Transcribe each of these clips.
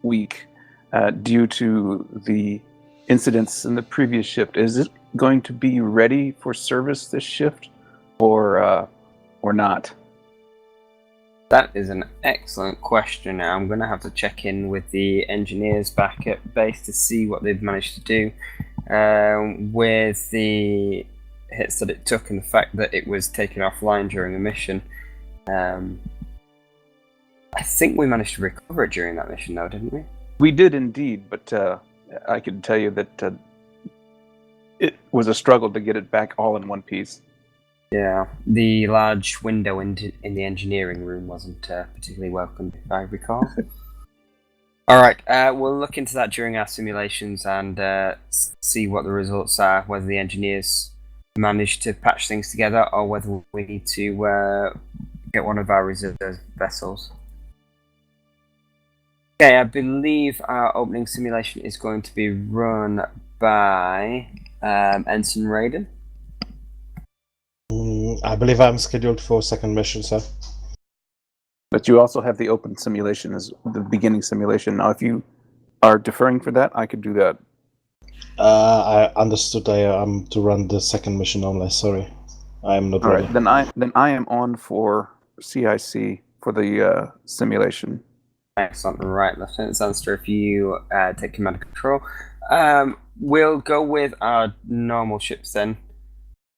week due to the incidents in the previous shift. Is it going to be ready for service this shift, or not? That is an excellent question. I'm going to have to check in with the engineers back at base to see what they've managed to do with the hits that it took and the fact that it was taken offline during a mission. I think we managed to recover it during that mission, though, didn't we? We did indeed, but I can tell you that it was a struggle to get it back all in one piece. Yeah, the large window in the engineering room wasn't particularly welcome, if I recall. Alright, we'll look into that during our simulations and see what the results are, whether the engineers managed to patch things together or whether we need to get one of our reserve vessels. Okay, I believe our opening simulation is going to be run by Ensign Raiden. I believe I'm scheduled for second mission, sir. But you also have the open simulation as the beginning simulation. Now, if you are deferring for that, I could do that. I understood I am to run the second mission only. Sorry, I am not ready. All right, then I am on for CIC for the simulation. Excellent. Right, Lieutenant Zanster, if you take command and control. We'll go with our normal ships then.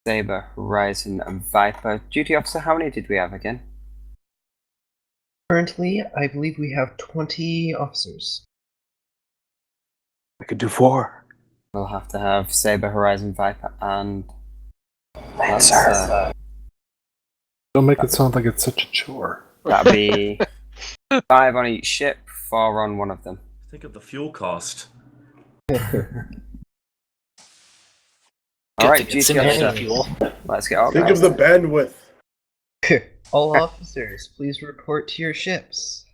Saber, Horizon, and Viper. Duty officer, how many did we have again? Currently, I believe we have 20 officers. I could do 4. We'll have to have Saber, Horizon, Viper, and Lancer. Don't make it sound like it's such a chore. That'll be 5 on each ship, 4 on one of them. Think of the fuel cost. Alright, duty officer. Let's get Think of organized. the bandwidth. All officers, please report to your ships.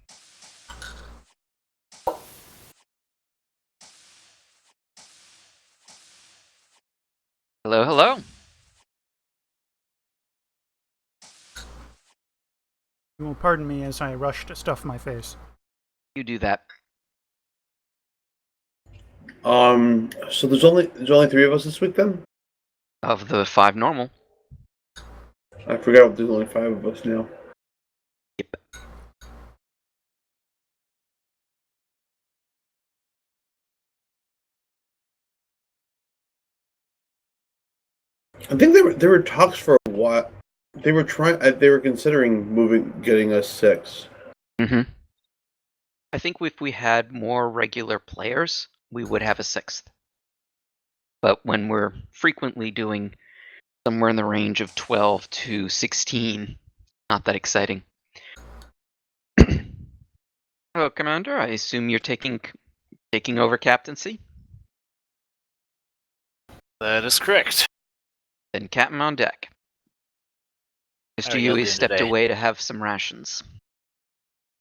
Hello, hello. You will pardon me as I rush to stuff my face. You do that. So there's only 3 of us this week then? Of the 5 normal. I forgot there's only 5 of us now. Yep. I think there were talks for a while. They were considering getting us 6. Mm-hmm. I think if we had more regular players, we would have a 6th. But when we're frequently doing somewhere in the range of 12 to 16, not that exciting. Hello, Commander. I assume you're taking over captaincy? That is correct. Then Captain on deck. Mr. Yui stepped away to have some rations.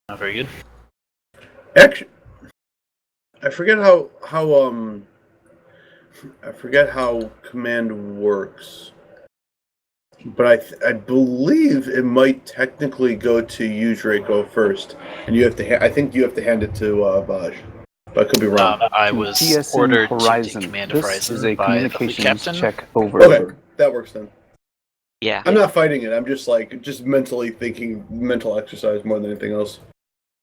Not very good. Actually, I forget how command works, but I believe it might technically go to you, Draco, first, and you have to. I think you have to hand it to Vaj. But I could be wrong. I was TSN ordered Horizon. to take command This of Horizon is a by the fleet communications captain. check over. Okay, that works then. Yeah. I'm not fighting it. I'm just mentally thinking, mental exercise more than anything else.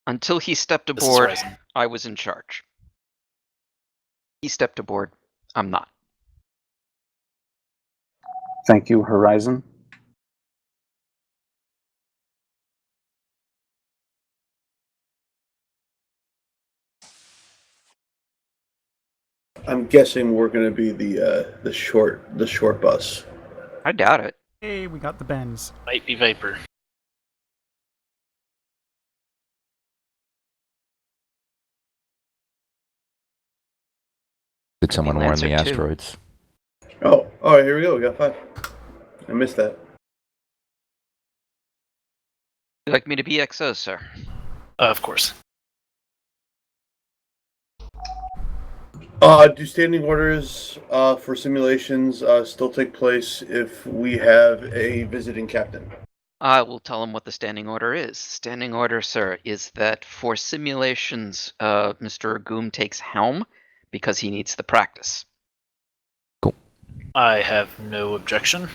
Until he stepped This is aboard, Horizon. I was in charge. He stepped aboard. I'm not. Thank you, Horizon. I'm guessing we're going to be the short bus. I doubt it. Hey, we got the Benz. Might be Viper. Did someone warn Lancer the too. Oh, asteroids? all right, here we go. We got 5. I missed that. Would you like me to be XO, sir? Of course. Do standing orders for simulations still take place if we have a visiting captain? I will tell him what the standing order is. Standing order, sir, is that for simulations, Mr. Goom takes helm because he needs the practice. I have no objection.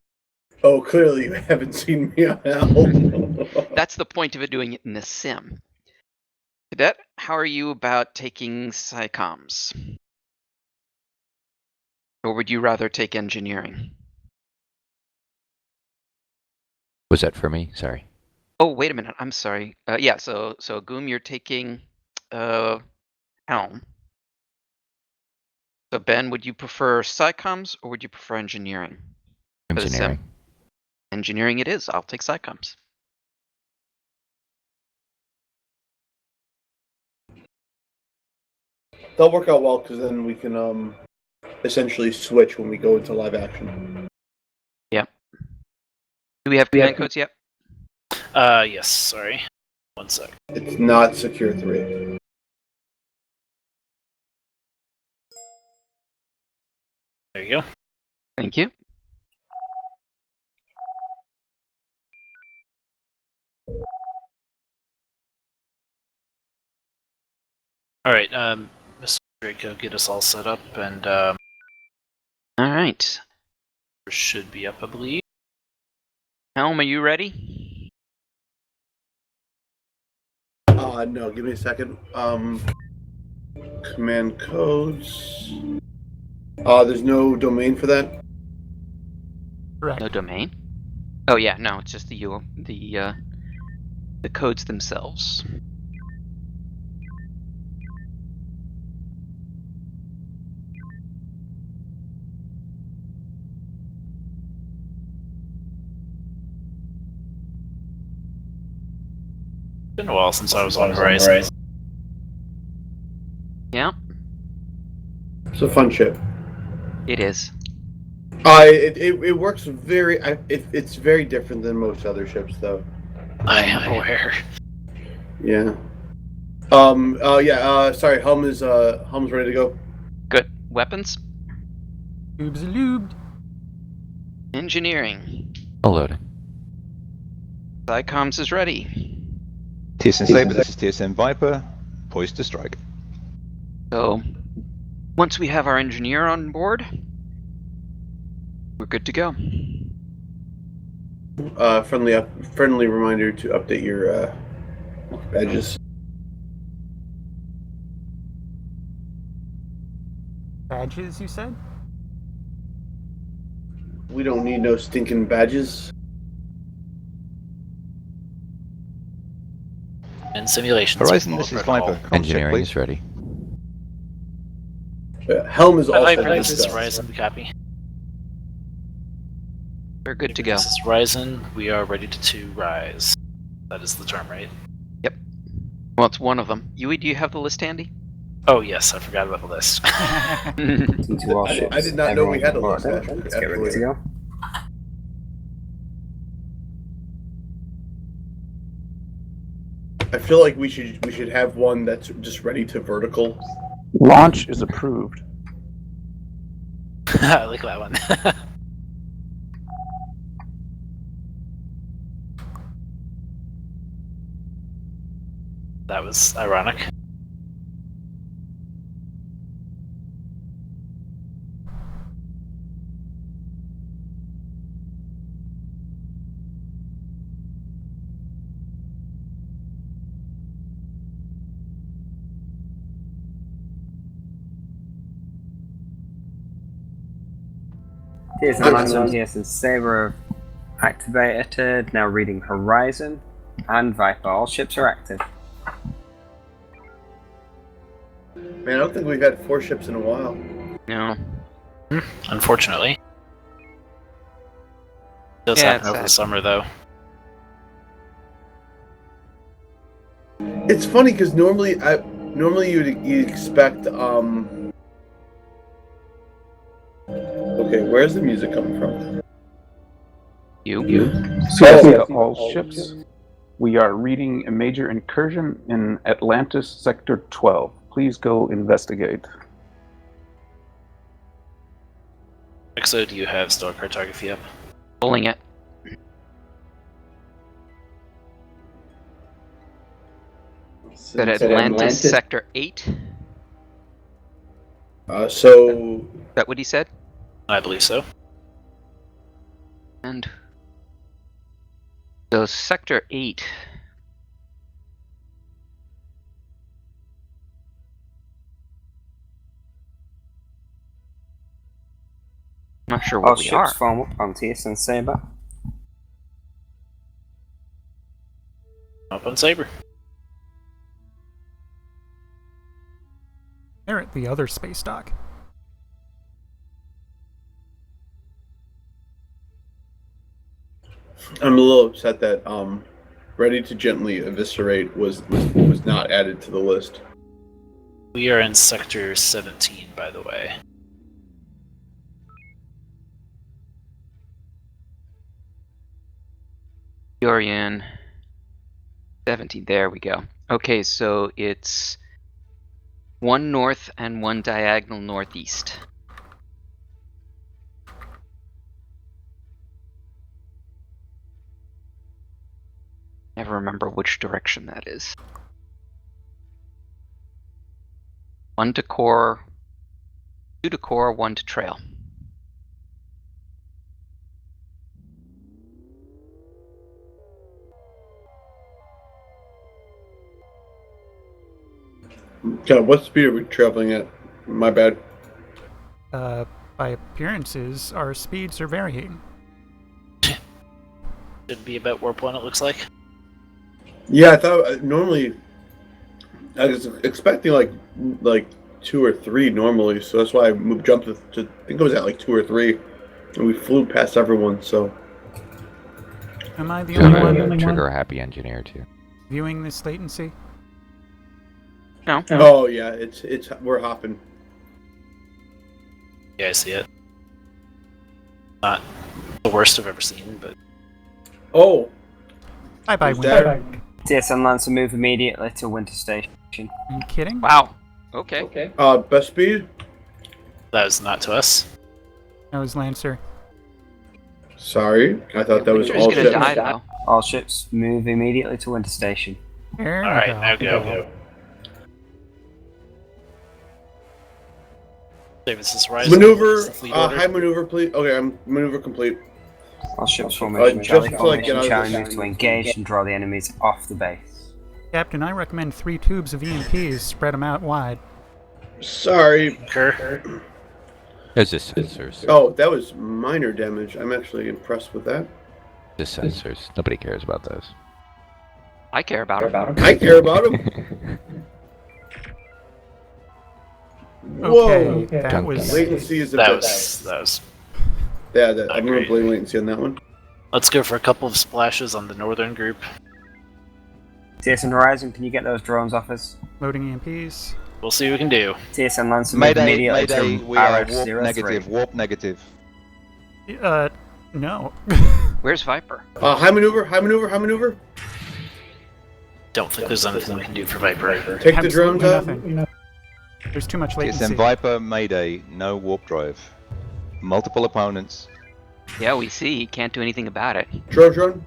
Oh, clearly you haven't seen me on Owl. That's the point of it doing it in a sim. Cadet, how are you about taking psychoms? Or would you rather take engineering? Was that for me? Sorry. Oh, wait a minute. I'm sorry. Yeah, so Goom, you're taking helm. So Ben, would you prefer psychoms or would you prefer engineering? For the sim? Engineering. Engineering it is. I'll take psychoms. They'll work out well because then we can essentially switch when we go into live action. Do we have command codes yet? Yes, sorry. One sec. It's not Secure 3. There you go. Thank you. Alright, Mr. Draco, get us all set up, and All right. should be up, I believe. Helm, are you ready? No, give me a second. Command codes. There's no domain for that. Correct. No domain? Oh yeah, no, it's just the codes themselves. Been a while since I was on Horizon. Yeah, It's a fun ship. it is. It works very. It's very different than most other ships, though. I am aware. Yeah. Sorry, Helm's ready to go. Good. Weapons? Lubes are lubed. Engineering. Loading. Psychoms is ready. TSN Saber, this is TSN Viper, poised to strike. So, once we have our engineer on board, we're good to go. Friendly reminder to update your badges. Badges, you said? We don't need no stinking badges. And simulations. Horizon, will this is protocol. Viper. Contact, Engineering please. is ready. Helm is also Viper, this good is stuff. Horizon, copy. We're good to go. This is Horizon, we are ready to rise. That is the term, right? Well, it's one of them. Yui, do you have the list handy? Oh yes, I forgot about the list. Into our ships. I did not know we had a list. Everyone, let's get ready to go. I feel like we should have one that's just ready to vertical. Launch is approved. I like that one. That was ironic. TSN Horizon, TSN Saber activated, now reading Horizon and Viper. All ships are active. Man, I don't think we've had 4 ships in a while. No. Unfortunately. Does Yeah, happen it's over the sad. summer though. It's funny because normally you'd expect Okay, where's the music coming from? You? CSA to all ships. We are reading a major incursion in Atlantis Sector 12. Please go investigate. Exo, do you have stellar cartography up? Pulling it. That Atlantis Sector 8? So Is that what he said? I believe so. And so Sector 8. I'm not sure where All we ships are. form up on TSN Saber. Up on Saber. They're at the other space dock. I'm a little upset that ready to gently eviscerate was not added to the list. We are in Sector 17, by the way. You're in 17. There we go. Okay, so it's one north and one diagonal northeast. Never remember which direction that is. One to core, two to core, one to trail. God, what speed are we traveling at? My bad. By appearances, our speeds are varying. Should be about warp 1, it looks like. Yeah, I thought normally I was expecting like 2 or 3 normally, so that's why I jumped to I think it was at like 2 or 3, and we flew past everyone. So Am I the You only have one a trigger happy engineer too. viewing this latency? No. oh yeah, it's we're hopping. Yeah, I see it. Not the worst I've ever seen, but Oh, Bye-bye, Is that- Winter. TSN Lancer move immediately to Winter Station. Are you kidding? Wow. Okay. best speed. that was not to us. That was Lancer. Sorry, I thought that was Winter's all gonna ships. die though. All ships move immediately to Winter Station. There we Alright, go. now go. Davis Horizon. Maneuver, the fleet order. high maneuver, please. Okay, I'm maneuver complete. All ships formation. just Charlie until I get formation. out of Charlie this- move to engage and draw the enemies off the base. Captain, I recommend 3 tubes of EMPs. Spread them out wide. Sorry. Concur. There's the sensors. Oh, that was minor damage. I'm actually impressed with that. The sensors. Nobody cares about those. I care about it. I care about him. Whoa. Okay, that Dunk. was... Latency is a That bit. was. Yeah, I'm not gonna great. blame latency on that one. Let's go for a couple of splashes on the northern group. TSN Horizon, can you get those drones off us? Loading EMPs. We'll see what we can do. TSN Lancer move Mayday, immediately Mayday, to we are warp RF-03. negative, warp negative. No. Where's Viper? High maneuver, high maneuver, high maneuver. Don't think there's anything we can do for Viper. Take the drones Absolutely out. nothing. There's too much latency. TSN Viper, Mayday, no warp drive. Multiple opponents. Yeah, we see. Can't do anything about it. Drone.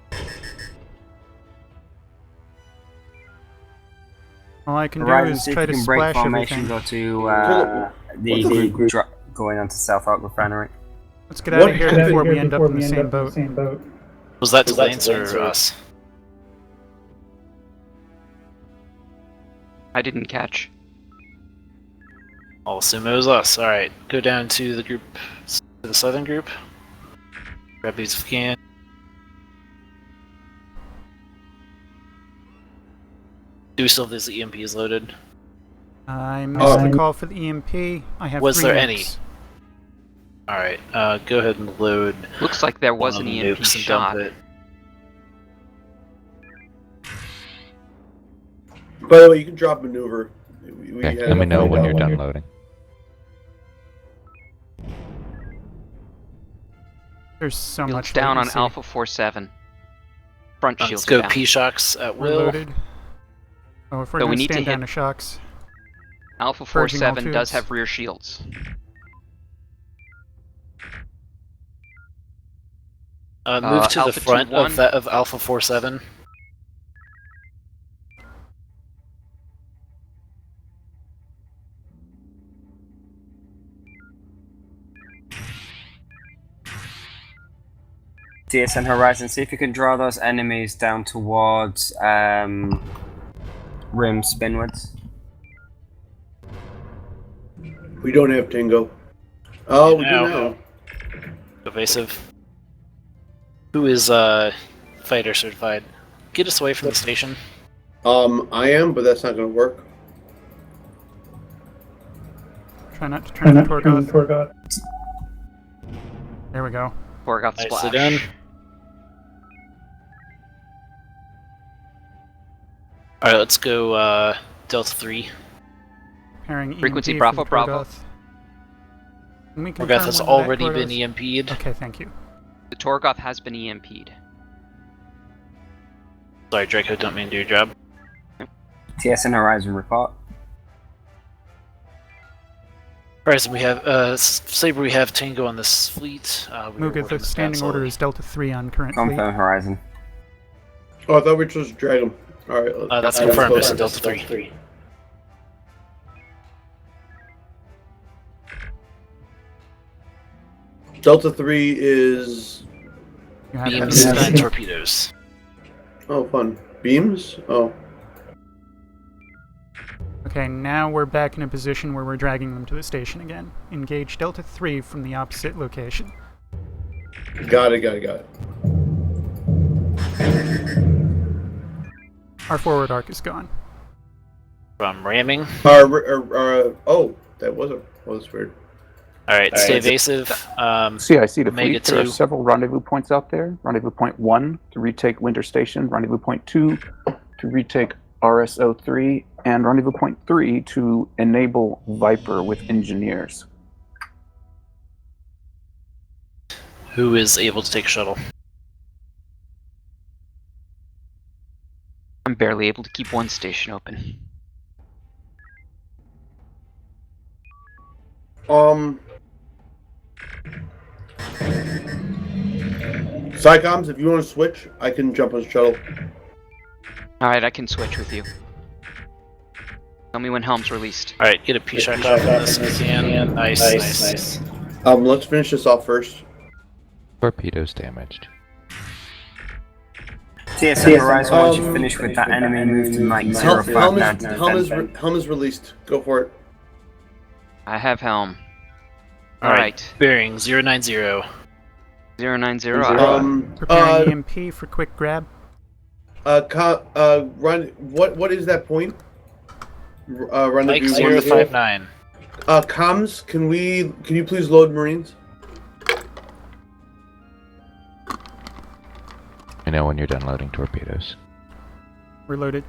All I can do Horizon, is see if try you to can break splash formation, everything. go to What the the group going onto South Oak Refinery. Let's get out of here before we end up in the same boat. Was that to Lance or us? I didn't catch. I'll assume it was us. Alright, go down to the group, to the southern group. Grab these if you can. Do we still have these EMPs loaded? I missed the call for the EMP. I have Was 3 there any? nukes. Alright, go ahead and load. Looks like there was one an of the EMP nukes and shot. dump it. By the way, you can drop maneuver. We Okay, had let me a know fight when out. you're done loading. There's so Shields much down latency. on Alpha 47. Front Let's shields go down. P-Shocks at We're will. loaded. Oh, if we're So going we to need to stand down hit- to shocks. Alpha purging all 47 does tubes. have rear shields. Move to the Alpha front 2-1. of that of Alpha 47. TSN Horizon, see if you can draw those enemies down towards rim spinwards. We don't have Tango. Oh, we do Now. now. Evasive. Who is fighter certified? Get us away from the station. I am, but that's not going to work. Try not to turn the Torgoth. There we go. Torgoth Nicely splash. done. Alright, let's go Delta 3. Pairing Frequency EMP Bravo, for the Bravo. Torgoth. Can we confirm Torgoth has whether already that been Torgoth- EMP'd. Okay, thank you. The Torgoth has been EMP'd. Sorry, Draco, don't mean to do your job. TSN Horizon report. Horizon, we have Saber. We have Tango on this fleet. We were Muga, working the standing cancel. order is Delta 3 on current fleet. Confirm Horizon. Oh, I thought we were supposed to drag him. Alright. That's confirmed. This is Delta 3. Delta 3 is... You have Beams it. and torpedoes. Oh, fun. Beams? Oh. Okay, now we're back in a position where we're dragging them to the station again. Engage Delta 3 from the opposite location. Got it. Our forward arc is gone. From ramming. Oh, that wasn't... Oh, that's weird. Alright, stay evasive. CIC to Omega fleet, there are 2. several rendezvous points out there. Rendezvous point 1 to retake Winter Station, rendezvous point 2 to retake RSO3, and rendezvous point 3 to enable Viper with engineers. Who is able to take shuttle? I'm barely able to keep one station open. Psycoms, if you want to switch, I can jump on shuttle. Alright, I can switch with you. Tell me when Helm's released. Alright, get a P-Shock off on this if you can. Nice. Let's finish this off first. Torpedoes damaged. TSN Horizon, once you finish with that enemy, move to Mike 059 to defend. Helm is released. Go for it. I have Helm. Alright, Alright. bearing 090. 090. Preparing EMP for quick grab. Run. What is that point? Mike Rendezvous 059. Comms. Can you please load Marines? I know when you're done loading torpedoes. Reloaded.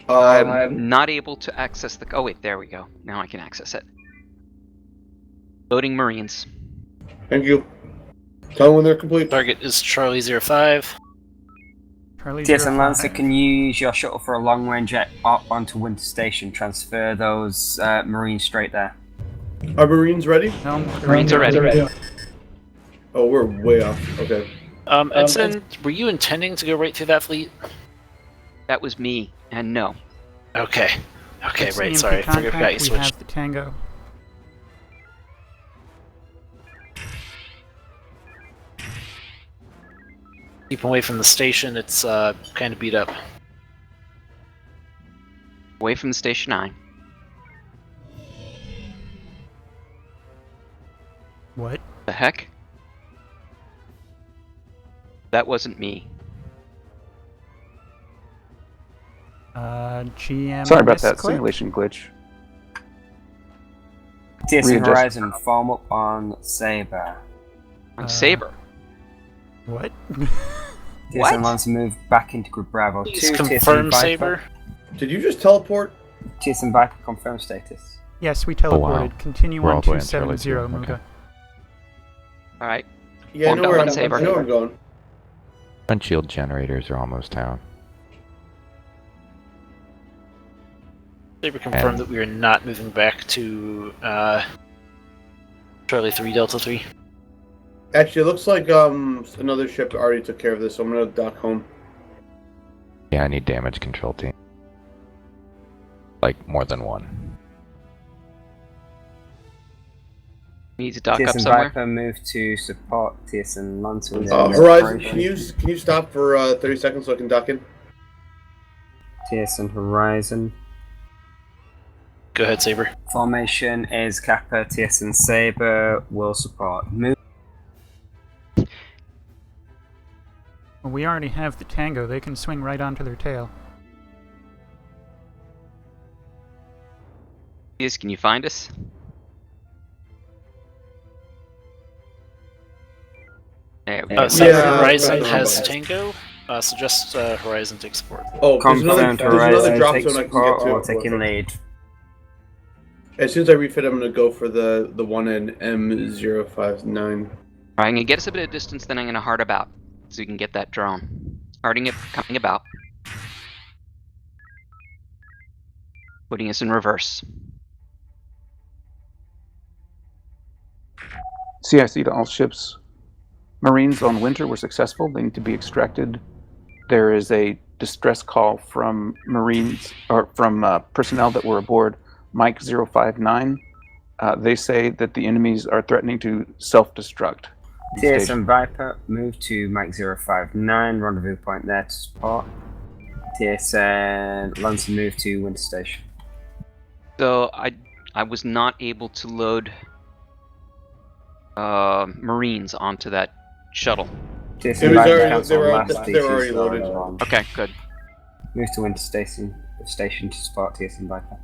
I'm not able to access the... Oh wait, there we go. Now I can access it. Loading Marines. Thank you. Tell them when they're complete. Target is Charlie 05. Charlie TSN 05. Lancer, can you use your shuttle for a long range up onto Winter Station? Transfer those Marines straight there. Are Marines ready? Helm, Marines are ready. Oh, we're way off. Okay. Edson, were you intending to go right through that fleet? That was me, and no. Okay, It's right, EMP sorry. I forgot you contact, we switched. have the Tango. Keep away from the station, it's kind of beat up. Away from the Station 9. What? The heck? That wasn't me. GM. Sorry about that misclick? simulation glitch. TSN Readjust. Horizon, form up on Saber. On Saber. What? What? TSN Lancer, move back into Group Bravo. Please 2, confirm TSN Viper. Saber. Did you just teleport? TSN Viper, confirm status. Yes, we teleported. wow. Continue We're on all the way on Charlie 270, too. Muga. Alright. Yeah, I Formed know up where on I'm, Saber. I know where I'm going. Front shield generators are almost down. Saber confirmed that we are not moving back to Charlie 3, Delta 3. Actually, it looks like another ship already took care of this, so I'm gonna dock home. Yeah, I need damage control team. Like, more than one. Need to dock up TSN somewhere. Viper move to support TSN Lancer. with Horizon, operation. can you stop for 30 seconds so I can dock in? TSN Horizon. Go ahead, Saber. Formation is Kappa. TSN Saber will support. Move. Well, we already have the Tango. They can swing right onto their tail. Yes, can you find us? There we go. Cyber Horizon yeah. has Tango. Suggest Horizon take support. Oh, there's Confirmed another Horizon drop takes zone I can support get to. or taking lead. As soon as I refit, I'm gonna go for the one in M059. Alright, I'm gonna get us a bit of distance, then I'm gonna hard about. So you can get that drone. Harding it, coming about. Putting us in reverse. CIC to all ships. Marines on Winter were successful. They need to be extracted. There is a distress call from Marines or from personnel that were aboard Mike 059. They say that the enemies are threatening to self-destruct. TSN Viper move to Mike 059. Rendezvous point there to support. TSN Lancer move to Winter Station. So I was not able to load Marines onto that shuttle. TSN Viper cancel they were last already DC's loaded. on. Okay, good. Move to Winter Station to support TSN Viper.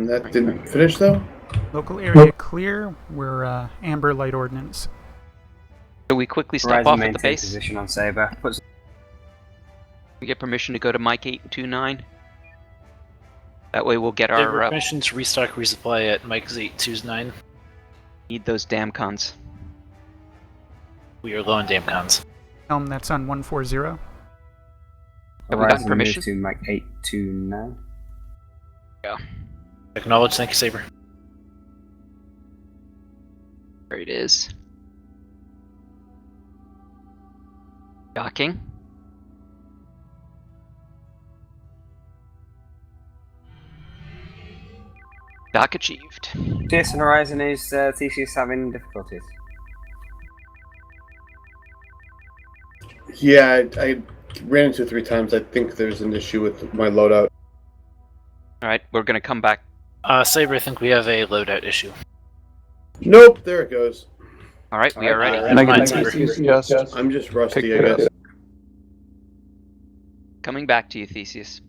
That didn't finish though? Local area clear. We're Amber Light Ordnance. So we quickly step Horizon off at the maintain base. position on Saber. Puts We get permission to go to Mike 829. That way we'll get Saber, our permission to restock resupply at Mike's 829. need those damn cons. We are low on damn cons. Helm, that's on 140. Have we gotten Horizon permission? move to Mike 829. Yeah. Acknowledge, thank you, Saber. There it is. Docking. Dock achieved. TSN Horizon is Theseus having difficulties. Yeah, I ran into it 3 times. I think there's an issue with my loadout. Alright, we're gonna come back. Saber, I think we have a loadout issue. Nope, there it goes. Alright, we are ready. Mind, Saber. Yes. I'm just rusty, Pick I it guess. up. Coming back to you, Theseus.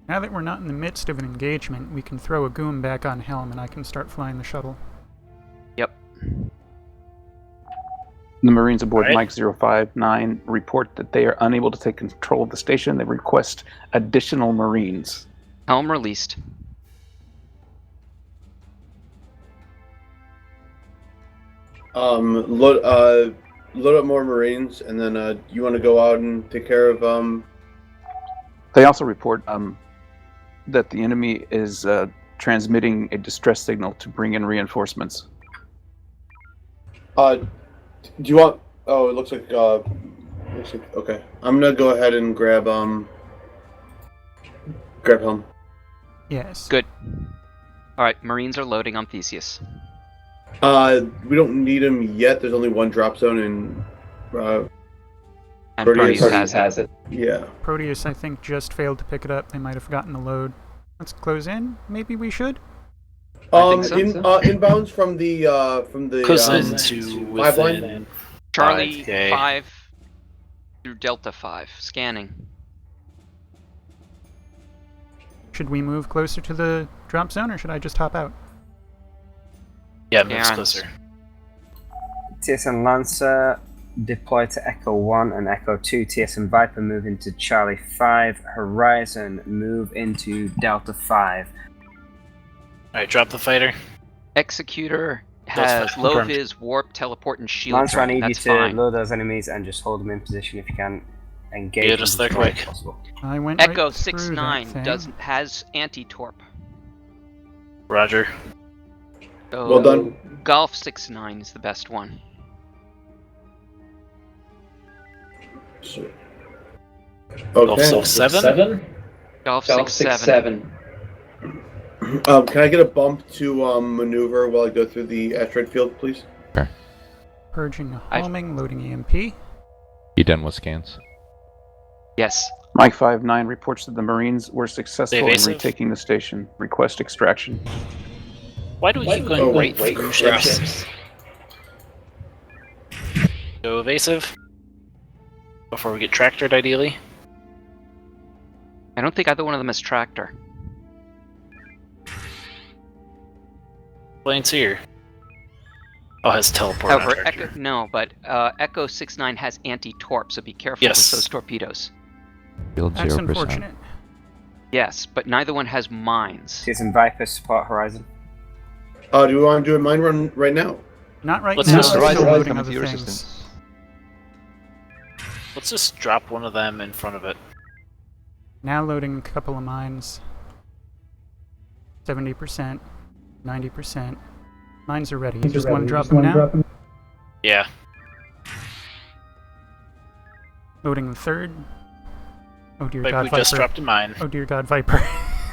Now that we're not in the midst of an engagement, we can throw a goon back on Helm and I can start flying the shuttle. Yep. The Marines aboard Alright. Mike 059 report that they are unable to take control of the station. They request additional Marines. Helm released. Load up more Marines, and then you want to go out and take care of They also report that the enemy is transmitting a distress signal to bring in reinforcements. Do you want? Oh, it looks like okay. I'm gonna go ahead and grab Helm. Yes. Good. Alright, Marines are loading on Theseus. We don't need him yet. There's only one drop zone in. And Proteus Proteus has it. Yeah. Proteus, I think, just failed to pick it up. They might have gotten the load. Let's close in. Maybe we should? I think so. Inbounds from the Close into five line. within Charlie 5K. 5 through Delta 5. Scanning. Should we move closer to the drop zone, or should I just hop out? Yeah, moves Terran. closer. TSN Lancer deploy to Echo 1 and Echo 2. TSN Viper move into Charlie 5. Horizon move into Delta 5. Alright, drop the fighter. Executor That's has fine. low Confirmed. vis, warp, teleport, and shield. Lancer, I track. need you That's to fine. load those enemies and just hold them in position if you can. engage Get us and there destroy quick. if possible. I went Echo right through 6-9 that thing. has anti-torp. Roger. So Well done. Golf 6-9 is the best one. So- Golf Okay. 6-7? Golf 6-7. Can I get a bump to maneuver while I go through the asteroid field, please? Purging, homing, loading EMP. You done with scans? Yes. Mike 5-9 reports that the Marines were successful in Evasive? retaking the station. Request extraction. Why do we keep going right through ships? Go evasive. Before we get tractored, ideally. I don't think either one of them is tractor. Plane's here. Oh, it has teleport. However, not tractor. Echo 6-9 has anti-torp, so be careful Yes. with those torpedoes. Field That's 0%. unfortunate. Yes, but neither one has mines. TSN Viper support Horizon. Do we want to do a mine run right now? Not right Let's now. just I'm Horizon still will loading come other into your things. assistance. Let's just drop one of them in front of it. Now loading a couple of mines. 70%, 90%. Mines are ready. You just want to drop them now? Yeah. Loading the third. Oh dear Like God, we Viper. just dropped a mine. Oh dear God, Viper.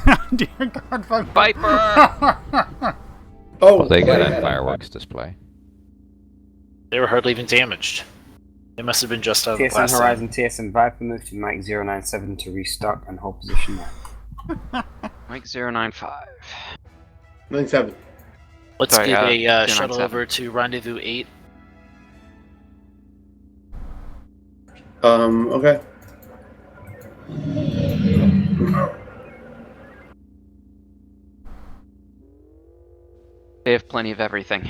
Oh dear God, Viper. Viper! Oh, Well, they got a fireworks display. They were hardly even damaged. They must have been just out of the TSN blast. Horizon, TSN Viper move to Mike 097 to restock and hold position there. Mike 095. 97. Let's Sorry, give a 097. shuttle over to Rendezvous 8. Okay. They have plenty of everything.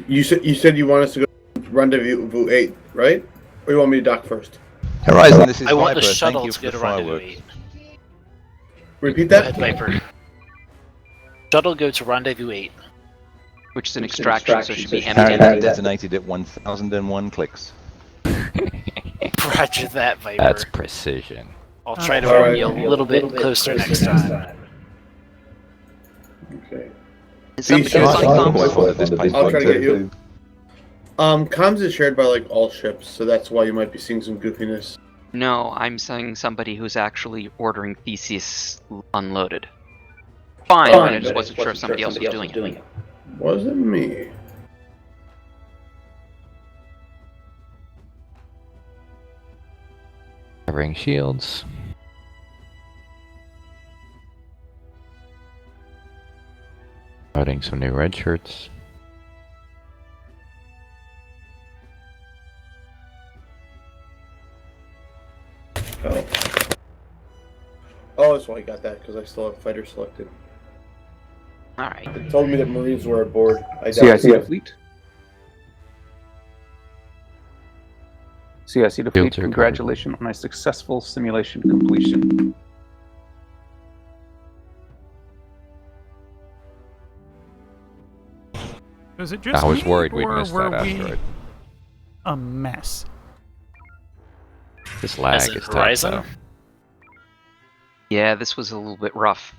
You said you want us to go to Rendezvous 8, right? Or you want me to dock first? Horizon, this is I want the Viper. shuttle Thank you to for go the to Rendezvous fireworks. 8. Repeat Go that? ahead, Viper. Shuttle go to Rendezvous 8. Which is an extraction, so it should be Terran empty. detonated at 1001 clicks. Roger that, Viper. That's precision. I'll try to Alright. bring you a little bit closer next time. Okay. Is somebody These else shots on are comms? I'll try to get you. Comms is shared by like all ships, so that's why you might be seeing some goofiness. No, I'm saying somebody who's actually ordering Theseus unloaded. Fine, but I just wasn't sure if somebody else was doing it. Wasn't me. Covering shields. Loading some new red shirts. Oh. Oh, that's why I got that, because I still have fighter selected. Alright. It told me that Marines were aboard. I CIC to doubt fleet. CIC to Fields fleet. are Congratulations on a successful simulation completion. Was it just I was me, worried we'd or miss were that we asteroid. a mess? This lag As in is tough, Horizon? though. Yeah, this was a little bit rough.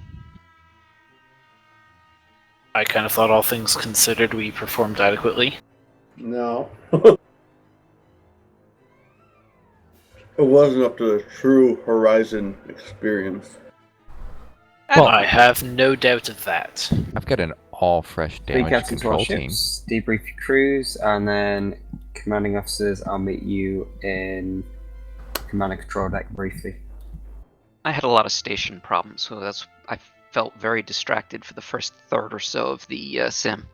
I kind of thought all things considered we performed adequately. No. It wasn't up to the true Horizon experience. Well, I have no doubt of that. I've got an all fresh Three damage captains to our control team. ships, debrief your crews, and then commanding officers, I'll meet you in command and control deck briefly. I had a lot of station problems, so I felt very distracted for the first third or so of the sim.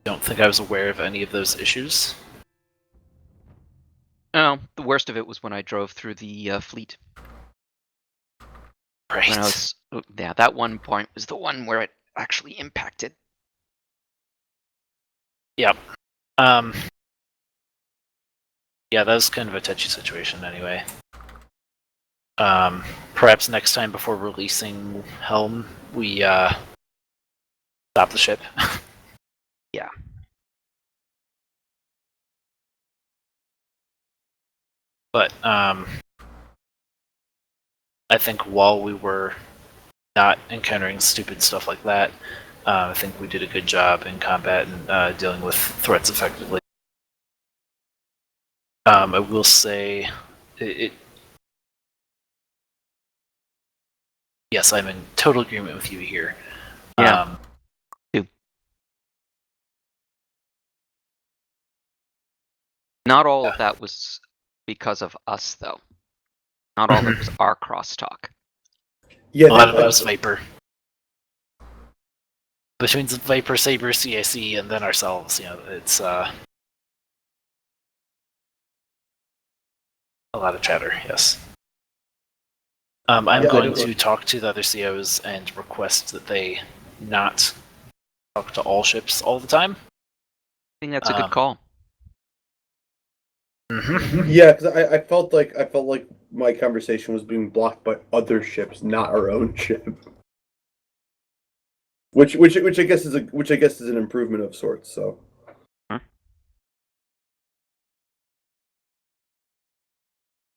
Don't think I was aware of any of those issues. No, the worst of it was when I drove through the fleet. Right. When I was, yeah, that one point was the one where it actually impacted. Yep. Yeah, that was kind of a touchy situation anyway. Perhaps next time before releasing Helm, we stop the ship. Yeah. But I think while we were not encountering stupid stuff like that, I think we did a good job in combat and dealing with threats effectively. I will say, yes, I'm in total agreement with you here. Yeah. Not all of that was because of us, though. Not all of it was our crosstalk. Yeah, A lot of it was Viper. Between Viper, Saber, CIC, and then ourselves, it's a lot of chatter, yes. I'm going to talk to the other COs and request that they not talk to all ships all the time. I think that's a good call. Yeah, because I felt like my conversation was being blocked by other ships, not our own ship. Which I guess is an improvement of sorts. So.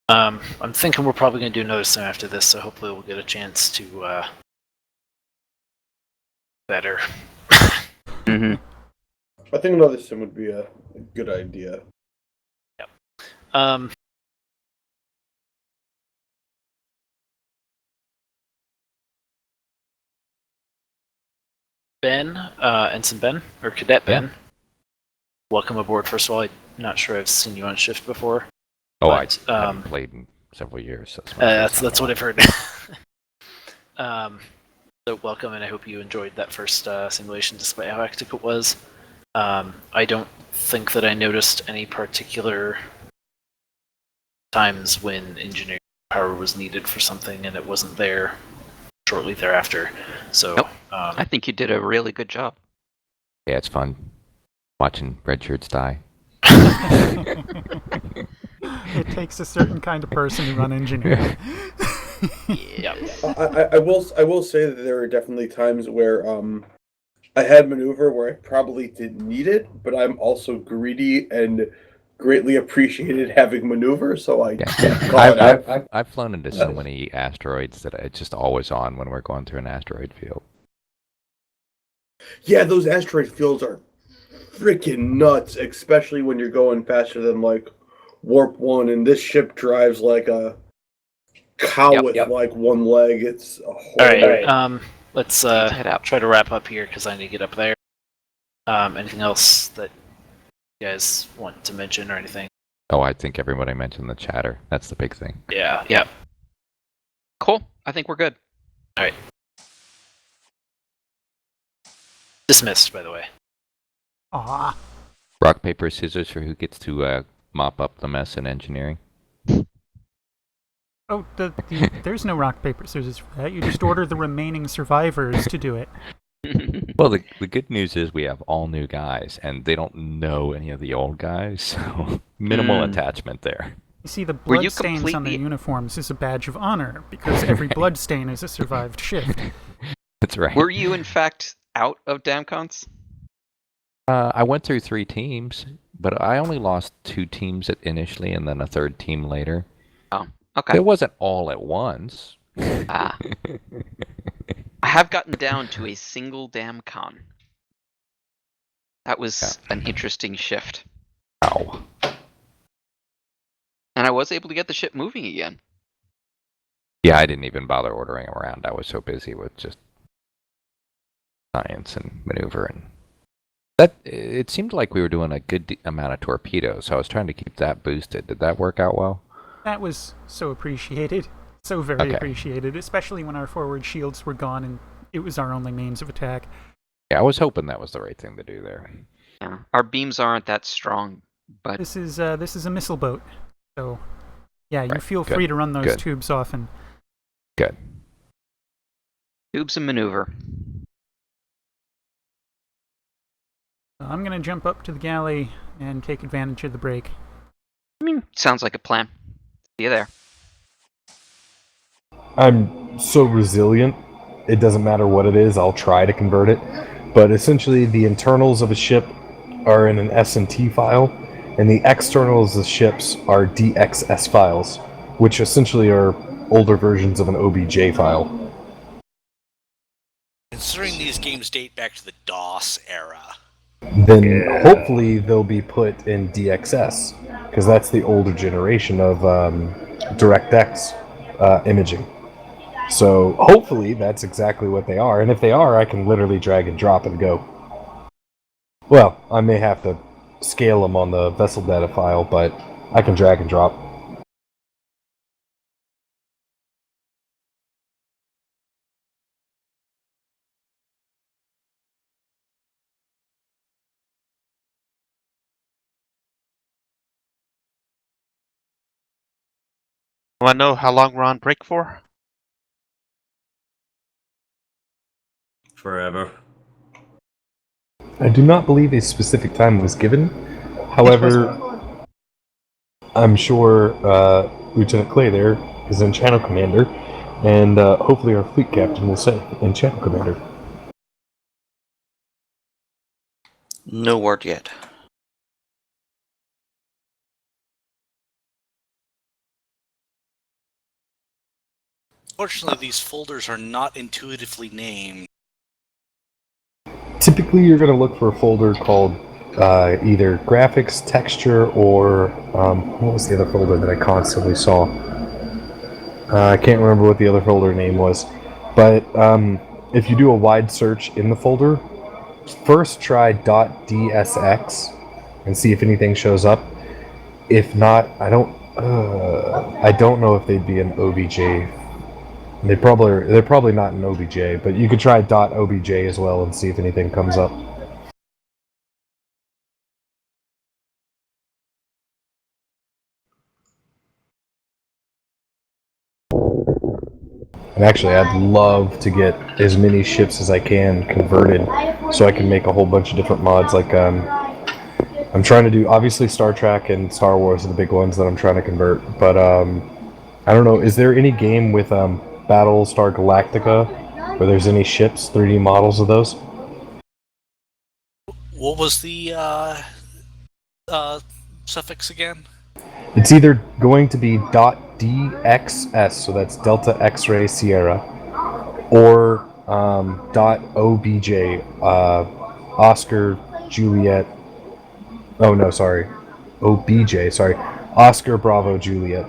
I'm thinking we're probably going to do another sim after this, so hopefully we'll get a chance to better. I think another sim would be a good idea. Yep. Ben, Ensign Ben, or Cadet Ben, welcome aboard. First of all, I'm not sure I've seen you on shift before. Oh, but, I haven't played in several years. So that's what I've heard. So welcome, and I hope you enjoyed that first simulation, despite how hectic it was. I don't think that I noticed any particular times when engineering power was needed for something and it wasn't there shortly thereafter. So nope. I think you did a really good job. Yeah, it's fun watching red shirts die. It takes a certain kind of person to run engineering. Yeah. I will say that there are definitely times where I had maneuver where I probably didn't need it, but I'm also greedy and greatly appreciated having maneuver, so I can't call it out. I've flown into so many asteroids that it's just always on when we're going through an asteroid field. Yeah, those asteroid fields are freaking nuts, especially when you're going faster than like Warp 1, and this ship drives like a cow with like one leg. It's horrible. All right. Let's try to wrap up here because I need to get up there. Anything else that you guys want to mention or anything? Oh, I think everybody mentioned the chatter. That's the big thing. Yeah. Cool. I think we're good. All right. Dismissed, by the way. Ah. Rock, paper, scissors for who gets to mop up the mess in engineering. Oh, there's no rock, paper, scissors for that. You just order the remaining survivors to do it. Well, the good news is we have all new guys, and they don't know any of the old guys, so minimal attachment there. You see, the blood stains on their uniforms is a badge of honor, because every blood stain is a survived shift. That's right. Were you, in fact, out of DAMCONs? I went through 3 teams, but I only lost 2 teams initially and then a 3rd team later. Oh, okay. It wasn't all at once. I have gotten down to a single DAMCON. That was an interesting shift. Ow. And I was able to get the ship moving again. Yeah, I didn't even bother ordering around. I was so busy with just science and maneuver, and that it seemed like we were doing a good amount of torpedoes, so I was trying to keep that boosted. Did that work out well? That was so appreciated. So very appreciated, especially when our forward shields were gone and it was our only means of attack. Yeah, I was hoping that was the right thing to do there. Yeah, our beams aren't that strong, but this is a missile boat, so yeah, you feel free to run those tubes often. Good. Tubes and maneuver. I'm gonna jump up to the galley and take advantage of the break. I mean, sounds like a plan. See you there. I'm so resilient, it doesn't matter what it is, I'll try to convert it. But essentially, the internals of a ship are in an S&T file, and the externals of the ships are DXS files, which essentially are older versions of an OBJ file. Considering these games date back to the DOS era. Then hopefully they'll be put in DXS, because that's the older generation of DirectX imaging. So hopefully that's exactly what they are, and if they are, I can literally drag and drop and go. Well, I may have to scale them on the vessel data file, but I can drag and drop. Want to know how long we're on break for? Forever. I do not believe a specific time was given. However, I'm sure Lieutenant Clay there is in Channel Commander, and hopefully our fleet captain will say in Channel Commander. No word yet. Fortunately, these folders are not intuitively named. Typically, you're going to look for a folder called either graphics, texture, or what was the other folder that I constantly saw? I can't remember what the other folder name was. But if you do a wide search in the folder, first try .dsx and see if anything shows up. If not, I don't know if they'd be an OBJ. They're probably not an OBJ, but you could try .obj as well and see if anything comes up. And actually, I'd love to get as many ships as I can converted, so I can make a whole bunch of different mods. Like I'm trying to do, obviously Star Trek and Star Wars are the big ones that I'm trying to convert. But I don't know. Is there any game with Battlestar Galactica where there's any ships, 3D models of those? What was the suffix again? It's either going to be .dxs, so that's Delta X-Ray Sierra, or .obj, Oscar Juliet. Oh no, sorry, OBJ. Sorry, Oscar Bravo Juliet.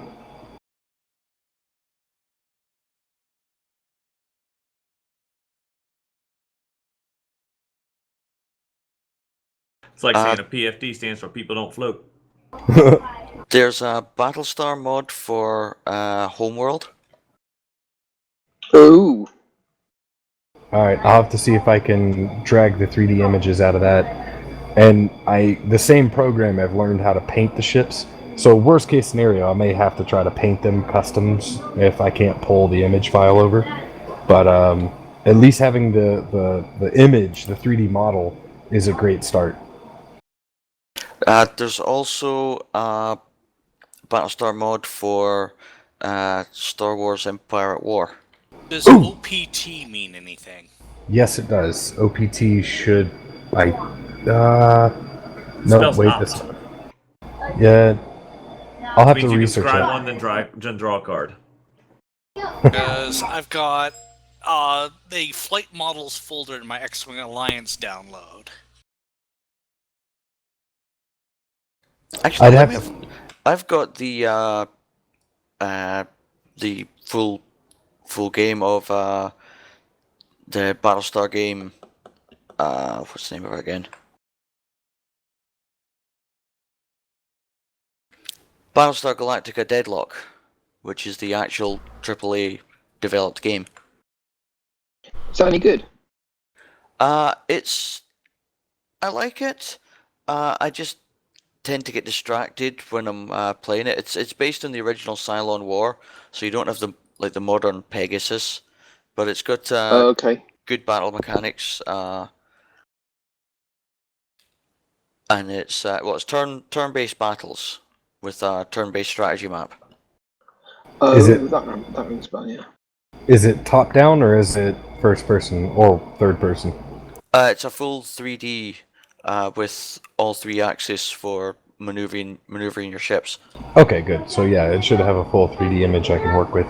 It's like saying a PFD stands for people don't float. There's a Battlestar mod for Homeworld. Ooh. Alright, I'll have to see if I can drag the 3D images out of that. And the same program, I've learned how to paint the ships. So worst case scenario, I may have to try to paint them customs if I can't pull the image file over. But at least having the image, the 3D model, is a great start. There's also a Battlestar mod for Star Wars Empire at War. Does OPT mean anything? Yes, it does. OPT should... no, wait, this... Yeah, I'll have to research it. You can that. one, then draw a card. Because I've got the flight models folder in my X-Wing Alliance download. Actually, I've got the full game of the Battlestar game. What's the name of it again? Battlestar Galactica Deadlock, which is the actual AAA developed game. Is that any good? I like it. I just tend to get distracted when I'm playing it. It's based on the original Cylon War, so you don't have the modern Pegasus, but it's got good battle mechanics. And it's it's turn-based battles with a turn-based strategy map. That rings a bell, yeah. Is it top down or is it first person or third person? It's a full 3D with all 3 axes for maneuvering your ships. Okay, good. So yeah, it should have a full 3D image I can work with.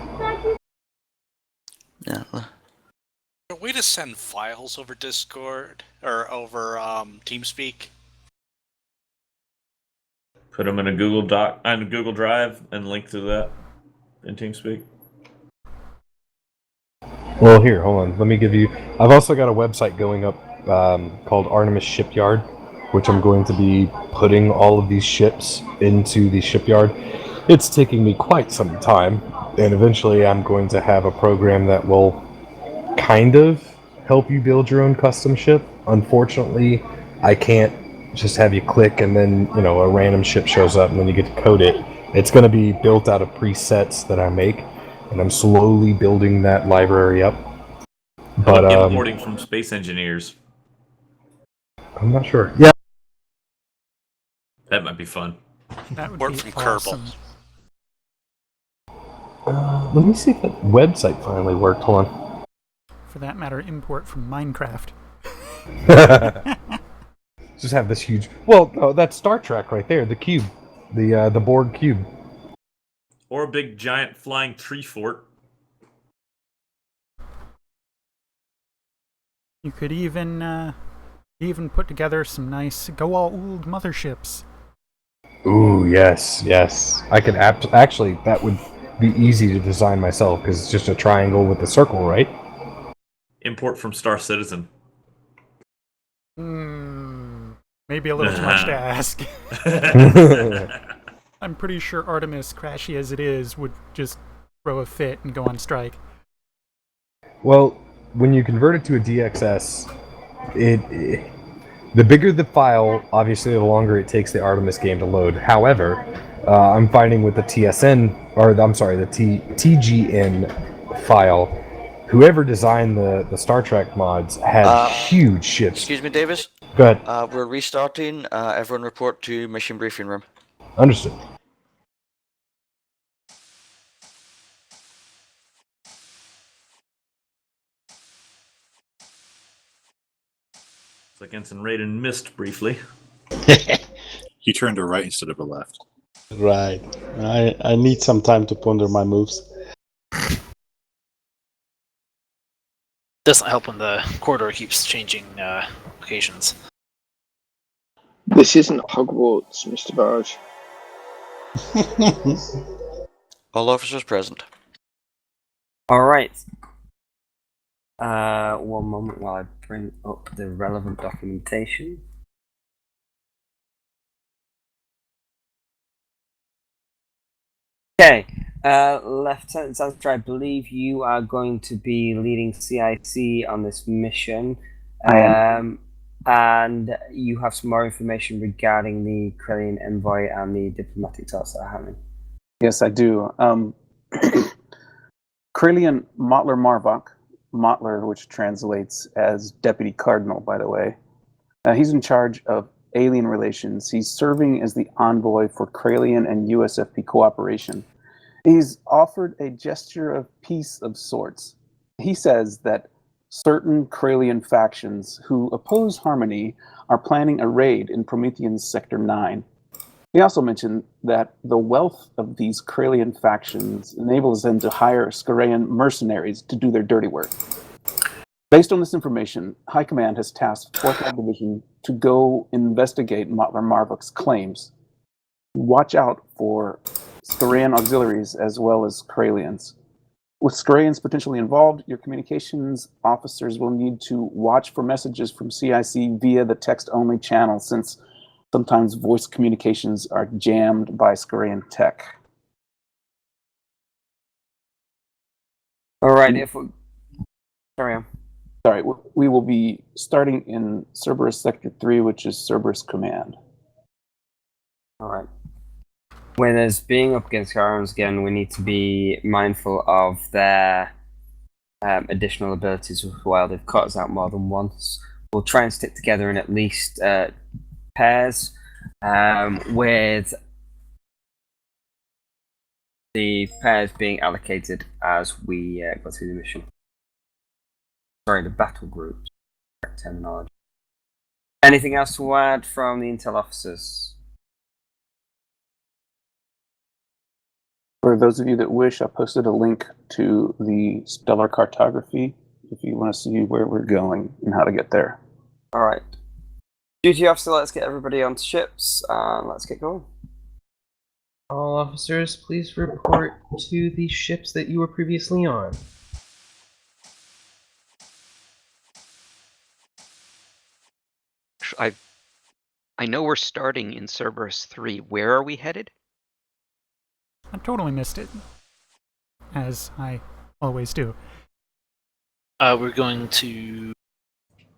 Yeah. A way to send files over Discord or over TeamSpeak. Put them in a Google Doc on Google Drive and link to that in TeamSpeak. Well, here, hold on. Let me give you. I've also got a website going up called Artemis Shipyard, which I'm going to be putting all of these ships into the shipyard. It's taking me quite some time, and eventually I'm going to have a program that will kind of help you build your own custom ship. Unfortunately, I can't just have you click and then, a random ship shows up and then you get to code it. It's going to be built out of presets that I make, and I'm slowly building that library up. How about importing from Space Engineers? I'm not sure. Yeah. That might be fun. That would Import be from awesome. Kerbal. Let me see if that website finally worked. Hold on. For that matter, import from Minecraft. Just have this huge. Well, no, that's Star Trek right there. The cube, the Borg cube. Or a big giant flying tree fort. You could even put together some nice Goa'uld motherships. Ooh, yes. I could actually, that would be easy to design myself because it's just a triangle with a circle, right? Import from Star Citizen. Maybe a little too much to ask. I'm pretty sure Artemis, crashy as it is, would just throw a fit and go on strike. Well, when you convert it to a DXS, the bigger the file, obviously, the longer it takes the Artemis game to load. However, I'm finding with the TSN, or I'm sorry, the TGN file, whoever designed the Star Trek mods had huge ships. Excuse me, Davis? Go ahead. We're restarting. Everyone report to mission briefing room. Understood. It's like Ensign Raiden missed briefly. He turned to right instead of a left. Right. I need some time to ponder my moves. Doesn't help when the corridor keeps changing locations. This isn't Hogwarts, Mr. Barge. All officers present. Alright. One moment while I bring up the relevant documentation. Okay, Lieutenant Zanster, I believe you are going to be leading CIC on this mission. I am. And you have some more information regarding the Krellian envoy and the diplomatic talks that are happening. Yes, I do. Krellian Mottler Marvok, Mottler, which translates as Deputy Cardinal, by the way. He's in charge of alien relations. He's serving as the envoy for Krellian and USFP cooperation. He's offered a gesture of peace of sorts. He says that certain Krellian factions who oppose harmony are planning a raid in Promethean's Sector 9. He also mentioned that the wealth of these Krellian factions enables them to hire Skarayan mercenaries to do their dirty work. Based on this information, High Command has tasked 4th Line Division to go investigate Mottler Marvok's claims. Watch out for Skarayan auxiliaries as well as Krellians. With Skarayans potentially involved, your communications officers will need to watch for messages from CIC via the text-only channel, since sometimes voice communications are jammed by Skarayan tech. All right, if we... Carry on. Sorry, we will be starting in Cerberus Sector 3, which is Cerberus Command. All right. When there's being up against Skarans again, we need to be mindful of their additional abilities while they've caught us out more than once. We'll try and stick together in at least pairs, with the pairs being allocated as we go through the mission. Sorry, the battle groups. Correct terminology. Anything else to add from the intel officers? For those of you that wish, I posted a link to the stellar cartography if you want to see where we're going and how to get there. Alright. Duty officer, let's get everybody onto ships and let's get going. All officers, please report to the ships that you were previously on. I know we're starting in Cerberus 3. Where are we headed? I totally missed it. As I always do. We're going to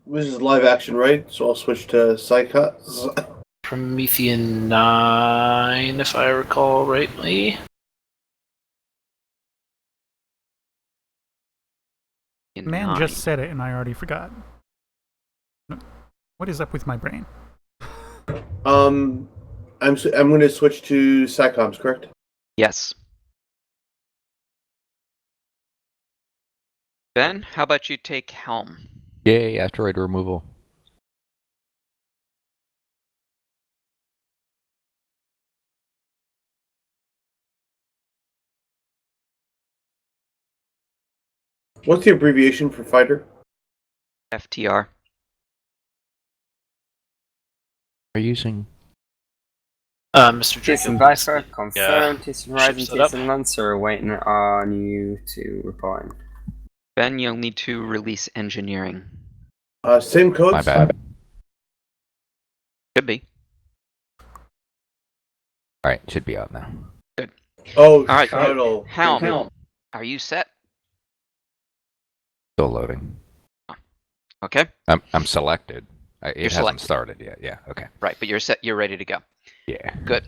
This is live action, right? So I'll switch to Psycho. Promethean 9, if I recall rightly. Man just said it and I already forgot. What is up with my brain? I'm going to switch to Psychoms, correct? Yes. Ben, how about you take helm? Yay, asteroid removal. What's the abbreviation for fighter? FTR. Are you using? Mr. TSN Jacob. Viper, confirmed. TSN Horizon, ship set up. TSN Lancer are waiting on you to report. Ben, you'll need to release engineering. Same codes? My bad. Should be. Alright, should be out now. Good. Oh, all right. shuttle. Helm. Are you set? Still loading. Okay. I'm selected. It hasn't selected. started yet. Yeah, okay. Right, but you're set. You're ready to go. Yeah. Good.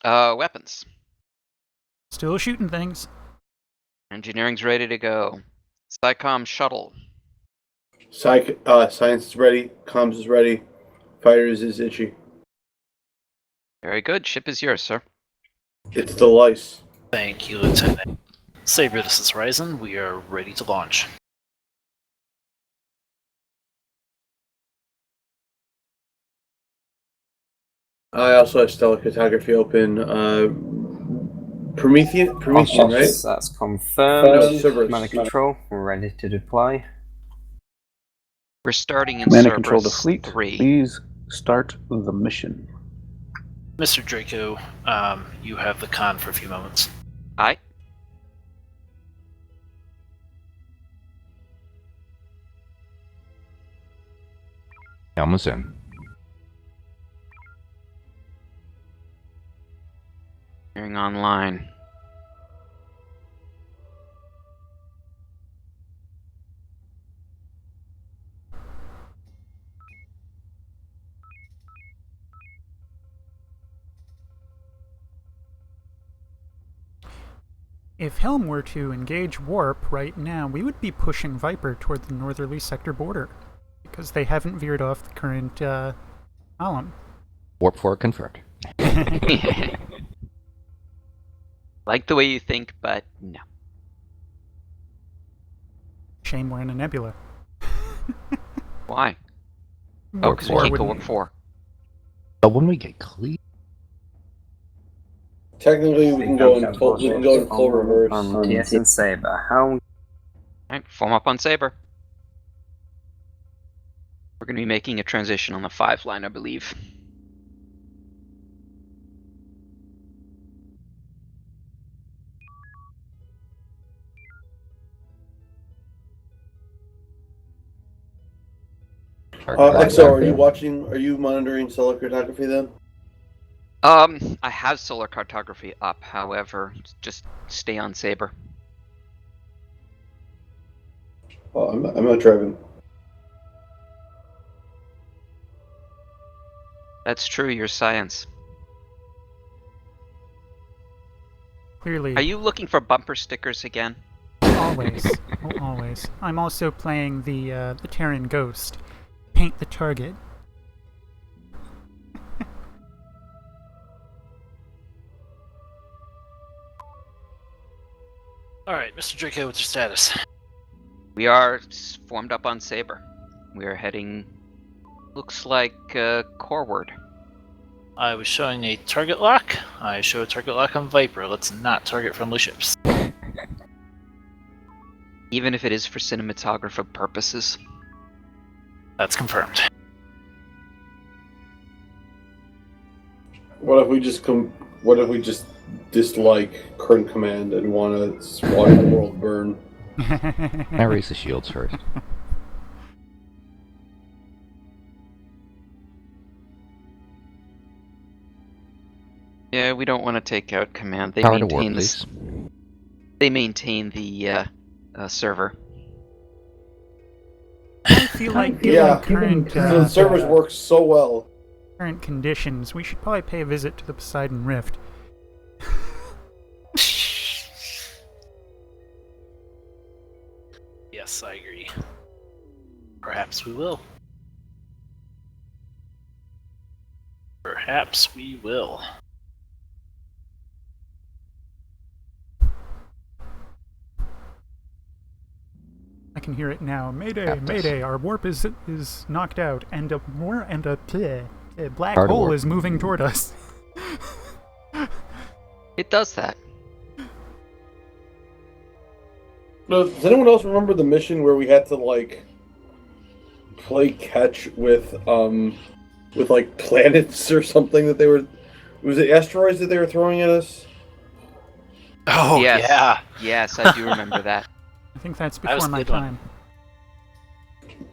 Weapons. Still shooting things. Engineering's ready to go. Psycom shuttle. Science is ready. Comms is ready. Fighters is itchy. Very good. Ship is yours, sir. It's the lice. Thank you, Lieutenant. Saber, this is Horizon. We are ready to launch. I also have stellar cartography open. Promethean, right? That's confirmed. No, Cerberus. Command and control, we're ready to deploy. We're starting in Command and control the Cerberus fleet. 3. Please start the mission. Mr. Draco, you have the con for a few moments. Aye. Almost in. Hearing online. If Helm were to engage Warp right now, we would be pushing Viper toward the northerly sector border. Because they haven't veered off the current column. Warp 4 confirmed. Like the way you think, but no. Shame we're in a nebula. Why? Oh, Warp because we 4 can't go wouldn't- Warp 4. But when we get clear, Technically, we can go in full reverse. TSN Saber, how? Alright, form up on Saber. We're going to be making a transition on the 5 line, I believe. XO, are you monitoring stellar cartography then? I have solar cartography up, however, just stay on Saber. Oh, I'm not driving. That's true, your science. Clearly. Are you looking for bumper stickers again? Always. Oh, always. I'm also playing the Terran Ghost. Paint the target. Alright, Mr. Draco, what's your status? We are formed up on Saber. We are heading, looks like, coreward. I was showing a target lock. I show a target lock on Viper. Let's not target friendly ships. Even if it is for cinematographer purposes. That's confirmed. What if we just dislike current command and want to watch the world burn? I raise the shields first. Yeah, we don't want to take out command. They Power to warp, maintain this. please. They maintain the server. I feel like given Yeah, current so the servers work so well. current conditions, we should probably pay a visit to the Poseidon Rift. Yes, I agree. Perhaps we will. Perhaps we will. I can hear it now. Mayday, mayday! Our warp is knocked out, and a black Hard hole warp. is moving toward us. It does that. Does anyone else remember the mission where we had to like play catch with like planets or something that they were? Was it asteroids that they were throwing at us? Oh Yes. yeah. Yes, I do remember that. I think that's That was before a my good one. time.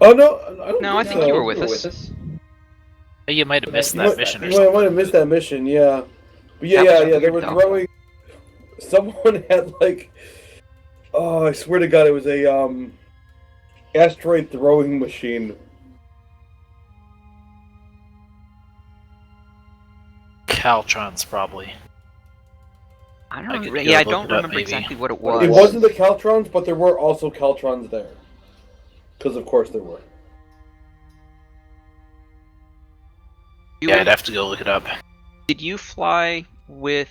Oh no, I don't. No, I think so. you were with us. You might have missed You that might- mission or you something. might have missed that mission, yeah. But yeah, That was they weird, were though. throwing. Someone had like, oh, I swear to God, it was a asteroid throwing machine. Caltrons, probably. I I don't. could Yeah, I go don't look it up, remember maybe. exactly what it It was. wasn't the Caltrons, but there were also Caltrons there. Because of course there were. Yeah, I'd have to go look it up. Did you fly with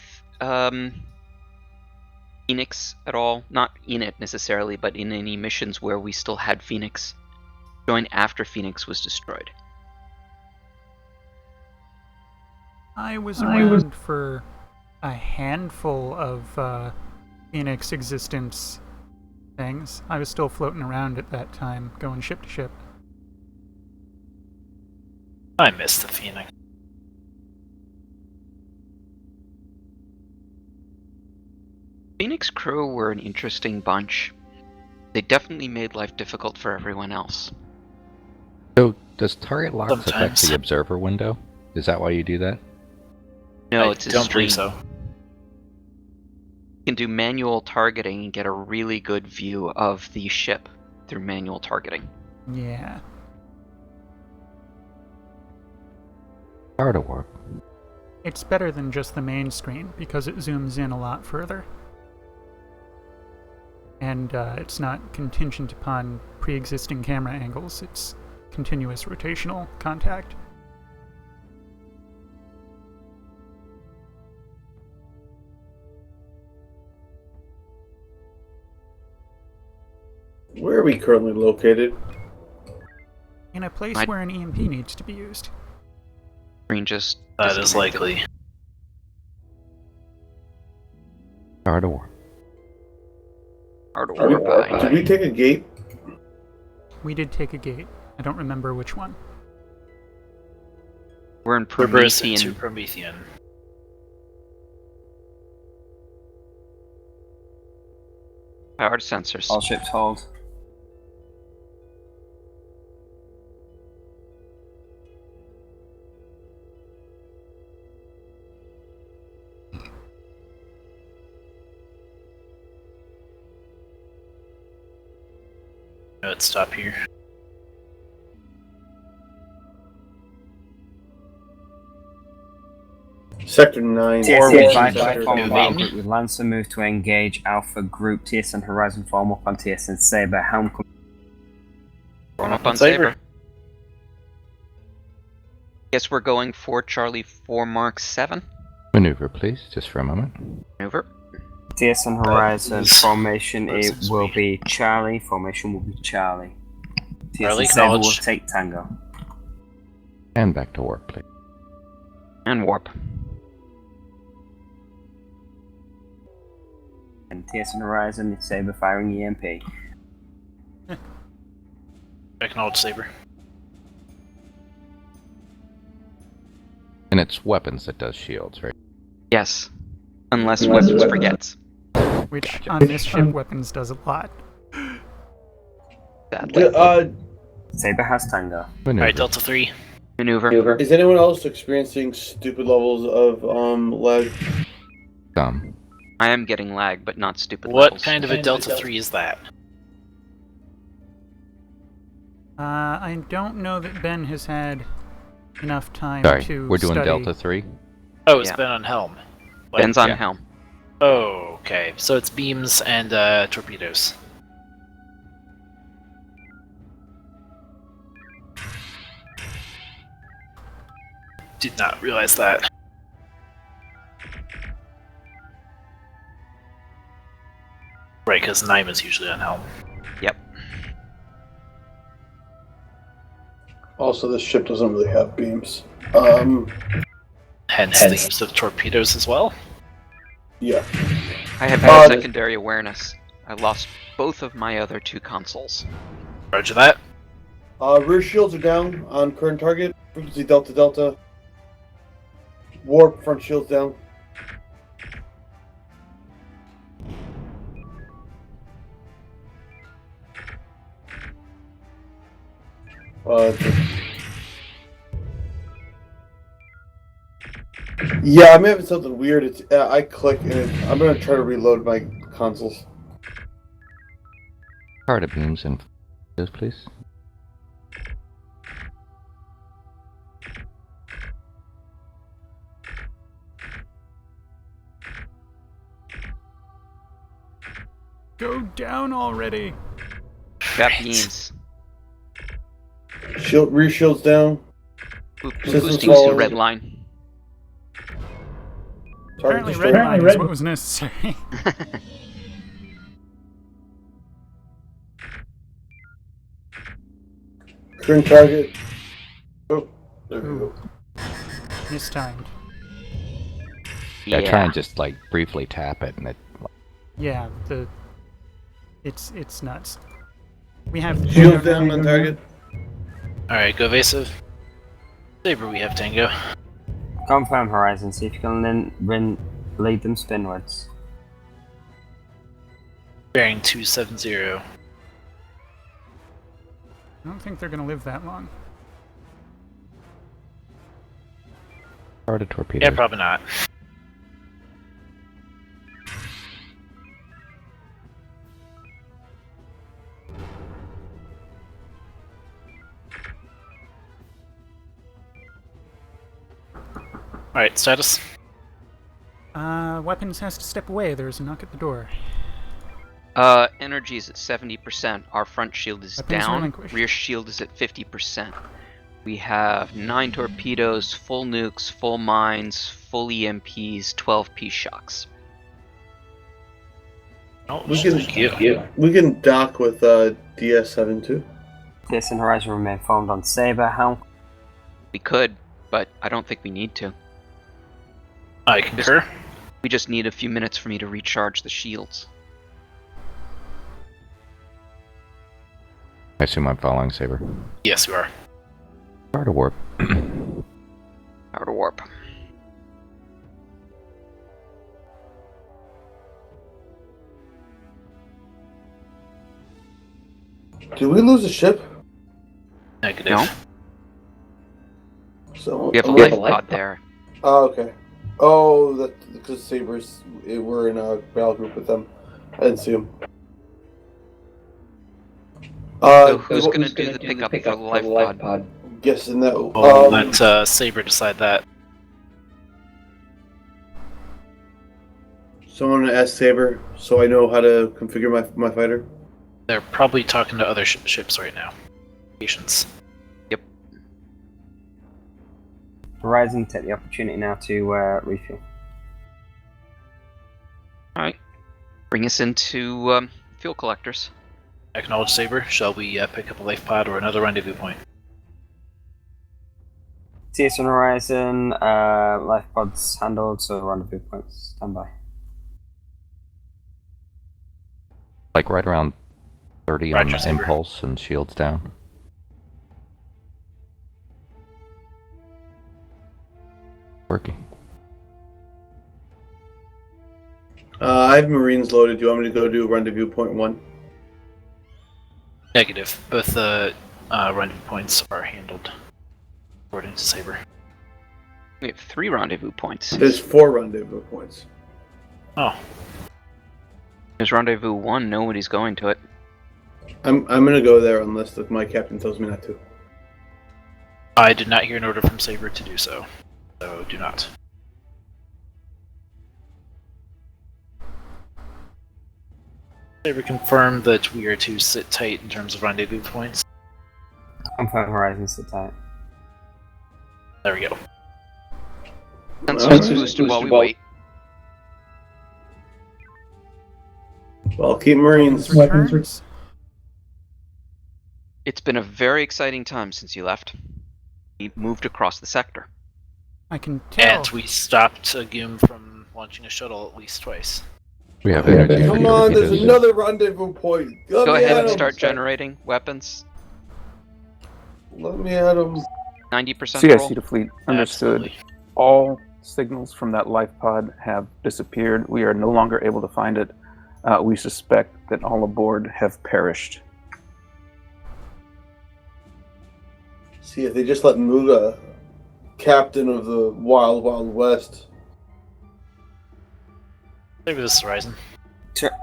Phoenix at all? Not in it necessarily, but in any missions where we still had Phoenix. Join after Phoenix was destroyed. I was around for a handful of Phoenix existence things. I was still floating around at that time, going ship to ship. I missed the Phoenix. Phoenix crew were an interesting bunch. They definitely made life difficult for everyone else. So, does target locks affect Sometimes. the observer window? Is that why you do that? No, I it's a don't stream. believe so. You can do manual targeting and get a really good view of the ship through manual targeting. Yeah. Power to warp. It's better than just the main screen because it zooms in a lot further. And it's not contingent upon pre-existing camera angles, it's continuous rotational contact. Where are we currently located? In a place I'd- where an EMP needs to be used. Screen just That is disconnected. likely. Power to warp. Hard to Are we, warp by. did we take a gate? We did take a gate. I don't remember which one. We're in Cerberus into Promethean. Promethean. Powered sensors. All ships hold. Let's stop here. Sector 9. TSN Sector 5 form moving. battle group with Lancer move to engage Alpha group. TSN Horizon form up on TSN Saber. Helm Form up on Saber. Guess we're going for Charlie 4 Mark 7. Maneuver, please, just for a moment. Maneuver. TSN Horizon is- formation. that is It will sweet. be Charlie. Formation will be Charlie. TSN Charlie, Saber will acknowledged. take Tango. And back to warp, please. And warp. And TSN Horizon, Saber firing EMP. Acknowledge Saber. And it's weapons that does shields, right? Yes. Unless weapons forgets. Which, on this ship, weapons does a lot. Sadly. Saber has Tango. Alright, Delta 3. Maneuver. Is anyone else experiencing stupid levels of lag? I am getting lag, but not stupid What levels. kind of a Delta 3 is that? I don't know that Ben has had enough time Sorry, to we're doing study. Delta 3? Oh, it's Yeah. Ben on helm. Ben's on helm. Oh, okay. So it's beams and torpedoes. Did not realize that. Right, because Naima's usually on helm. Yep. Also, this ship doesn't really have beams. Hence the use of torpedoes as well. Yeah. I have had secondary awareness. I lost both of my other 2 consoles. Roger that. Rear shields are down on current target. Frequency Delta Delta. Warp, front shields down. Yeah, I'm having something weird. It's I click and I'm gonna try to reload my consoles. Card beams and those, please. Go down already! Got beams. Rear shields down. Boosting to the red line. Apparently red line is what was necessary. Current target. Oh, there we go. Mistimed. Yeah, try and just like briefly tap it and it. Yeah, it's nuts. We have the Shield down on target. Alright, go evasive. Saber, we have Tango. Confirm Horizon, see if you can then lead them spinwards. Bearing 270. I don't think they're gonna live that long. Card a torpedo. Yeah, probably not. Alright, status? Weapons has to step away. There's a knock at the door. Energy is at 70%. Our front shield is Weapons down. relinquished. Rear shield is at 50%. We have 9 torpedoes, full nukes, full mines, full EMPs, 12 peace shocks. Oh, We can dock with DS7 too. TSN Horizon remain formed on Saber helm. We could, but I don't think we need to. I concur. We just need a few minutes for me to recharge the shields. I assume I'm following Saber. Yes, you are. Card a warp. Power to warp. Did we lose a ship? Negative. No. So We have a life pod there. Oh, okay. Oh, that because Sabers we're in a battle group with them. I didn't see them. So who's gonna do the pickup for the life pod? Guessing that. We'll let Saber decide that. Someone ask Saber so I know how to configure my fighter. They're probably talking to other ships right now. Patience. Horizon, take the opportunity now to refuel. Alright. Bring us into fuel collectors. Acknowledge Saber. Shall we pick up a life pod or another rendezvous point? TSN Horizon, life pods handled, so rendezvous points standby. Like right around 30 on Roger, Saber. impulse and shields down. Working. I have Marines loaded. Do you want me to go do rendezvous point 1? Negative. Both the rendezvous points are handled, according to Saber. We have 3 rendezvous points. There's 4 rendezvous points. Oh. There's rendezvous 1. Nobody's going to it. I'm gonna go there unless my captain tells me not to. I did not hear an order from Saber to do so, so do not. Saber confirmed that we are to sit tight in terms of rendezvous points. Confirm Horizon, sit tight. There we go. Sensors boosted while we wait. Well, keep Marines. Returns. It's been a very exciting time since you left. We moved across the sector. I can tell. And we stopped Goom from launching a shuttle at least twice. We have energy. Come on, there's another rendezvous point. Go ahead and start generating weapons. Let me at him. 90% roll. CIC to fleet. Understood. Absolutely. All signals from that life pod have disappeared. We are no longer able to find it. We suspect that all aboard have perished. See, if they just let Muga, captain of the Wild Wild West. Maybe this is Horizon.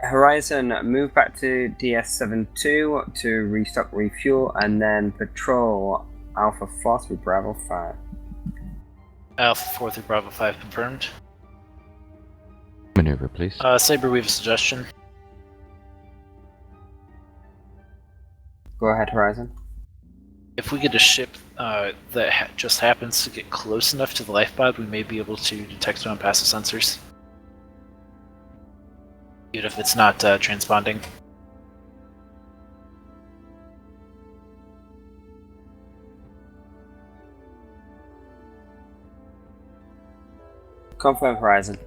Horizon, move back to DS72 to restock, refuel, and then patrol Alpha 4 through Bravo 5. Alpha 4 through Bravo 5 confirmed. Maneuver, please. Saber, we have a suggestion. Go ahead, Horizon. If we get a ship that just happens to get close enough to the life pod, we may be able to detect it on passive sensors. Even if it's not transponding. Confirm Horizon.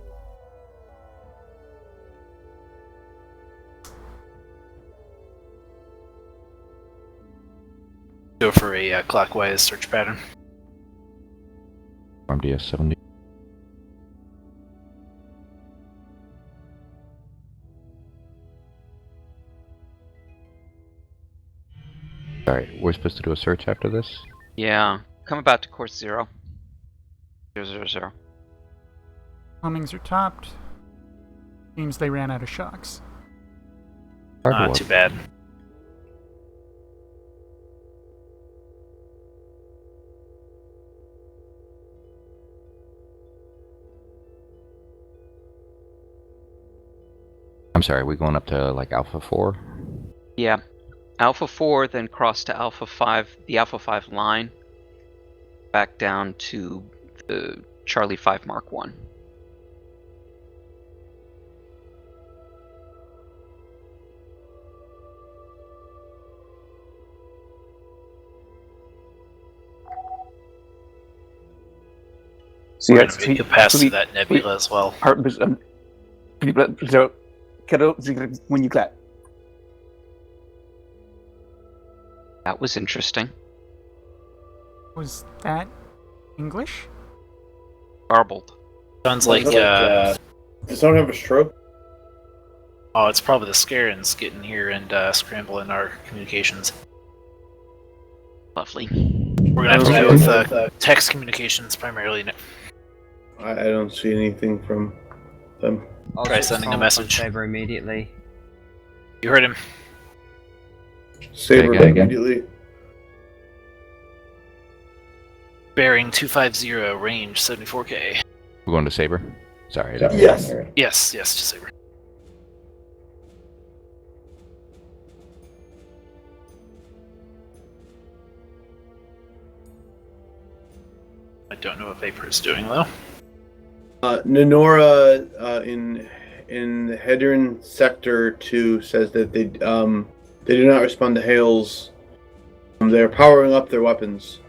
Go for a clockwise search pattern. From DS70. Alright, we're supposed to do a search after this? Yeah. Come about to course 0. 000. Bombings are topped. Seems they ran out of shocks. Too bad. I'm sorry, are we going up to like Alpha 4? Yeah. Alpha 4, then cross to Alpha 5, the Alpha 5 line, back down to the Charlie 5 Mark 1. We're going to make it past that nebula as well. When you clap. That was interesting. Was that English? Garbled. Sounds like, does someone have a stroke? Oh, it's probably the Scarans getting here and scrambling our communications. Lovely. We're going to have to go with text communications primarily. I don't see anything from them. Try sending a message. Saber immediately. You heard him. Saber immediately. Bearing 250, range 74k. We're going to Saber? Sorry. Yes. Yes, to Saber. I don't know what Vapor is doing though. Nenora in Hedron Sector 2 says that they do not respond to hails. They're powering up their weapons.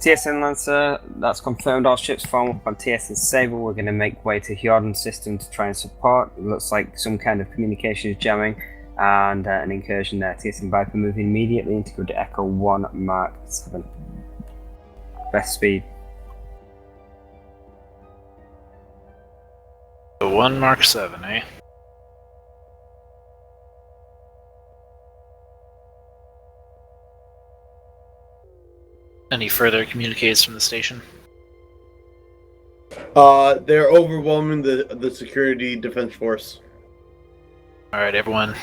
TSN Lancer, that's confirmed. All ships form up on TSN Sabre. We're going to make way to Jordan system to try and support. It looks like some kind of communication is jamming and an incursion there. TSN Viper moving immediately into grid Echo 1 Mark 7. Best speed. The 1 Mark 7, eh? Any further communiques from the station? They're overwhelming the security defense force. Alright, everyone.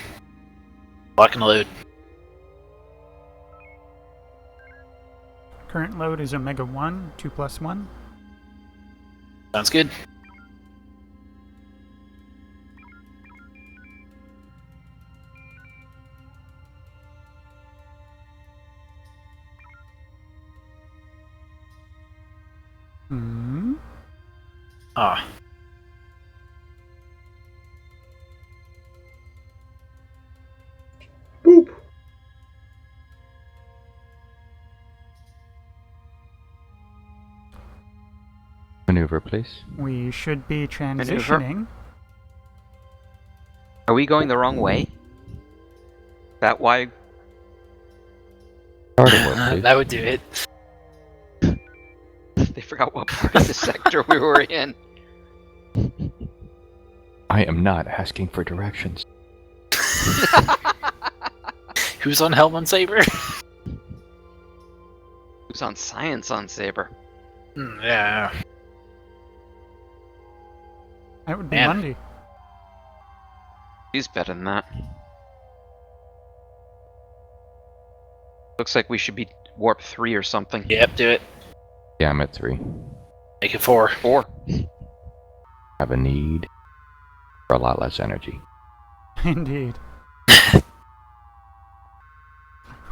Lock and load. Current load is Omega 1, 2+1. Sounds good. Hmm. Ah. Boop. Maneuver, please. We should be Maneuver. transitioning. Are we going the wrong way? That why? That would do it. They forgot what part of the sector we were in. I am not asking for directions. Who's on Helm on Saber? Who's on Science on Saber? Yeah. That would be Man. Monday. She's better than that. Looks like we should be warp 3 or something. Yep, do it. Yeah, I'm at 3. Make it 4. 4. Have a need for a lot less energy. Indeed.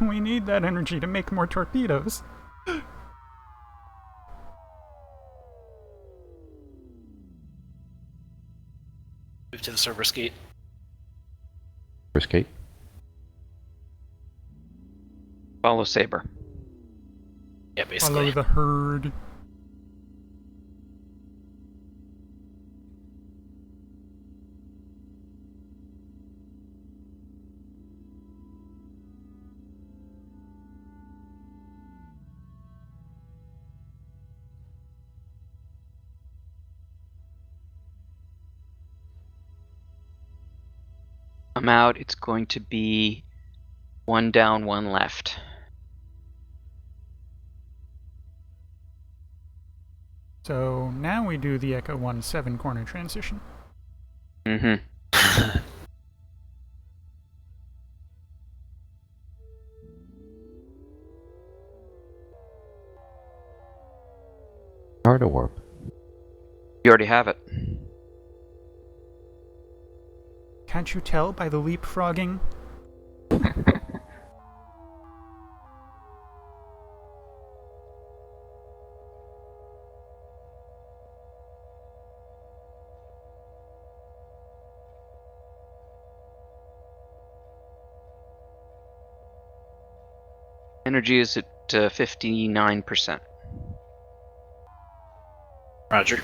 We need that energy to make more torpedoes. Move to the Cerberus gate. First gate. Follow Saber. Yeah, basically. Follow the herd. I'm out. It's going to be 1 down, 1 left. So now we do the Echo 1 7 corner transition. Mm-hmm. Hard to warp. You already have it. Can't you tell by the leapfrogging? Energy is at 59%. Roger.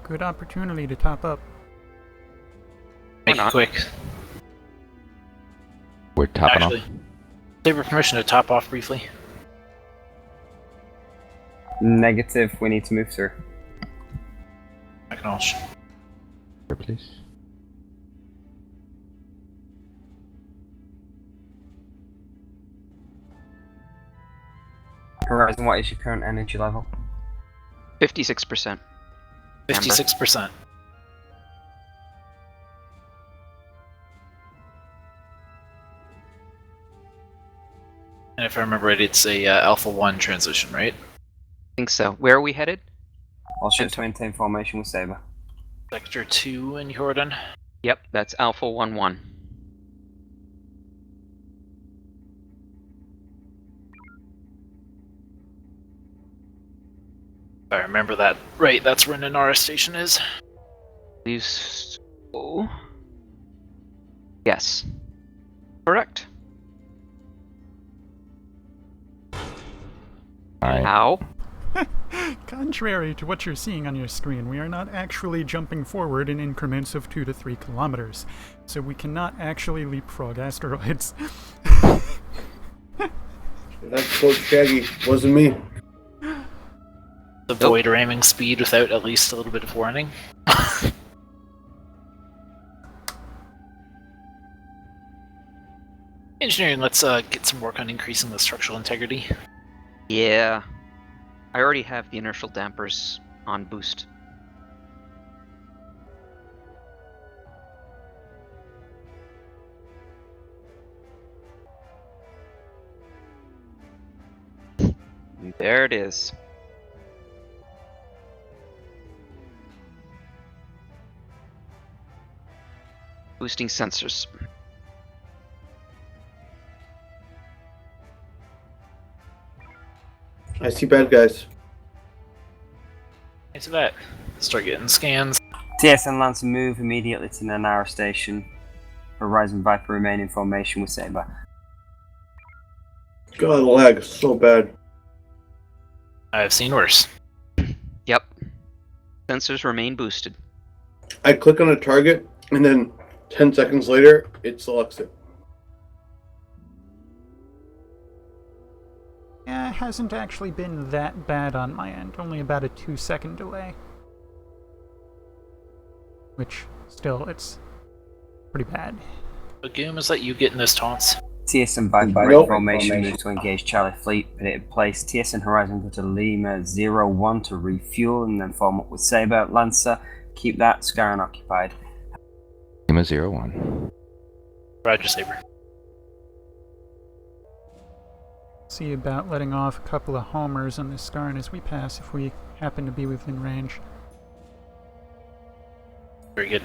Good opportunity to top up. Make it quick. We're topping Actually, Saber permission to top off briefly. Negative, we need to move through. Acknowledge. Here, please. Horizon, what is your current energy level? 56%. 56%. And if I remember right, it's a Alpha 1 transition, right? I think so. Where are we headed? All ships maintain formation with Saber. Sector 2 in Jordan. Yep, that's Alpha 1-1. If I remember that right, that's where Nanara Station is. These. Oh. Yes. Correct. Alright. How? Contrary to what you're seeing on your screen, we are not actually jumping forward in increments of 2 to 3 kilometers, so we cannot actually leapfrog asteroids. That's Coach Shaggy. Wasn't me. Avoid ramming speed without at least a little bit of warning. Engineering, let's get some work on increasing the structural integrity. Yeah. I already have the inertial dampers on boost. There it is. Boosting sensors. I see bad guys. Into that. Start getting scans. TSN Lancer move immediately to Nanara Station. Horizon Viper remain in formation with Saber. God, the lag is so bad. I've seen worse. Yep. Sensors remain boosted. I click on a target, and then 10 seconds later, it selects it. Yeah, it hasn't actually been that bad on my end, only about a 2-second delay. Which, still, it's pretty bad. Bagoom, is that you getting those taunts? TSN Viper Nope. formation moves to engage Charlie Fleet, but it in place. TSN Horizon go to Lima 01 to refuel and then form up with Saber. Lancer, keep that. Skyron occupied. Lima 01. Roger, Saber. See about letting off a couple of homers on this Skarn as we pass if we happen to be within range. Very good.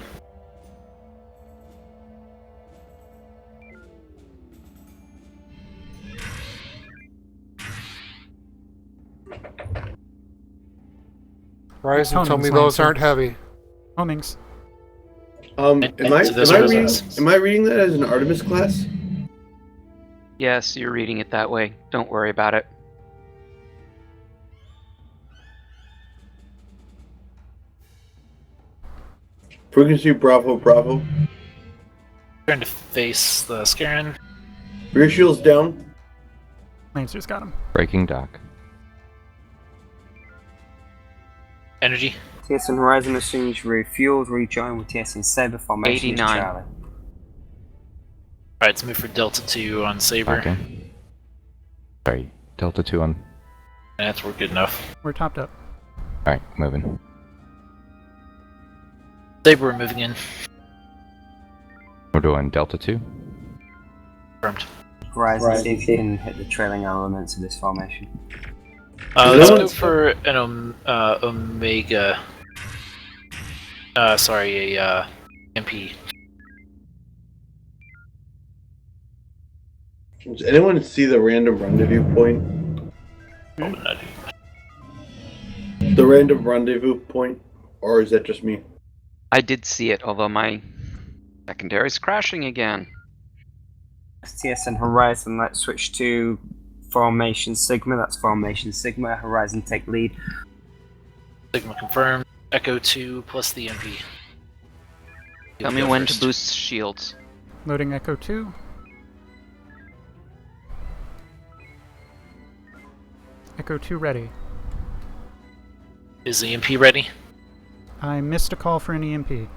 Horizon, tell me Homings, those Lancer. aren't heavy. Homings. Am those I are reading? results. Am I reading that as an Artemis class? Yes, you're reading it that way. Don't worry about it. Frequency Bravo Bravo. Turn to face the Scarin. Rear shields down. Lancer's got him. Breaking dock. Energy. TSN Horizon as soon as refueled, rejoin with TSN Saber formation with 89. Charlie. Alright, let's move for Delta 2 on Saber. Okay. Sorry, Delta 2 on. That's we're good enough. We're topped up. Alright, moving. Saber, we're moving in. We're doing Delta 2. Confirmed. Horizon, see if you can hit the trailing elements of this formation. Let's go for an Omega. Sorry, a MP. Does anyone see the random rendezvous point? Probably not. The random rendezvous point? Or is that just me? I did see it, although my secondary's crashing again. TSN Horizon, let's switch to Formation Sigma. That's Formation Sigma. Horizon take lead. Sigma confirmed. Echo 2 plus the MP. Tell me when to boost shields. Loading Echo 2. Echo 2 ready. Is the MP ready? I missed a call for an EMP.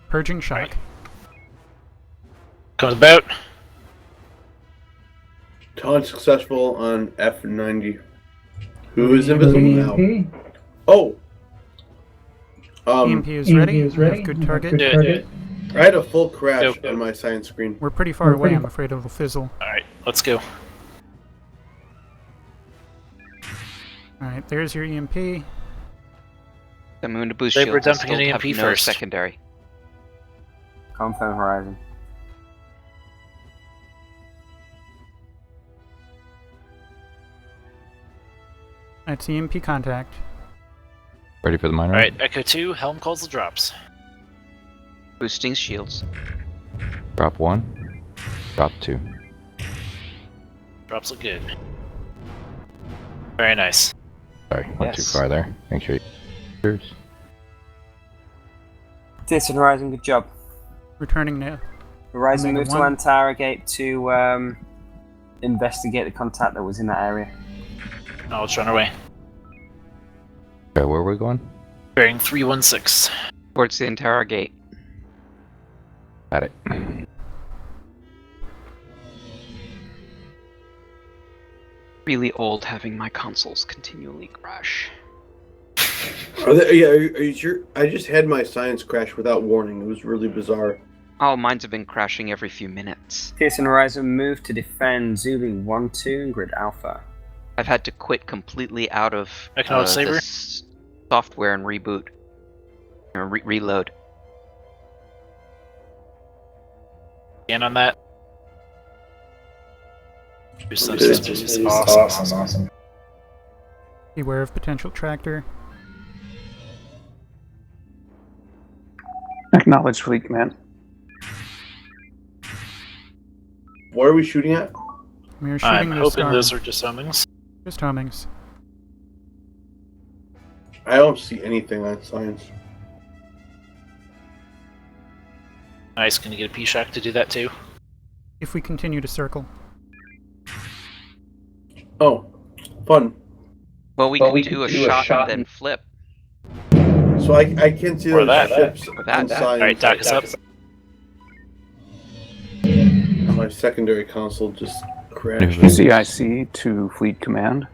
Purging shock. Right. Comes about. Taunt successful on F90. Who is invisible now? Oh! EMP is ready. We have good target. Yeah. I had a full crash Go. on my science screen. We're pretty far away, I'm afraid it'll fizzle. Alright, let's go. Alright, there's your EMP. The moon to boost Saber shields. I dumping still an have EMP no first. secondary. Confirm Horizon. That's EMP contact. Ready for the minor? Alright, Echo 2, Helm calls the drops. Boosting shields. Drop 1. Drop 2. Drops look good. Very nice. Sorry, went too far there. Make sure you... Cheers. TSN Horizon, good job. Returning now. Horizon Omega moved to 1. Antara Gate to investigate the contact that was in that area. Now let's run away. Okay, where are we going? Bearing 316. Towards the Antara Gate. Got it. Really old having my consoles continually crash. Are you sure? I just had my science crash without warning. It was really bizarre. Oh, mines have been crashing every few minutes. TSN Horizon moved to defend Zulu 1-2 and Grid Alpha. I've had to quit completely out of Acknowledge Saber. this software and reboot. Or reload. Scan on that. Awesome. Beware of potential tractor. Acknowledge fleet command. What are we shooting at? We are shooting I'm the hoping star. those are just homings. Just homings. I don't see anything on science. Nice, can you get a P-Shock to do that too? If we continue to circle. Oh, fun. Well, we could do a shot and then flip. So I can't see Or those that. ships Or that. on science. Alright, dock us up. My secondary console just crashed. CIC to fleet command.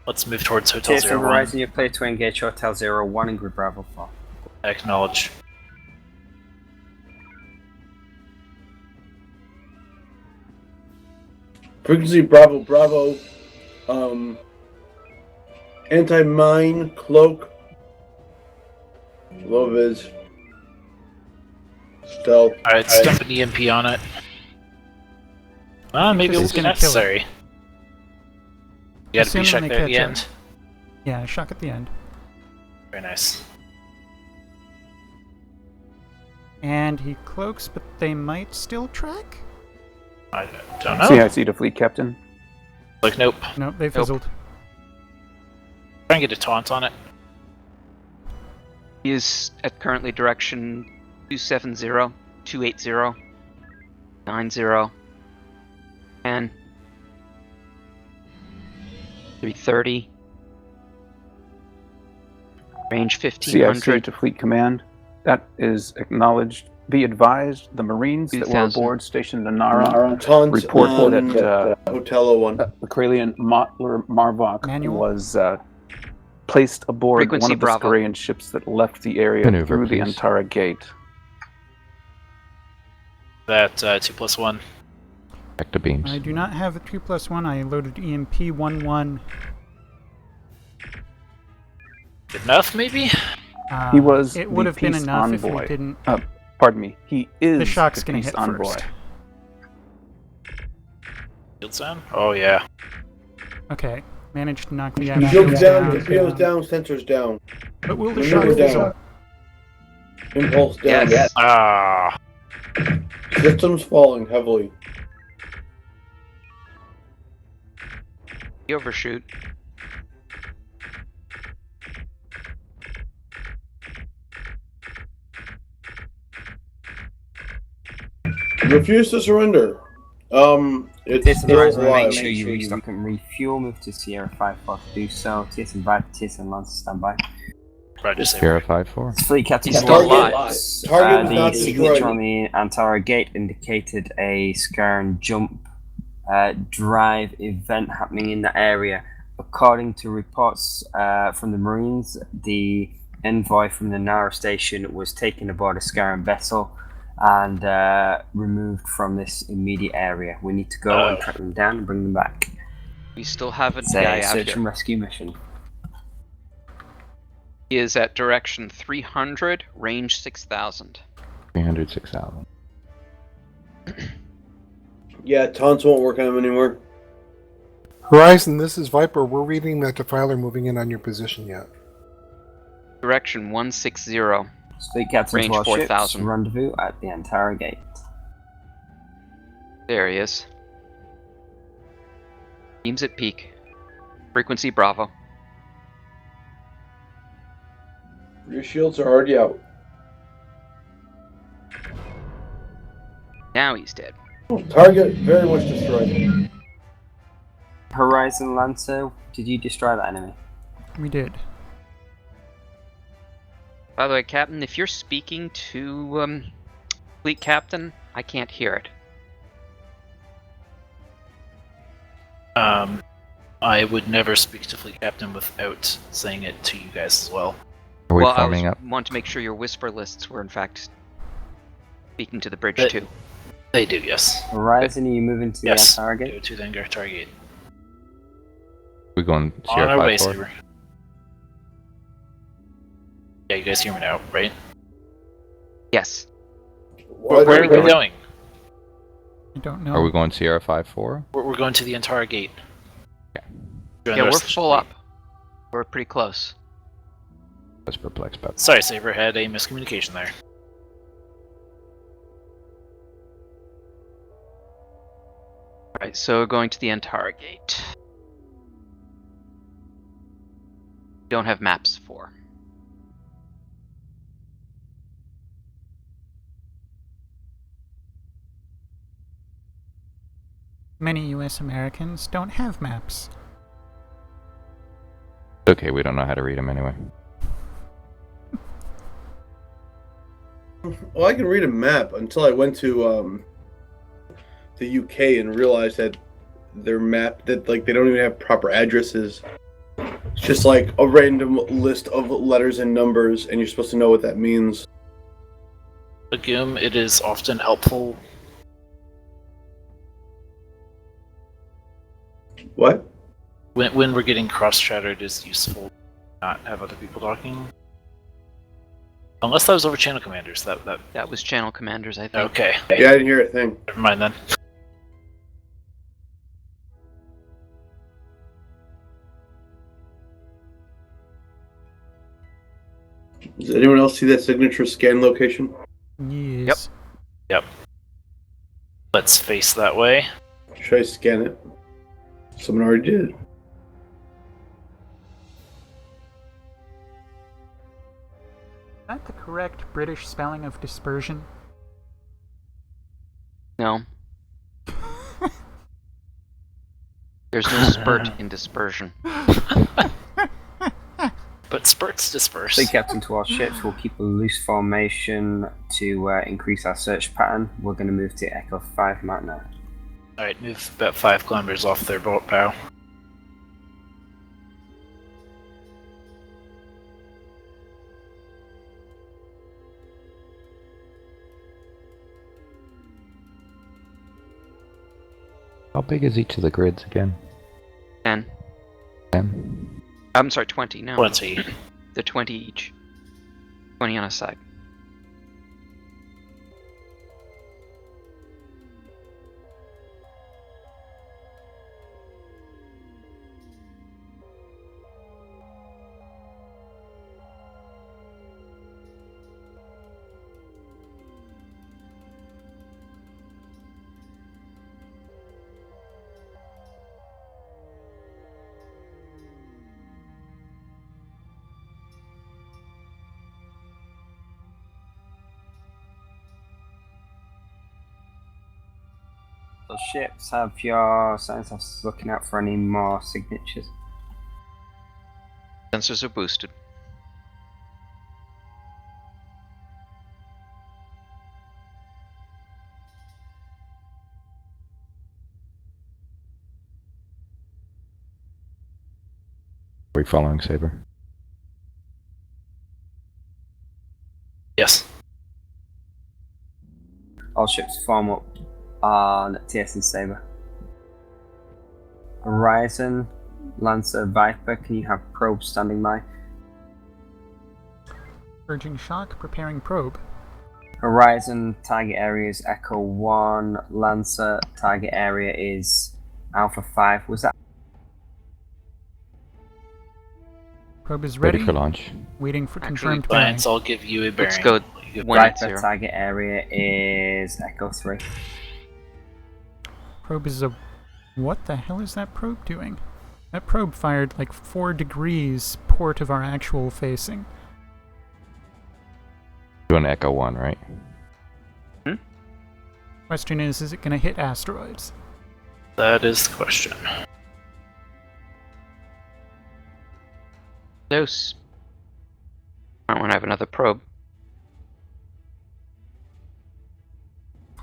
Let's move towards Hotel TSN 01. Horizon, you're clear to engage Hotel 01 and Grid Bravo 4. Acknowledge. Frequency Bravo. Anti-mine cloak. Low vis. Stealth. Alright, stump an EMP on it. Maybe This it is will be gonna kill it. necessary. You got a Assuming P-Shock they there at the catch up. end. Yeah, shock at the end. Very nice. And he cloaks, but they might still track? I don't know. CIC to fleet captain. Like, nope. Nope, they fizzled. Try and get a taunt on it. He is at currently direction 270, 280, 90, 10, 330, range 1500. CIC to fleet command. That is acknowledged. Be advised, the Marines that were 2000. aboard stationed in Nara Taunt report on that Hotel 01. Kralian Motler Marvok Manual? was placed aboard Frequency one of the Bravo. Skarian ships that left the area Maneuver, through the please. Antara Gate. That 2+1. Back to beams. I do not have a 2+1. I loaded EMP 1-1. Good enough, maybe? He was It would the have been peace enough if envoy. we didn't. Pardon me. He is The shock's the gonna peace hit envoy. first. Field zone? Oh, yeah. Okay, managed to knock the Shields down, down. torpedoes down, sensors down. But will the Maneuver shock down. fizzle? Impulse down. Yes. Ah. Systems falling heavily. You overshoot. Refuse to surrender. It's TSN still Horizon, alive. make sure you restock and refuel. Move to Sierra 5-4 to do so. TSN Viper, TSN Lancer, standby. Roger, Saber. Sierra 5-4. It's fleet captain. He's still alive. Target was the not signature destroyed. on the Antara Gate indicated a Scaran jump drive event happening in the area. According to reports from the Marines, the envoy from the Nara station was taken aboard a Scaran vessel. and removed from this immediate area. We need to go and track them down and bring them back. We still have a It's guy a out search here. and rescue mission. He is at direction 300, range 6,000. 300, 6,000. Yeah, taunts won't work on him anymore. Horizon, this is Viper. We're reading that defiler moving in on your position yet. Direction 160. Speak captain range to our 4,000. ships. Rendezvous at the Antara Gate. There he is. Beams at peak. Frequency Bravo. Your shields are already out. Now he's dead. Target very much destroyed. Horizon Lancer, did you destroy that enemy? We did. By the way, Captain, if you're speaking to Fleet Captain, I can't hear it. I would never speak to Fleet Captain without saying it to you guys as well. Are we well, forming I up? want to make sure your whisper lists were in fact speaking to the bridge But- too. They do, yes. Horizon, are you moving to Yes. the Antara Gate? Go to the Antara Gate. We going On our way, 054? Saber. Yeah, you guys hear me now, right? Yes. Where are we going? I don't know. Are we going Sierra 54? We're going to the Antara Gate. Yeah, we're full up. We're pretty close. I was perplexed about that. Sorry, Saber, had a miscommunication there. Right, so going to the Antara Gate. Don't have maps for. Many U.S. Americans don't have maps. It's okay, we don't know how to read them anyway. Well, I can read a map until I went to the UK and realized that their map that like they don't even have proper addresses. It's just like a random list of letters and numbers, and you're supposed to know what that means. Legume, it is often helpful. What? When we're getting cross-chattered, it is useful to not have other people talking. Unless that was over channel commanders. That was channel commanders, I think. Okay. Yeah, I didn't hear a thing. Never mind then. Does anyone else see that signature scan location? Yes. Yep. Let's face that way. Should I scan it? Someone already did. Is that the correct British spelling of dispersion? No. There's no spurt in dispersion. But spurts disperse. Speak captain to our ships. We'll keep a loose formation to increase our search pattern. We're going to move to Echo 5 Mount now. Alright, move about 5 kilometers off their boat bow. How big is each of the grids again? 10. 10? I'm sorry, 20. No. 20. They're 20 each. 20 on a side. Those ships, have your science officers looking out for any more signatures. Sensors are boosted. Are we following Saber? Yes. All ships form up on TSN Saber. Horizon, Lancer, Viper, can you have probe standing by? Urging shock, preparing probe. Horizon, target area is Echo 1. Lancer, target area is Alpha 5. Was that? Probe is ready. Ready for launch. Waiting for Actually, confirmed bearing. Lance, I'll give you a bearing. Let's go You give 180. Target area is Echo 3. Probe is a... What the hell is that probe doing? That probe fired like 4 degrees port of our actual facing. Doing Echo 1, right? Question is it going to hit asteroids? That is the question. Dose. I want to have another probe.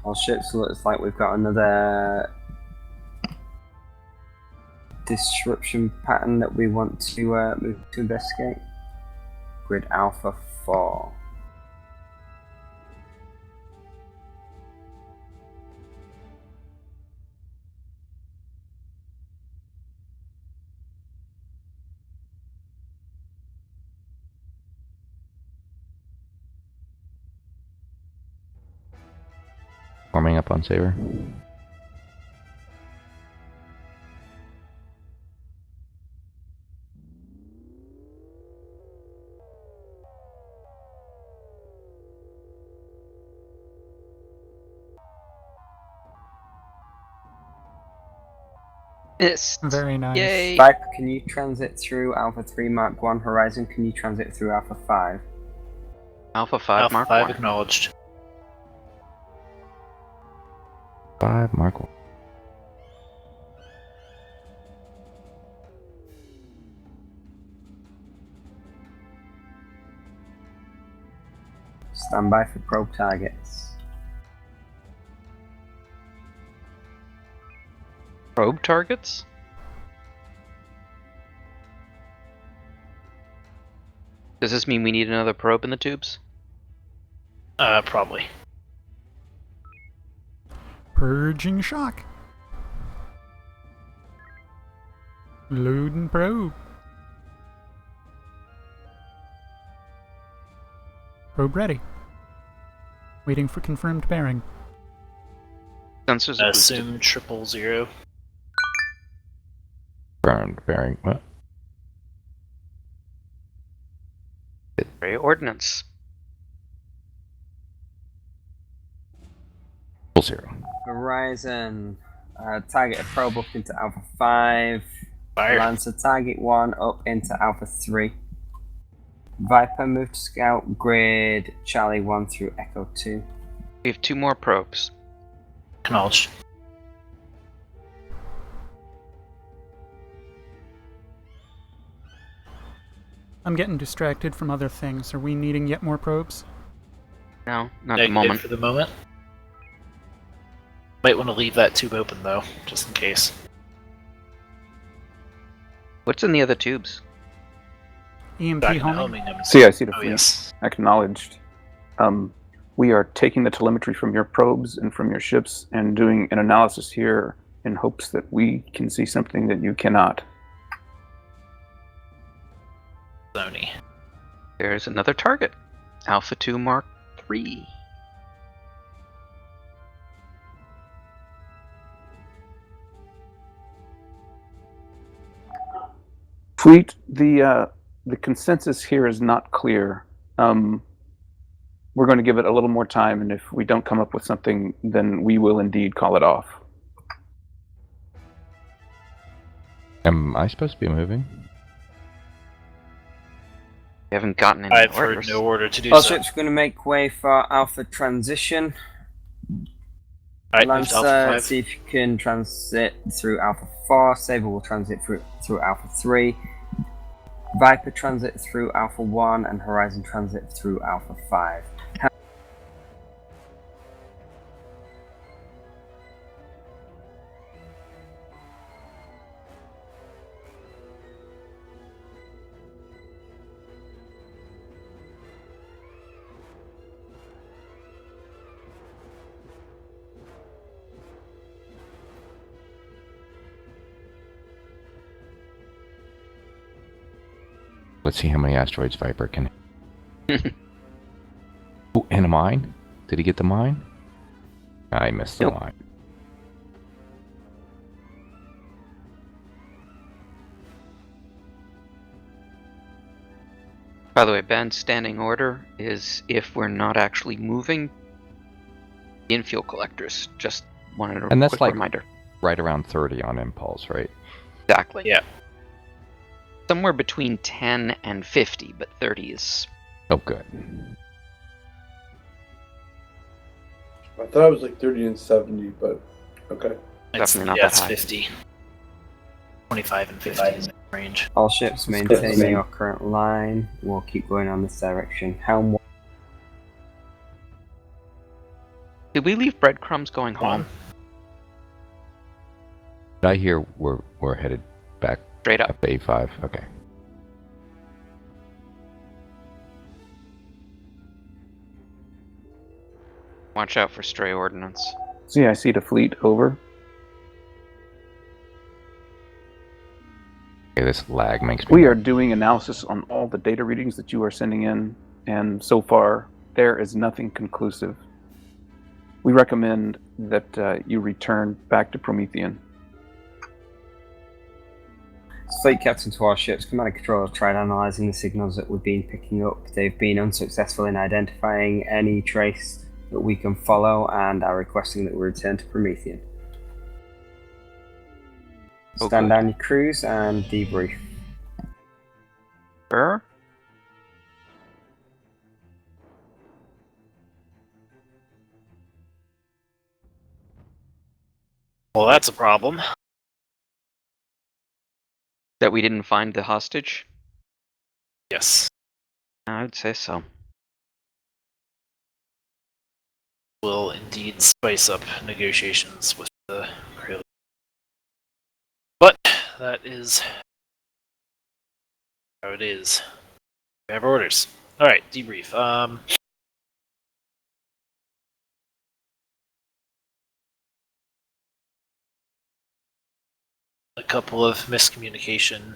All ships looks like we've got another disruption pattern that we want to move to investigate. Grid Alpha 4. Warming up on Saber. Very nice. Yay! Viper, can you transit through Alpha 3 Mark 1? Horizon, can you transit through Alpha 5? Alpha 5 Alpha Mark 5 1. acknowledged. 5 Mark 1. Stand by for probe targets. Probe targets? Does this mean we need another probe in the tubes? Probably. Purging shock. Load and probe. Probe ready. Waiting for confirmed bearing. Sensors are boosted. Assume 000. Burned bearing. What? Ray ordnance. 0. Horizon, target a probe up into Alpha 5. Fire. Lancer, target 1 up into Alpha 3. Viper, move to scout grid Charlie 1 through Echo 2. We have 2 more probes. Acknowledged. I'm getting distracted from other things. Are we needing yet more probes? No, not at the Negative moment. for the moment. Might want to leave that tube open though, just in case. What's in the other tubes? EMP Back in the homing? homing See, I see the Oh, fleet. yes. Acknowledged. We are taking the telemetry from your probes and from your ships and doing an analysis here in hopes that we can see something that you cannot. Sony. There's another target. Alpha 2 Mark 3. Fleet, the consensus here is not clear. We're going to give it a little more time, and if we don't come up with something, then we will indeed call it off. Am I supposed to be moving? We haven't gotten any I've orders. heard no order to do All so. ships going to make way for Alpha transition. Alright, move to Alpha Lancer, 5. see if you can transit through Alpha 4. Saber will transit through Alpha 3. Viper transit through Alpha 1 and Horizon transit through Alpha 5. Let's see how many asteroids Viper can. Oh, and a mine? Did he get the mine? I missed the mine. By the way, Ben's standing order is if we're not actually moving in fuel collectors. Just wanted a And that's quick like reminder. right around 30 on impulse, right? Exactly. Yeah. Somewhere between 10 and 50, but 30 is... Oh, good. I thought it was like 30 and 70, but okay. Definitely not Yeah, that it's high. 50. 25 and 50 is the range. All ships maintain your current line. We'll keep going on this direction. Helm. Did we leave breadcrumbs going home? Did I hear we're headed back Straight up. A5? Okay. Watch out for stray ordnance. See, I see the fleet over. Okay, this lag makes me... We are doing analysis on all the data readings that you are sending in, and so far there is nothing conclusive. We recommend that you return back to Promethean. Fleet captain to our ships. Command and control have tried analysing the signals that we've been picking up. They've been unsuccessful in identifying any trace that we can follow and are requesting that we return to Promethean. Stand down your crews and debrief. Sure. Well, that's a problem. That we didn't find the hostage? Yes. I would say so. Will indeed spice up negotiations with the crew. But that is how it is. We have orders. Alright, debrief. A couple of miscommunication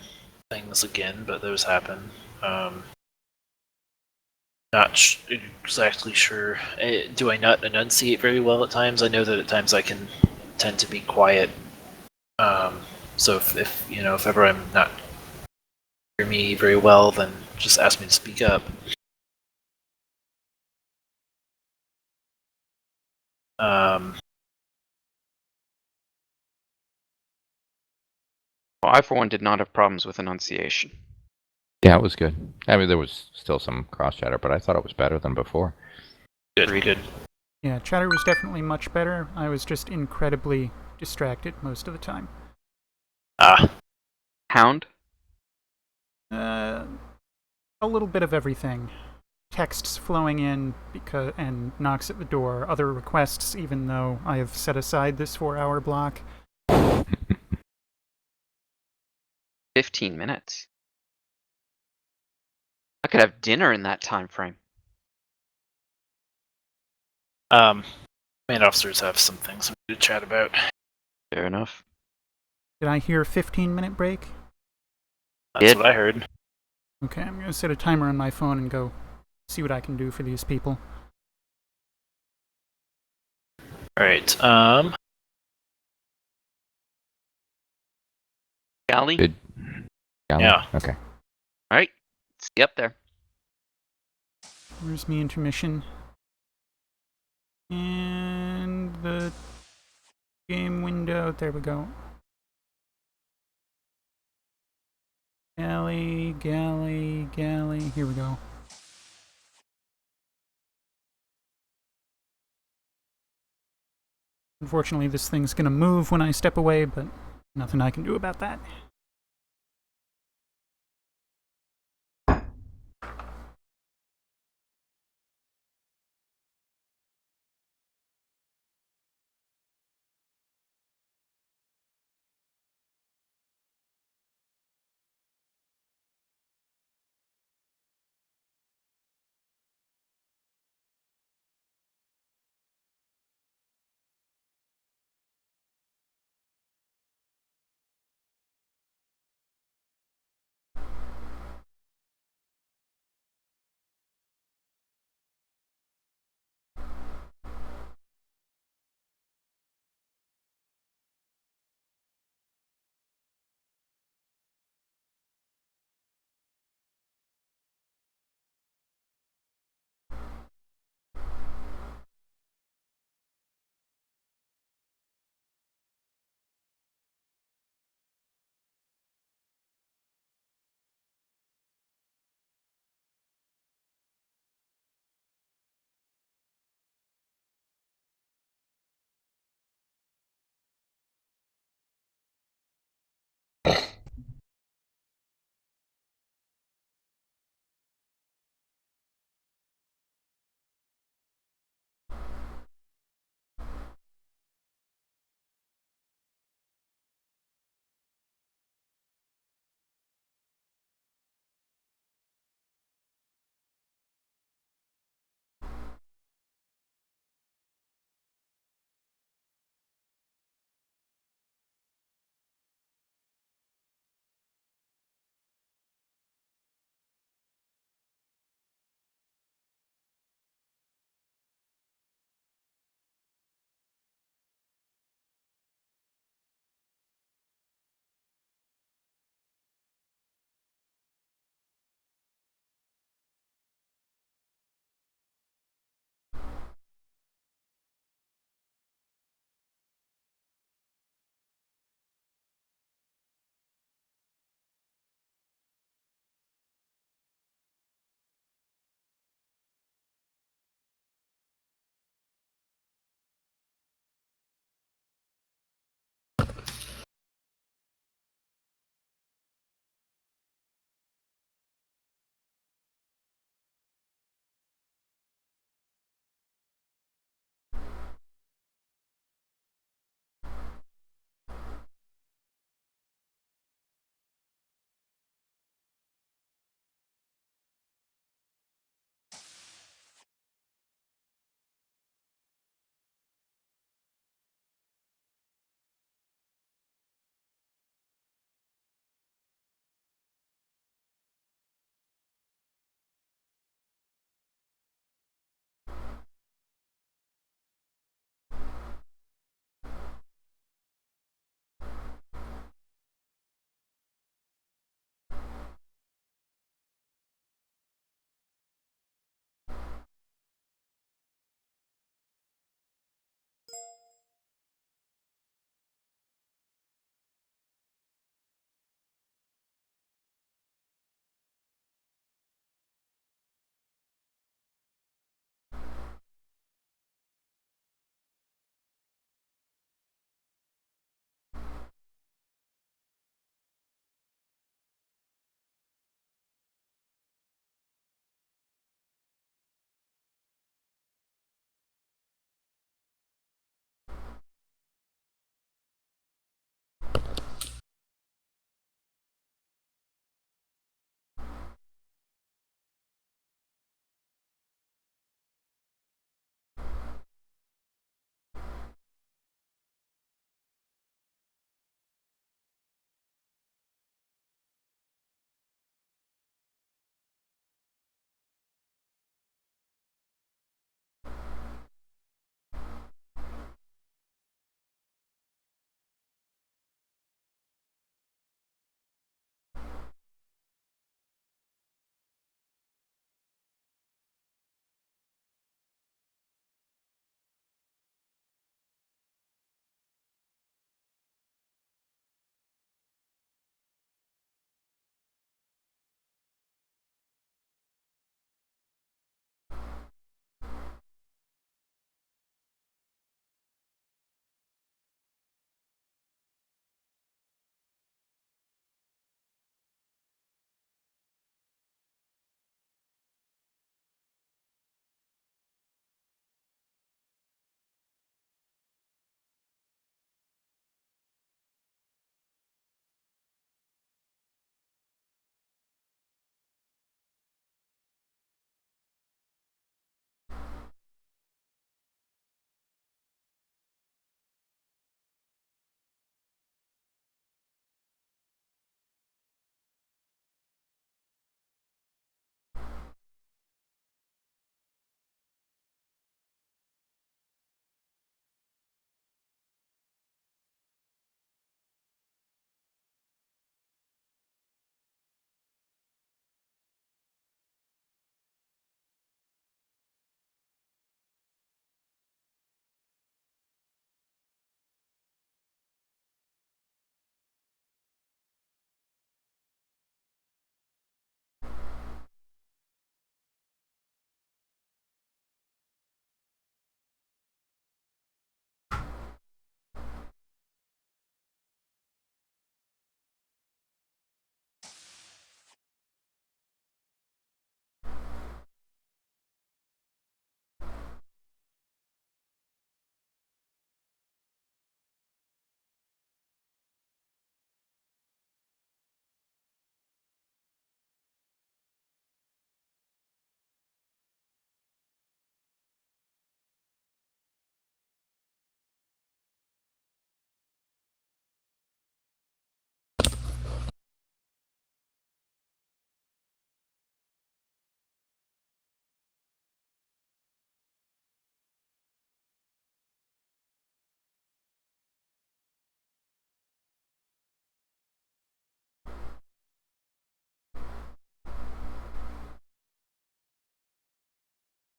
things again, but those happen. Not exactly sure. Do I not enunciate very well at times? I know that at times I can tend to be quiet. So if you know, if ever I'm not hear me very well, then just ask me to speak up. Well, I, for one, did not have problems with enunciation. Yeah, it was good. I mean, there was still some cross chatter, but I thought it was better than before. Good. Yeah, chatter was definitely much better. I was just incredibly distracted most of the time. Hound? A little bit of everything. Texts flowing in and knocks at the door. Other requests, even though I have set aside this 4-hour block. 15 minutes. I could have dinner in that time frame. Command officers have some things to chat about. Fair enough. Did I hear a 15-minute break? That's what I heard. Okay, I'm going to set a timer on my phone and go see what I can do for these people. Alright, Galley? Good. Galley? Yeah. Okay. Alright. See you up there. Where's me intermission? And the game window. There we go. Galley. Here we go. Unfortunately, this thing's gonna move when I step away, but nothing I can do about that.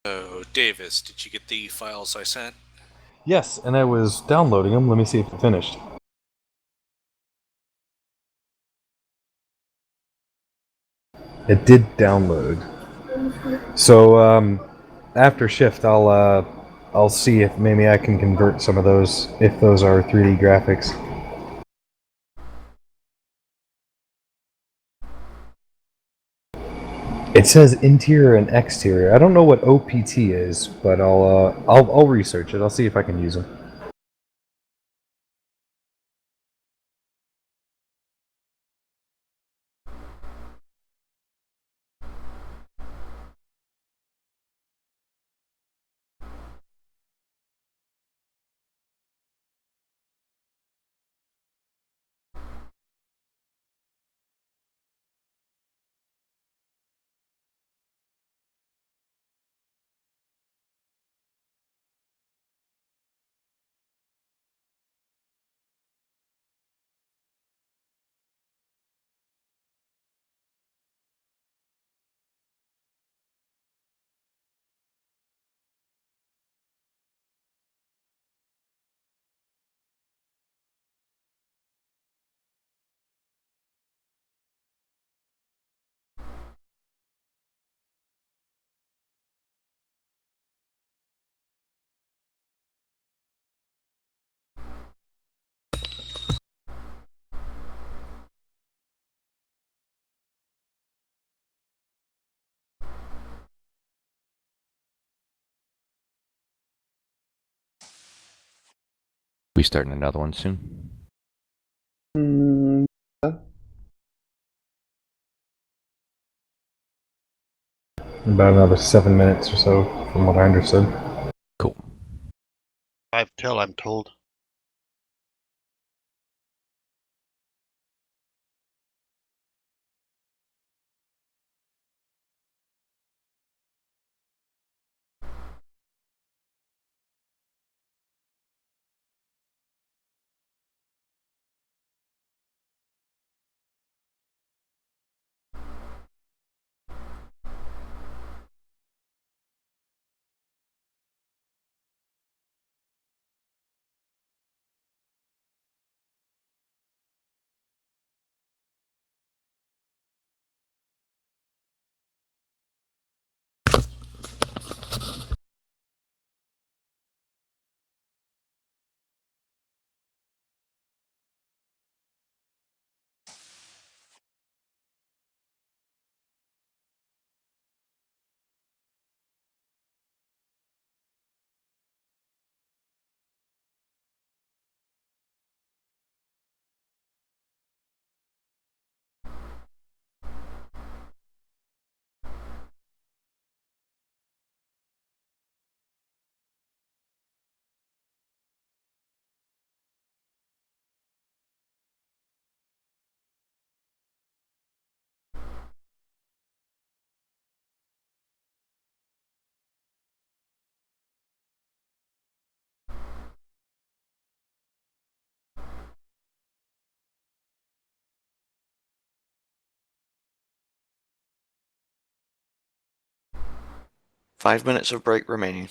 So, Davis, did you get the files I sent? Yes, and I was downloading them. Let me see if it finished. It did download. So after shift, I'll see if maybe I can convert some of those if those are 3D graphics. It says interior and exterior. I don't know what OPT is, but I'll research it. I'll see if I can use them. We starting another one soon? About another 7 minutes or so, from what I understood. Cool. 5 till, I'm told. Five minutes of break remaining.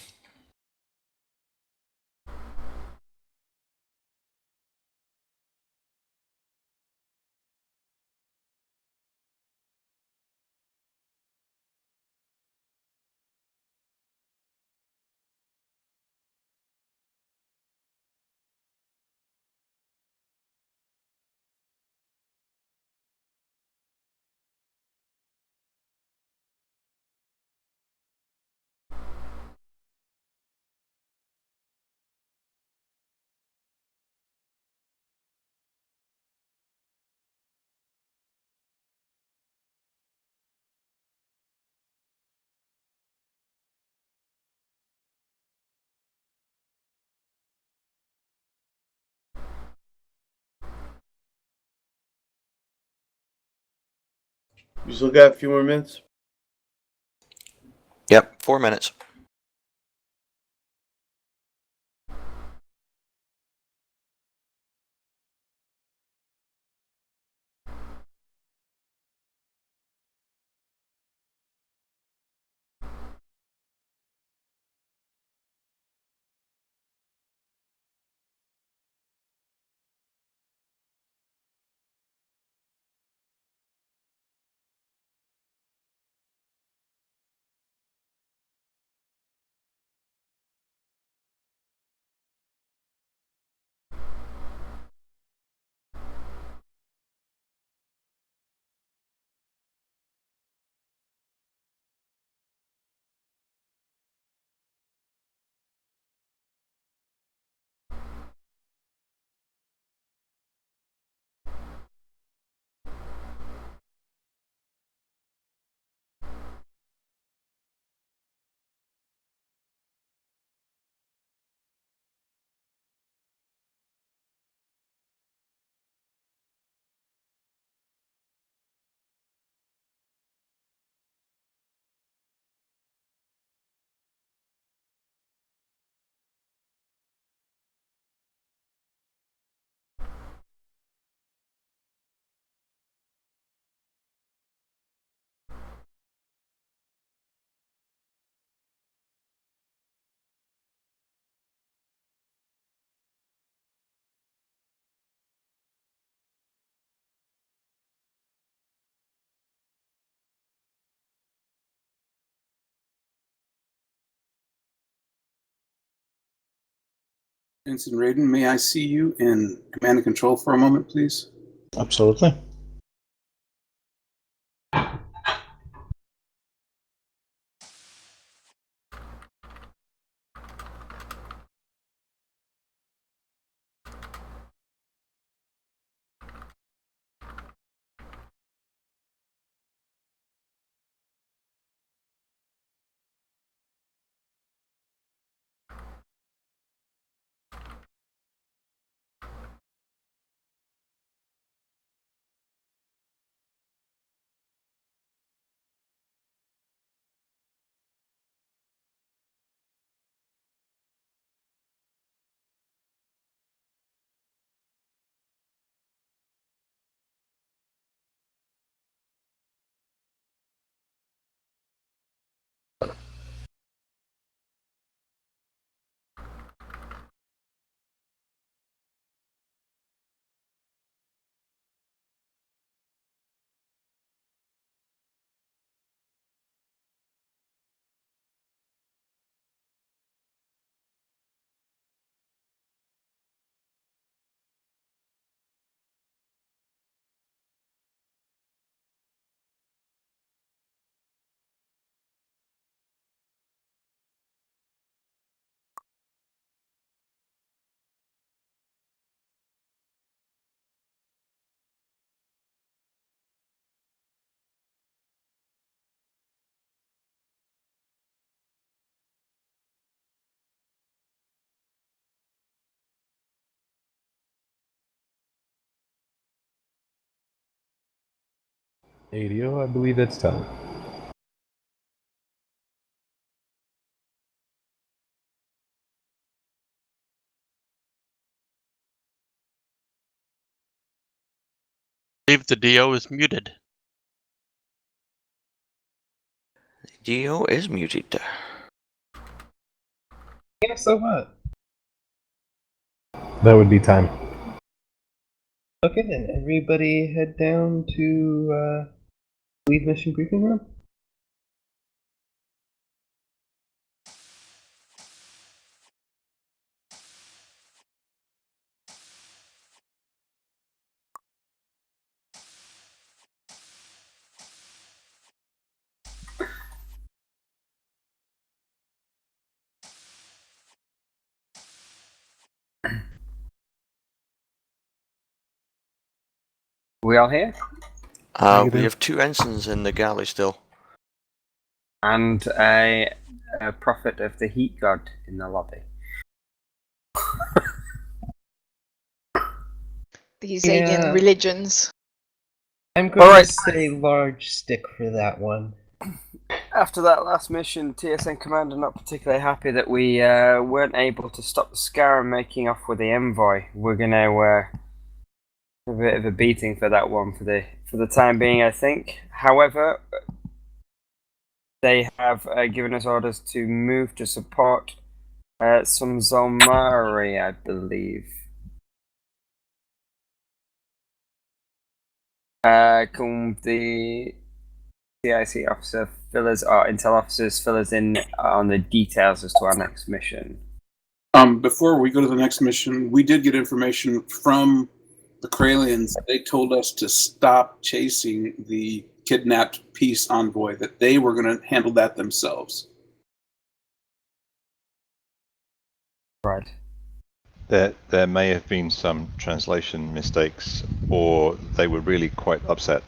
You still got a few more minutes? Yep, 4 minutes. Ensign Raiden, may I see you in command and control for a moment, please? Absolutely. ADO, I believe it's time. I believe the DO is muted. DO is muted. Yeah, so what? That would be time. Okay, then everybody head down to lead mission briefing room. We all here? We have 2 ensigns in the galley still. And a prophet of the heat god in the lobby. These alien religions. I'm going to say large stick for that one. After that last mission, TSN Commander not particularly happy that we weren't able to stop the Scarab making off with the envoy. We're gonna a bit of a beating for that one for the time being, I think. However, they have given us orders to move to support some Zolmari, I believe. Can the CIC officer fill us, or intel officers fill us in on the details as to our next mission? Before we go to the next mission, we did get information from the Kralians. They told us to stop chasing the kidnapped peace envoy, that they were going to handle that themselves. Right. There may have been some translation mistakes, or they were really quite upset.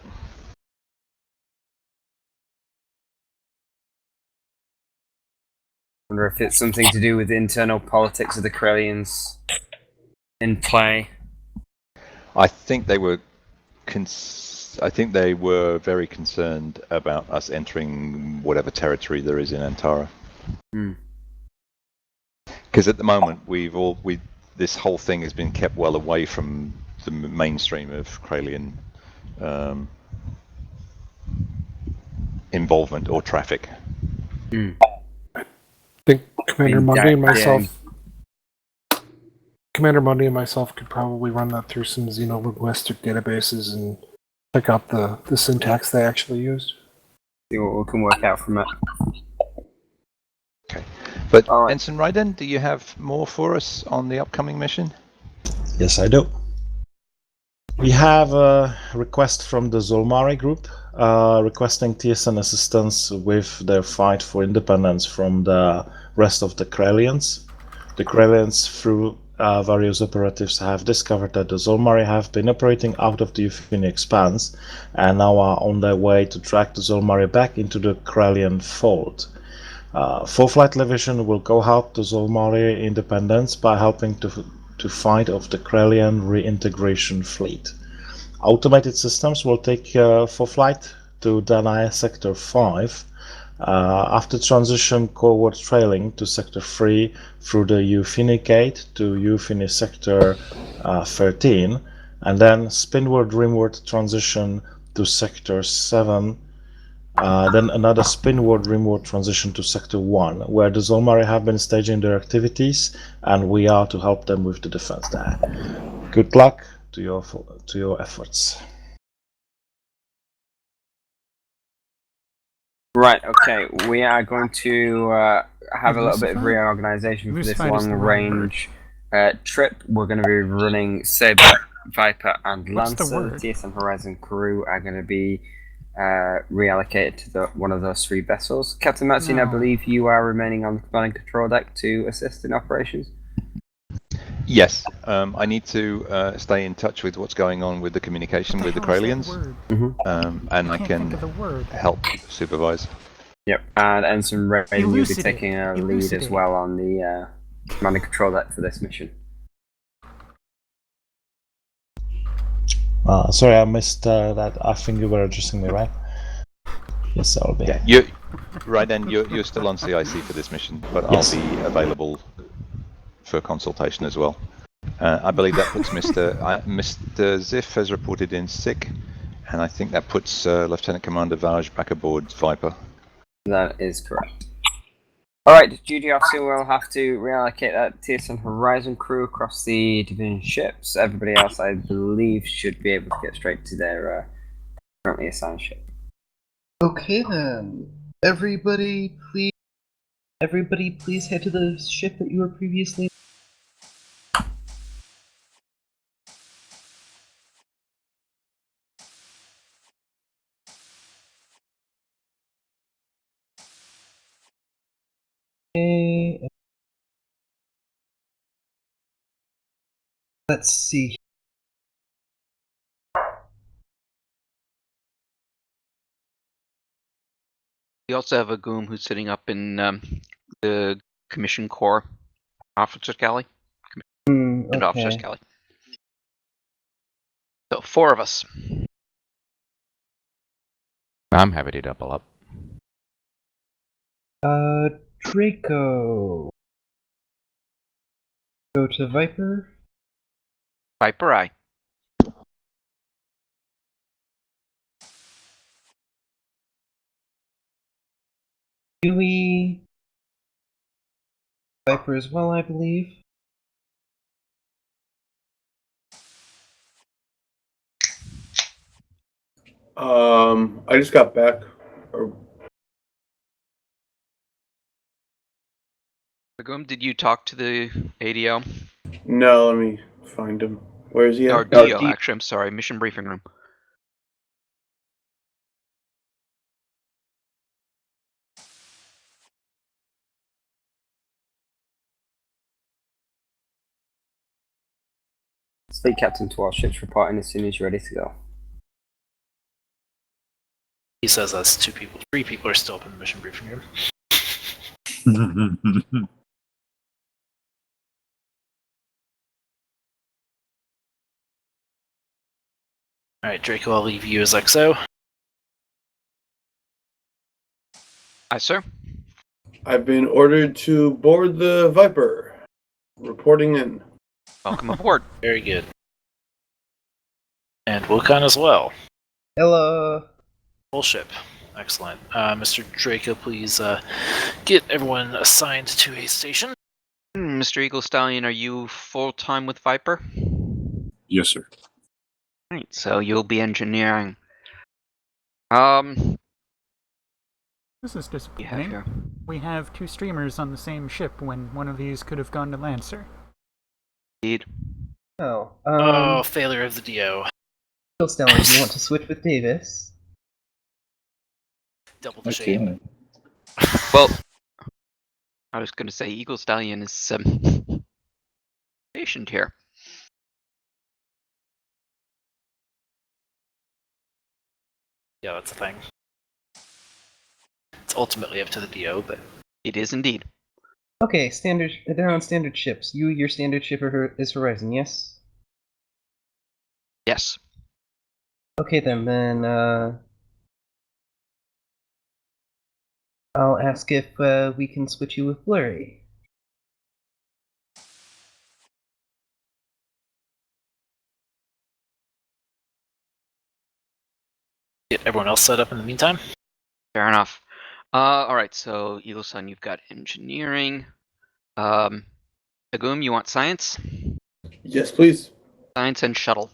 I wonder if it's something to do with the internal politics of the Kralians in play. I think they were very concerned about us entering whatever territory there is in Antara. Because at the moment this whole thing has been kept well away from the mainstream of Kralian involvement or traffic. I think Commander Mundy and myself could probably run that through some xenolinguistic databases and check out the syntax they actually used. See what we can work out from it. Okay. But Ensign Raiden, do you have more for us on the upcoming mission? Yes, I do. We have a request from the Zolmari group requesting TSN assistance with their fight for independence from the rest of the Krellians. The Krellians, through various operatives, have discovered that the Zolmari have been operating out of the Euphini Expanse and now are on their way to drag the Zolmari back into the Krellian fold. 4th Flight Division will go help the Zolmari independence by helping to fight off the Krellian reintegration fleet. Automated systems will take 4th Flight to Danai Sector 5 after transition forward trailing to Sector 3 through the Euphini Gate to Euphini Sector 13 and then spinward-rimward transition to Sector 7 then another spinward-rimward transition to Sector 1, where the Zolmari have been staging their activities, and we are to help them with the defense there. Good luck to your efforts. Right, okay, we are going to have a little bit of reorganization for this long-range trip. We're going to be running Saber, Viper, and Lancer. The TSN Horizon crew are going to be reallocated to one of those 3 vessels. Captain Maxine, I believe you are remaining on the command and control deck to assist in operations? Yes, I need to stay in touch with what's going on with the communication with the Krellians, and I can help supervise. Yep, and Ensign Raiden will be taking a lead as well on the command and control deck for this mission. Sorry, I missed that. I think you were addressing me, right? Yes, I'll be. Yeah, you're still on CIC for this mission, but I'll be available for consultation as well. I believe that puts Mr. Ziff has reported in sick, and I think that puts Lieutenant Commander Vaj back aboard Viper. That is correct. Alright, duty officer will have to reallocate that TSN Horizon crew across the division ships. Everybody else, I believe, should be able to get straight to their currently assigned ship. Okay then. Everybody please head to the ship that you were previously. Okay. Let's see. We also have a Goom who's sitting up in the Commission Corps Officers Galley. And Officers Okay. Galley. So 4 of us. I'm happy to double up. Draco. Go to Viper. Viper, aye. Huey. Viper as well, I believe. I just got back. Goom, did you talk to the ADO? No, let me find him. Where is he at? Or DO, actually, I'm sorry. Mission briefing room. Fleet Captain to all ships reporting as soon as you're ready to go. He says that's 2 people. 3 people are still up in the mission briefing room. Alright, Draco, I'll leave you as XO. Aye, sir. I've been ordered to board the Viper. Reporting in. Welcome aboard. Very good. And Wilcon as well. Hello. Full ship. Excellent. Mr. Draco, please get everyone assigned to a station. Mr. Eagle Stallion, are you full-time with Viper? Yes, sir. Right, so you'll be engineering. This is You have disappointing. here. We have 2 streamers on the same ship when one of these could have gone to Lancer. Indeed. Oh, Oh, failure of the DO. Phil Stellar, do you want to switch with Davis? Double the shame. Well, I was going to say Eagle Stallion is patient here. Yeah, that's the thing. It's ultimately up to the DO, but it is indeed. Okay, standard. They're on standard ships. Your standard ship is Horizon, yes? Yes. Okay then, I'll ask if we can switch you with Blurry. get everyone else set up in the meantime. Fair enough. All right. So Eagle Sun, you've got engineering. Agum, you want science? Yes, please. Science and shuttle.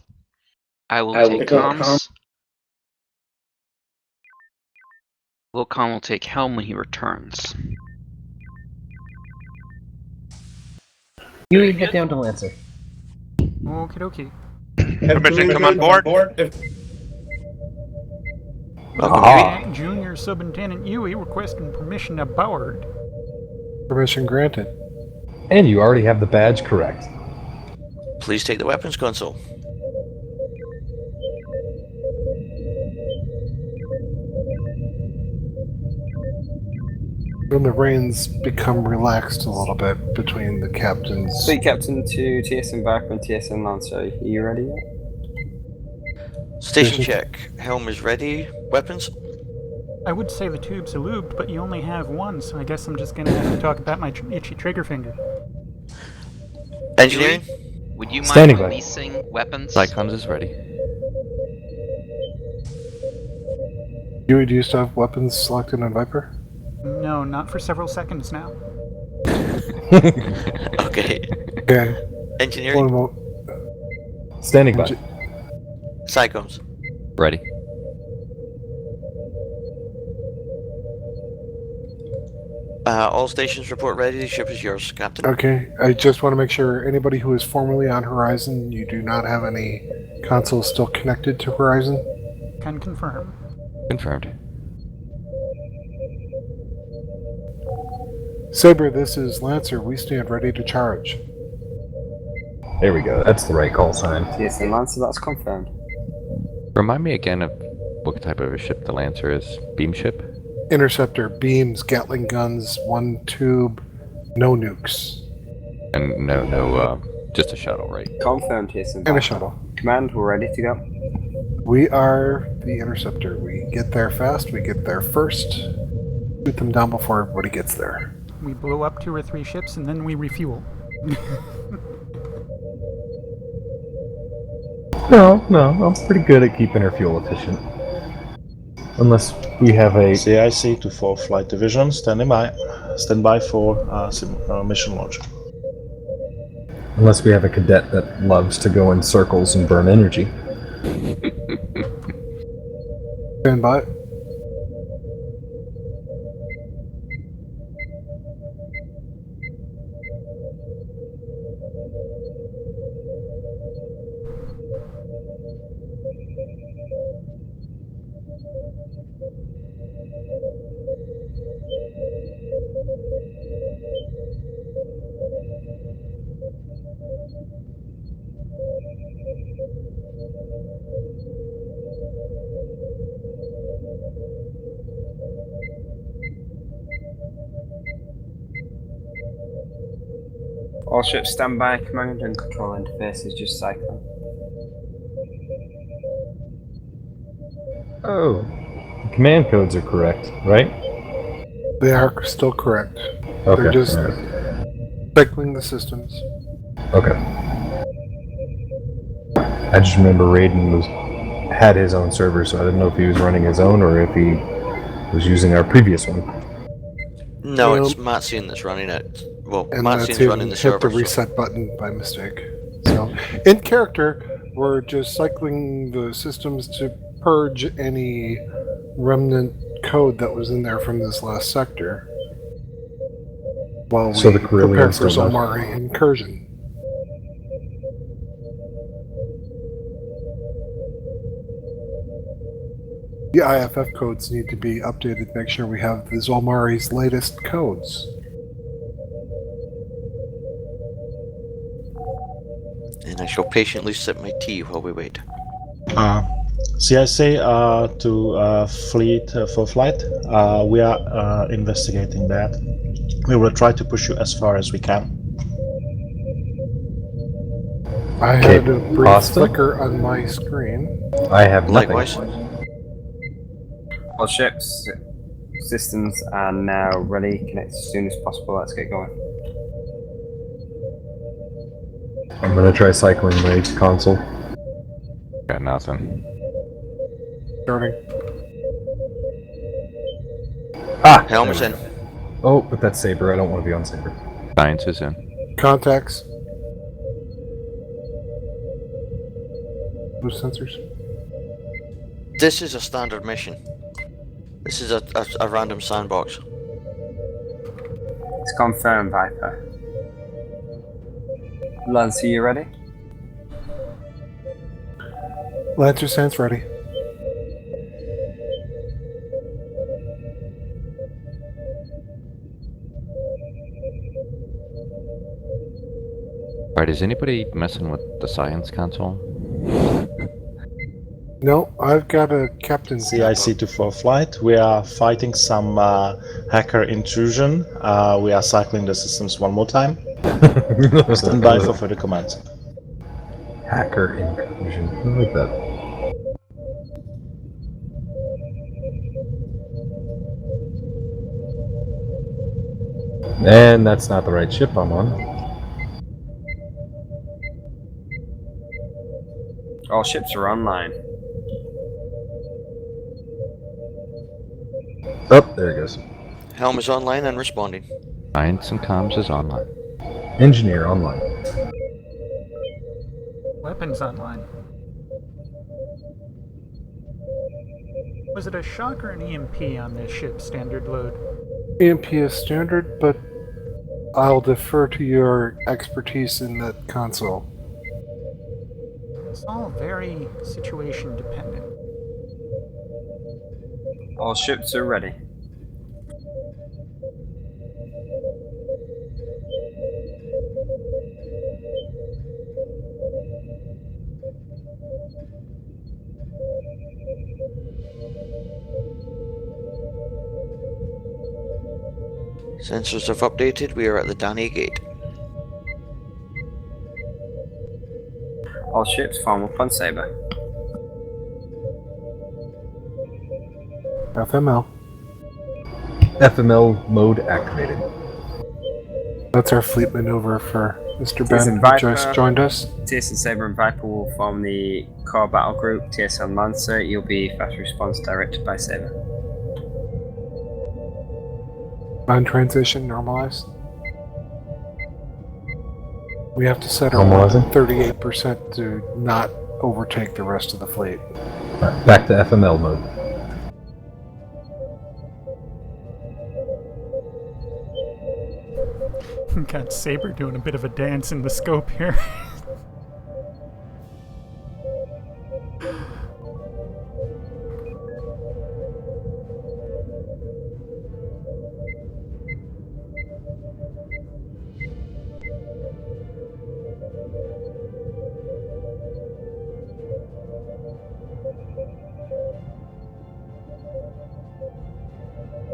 I will I take will take comms. Wilcom will take helm when he returns. You head down to Lancer. Okie dokie. Permission to come on board? Junior Subintendent Yui requesting permission to board. Permission granted. And you already have the badge correct. Please take the weapons console. When the reins become relaxed a little bit between the captains. Fleet Captain to TSN Barker and TSN Lancer. Are you ready yet? Station check. Helm is ready. Weapons? I would say the tubes are lubed, but you only have one, so I guess I'm just gonna have to talk about my itchy trigger finger. Engineering? Would you mind Standing by. releasing weapons? Psychons is ready. Yui, do you still have weapons selected on Viper? No, not for several seconds now. Okay. Okay. Engineering? Standing by. Psychons? Ready. All stations report ready. The ship is yours, Captain. Okay, I just want to make sure anybody who is formerly on Horizon, you do not have any consoles still connected to Horizon? Can confirm. Confirmed. Saber, this is Lancer. We stand ready to charge. There we go. That's the right call sign. TSN Lancer, that's confirmed. Remind me again of what type of a ship the Lancer is. Beam ship? Interceptor, beams, Gatling guns, one tube, no nukes. And no, just a shuttle, right? Confirmed TSN Barker. And a shuttle. Command, we're ready to go. We are the Interceptor. We get there fast, we get there first. Shoot them down before everybody gets there. We blow up 2 or 3 ships and then we refuel. No, I'm pretty good at keeping our fuel efficient. Unless we have a CIC to 4 Flight Division, standing by. Stand by for mission launch. Unless we have a cadet that loves to go in circles and burn energy. Stand by. All ships stand by. Command and control interface is just Cyclone. Oh. The command codes are correct, right? They are still correct. Okay. They're just alright. cycling the systems. Okay. I just remember Raiden had his own server, so I didn't know if he was running his own or if he was using our previous one. No, it's Matsian that's running it. Well, And Matsian's that's running the hit server. the reset button by mistake. So, in character, we're just cycling the systems to purge any remnant code that was in there from this last sector while So we the prepare Carillion for still does. Zolmari incursion. The IFF codes need to be updated to make sure we have the Zolmari's latest codes. And I shall patiently sip my tea while we wait. CIC to fleet for flight. We are investigating that. We will try to push you as far as we can. I Okay, had a brief Pasta? flicker on my screen. I have nothing. Likewise. All ships, systems are now ready. Connect as soon as possible. Let's get going. I'm gonna try cycling my console. Got nothing. Starting. Ah! Helm is there we in. go. Oh, but that's Saber. I don't want to be on Saber. Science is in. Contacts. Those sensors. This is a standard mission. This is a random sandbox. It's confirmed, Viper. Lancer, you ready? Lancer Sense ready. Alright, is anybody messing with the science console? No, I've got a captain. CIC to for flight. We are fighting some hacker intrusion. We are cycling the systems one more time. Stand by for further commands. Hacker inclusion. I like that. And that's not the right ship I'm on. All ships are online. Oh, there it goes. Helm is online and responding. Science and comms is online. Engineer online. Weapons online. Was it a shock or an EMP on this ship standard load? EMP is standard, but I'll defer to your expertise in that console. It's all very situation dependent. All ships are ready. Sensors have updated. We are at the Danny Gate. All ships form up on Saber. FML. FML mode activated. That's our fleet maneuver for Mr. TSN Ben, who Viper. just joined us. TSN Saber and Viper will form the core battle group. TSN Lancer, you'll be fast response directed by Saber. On transition, normalized. We have to set our Normalizing? 38% to not overtake the rest of the fleet. Back to FML mode. Got Saber doing a bit of a dance in the scope here.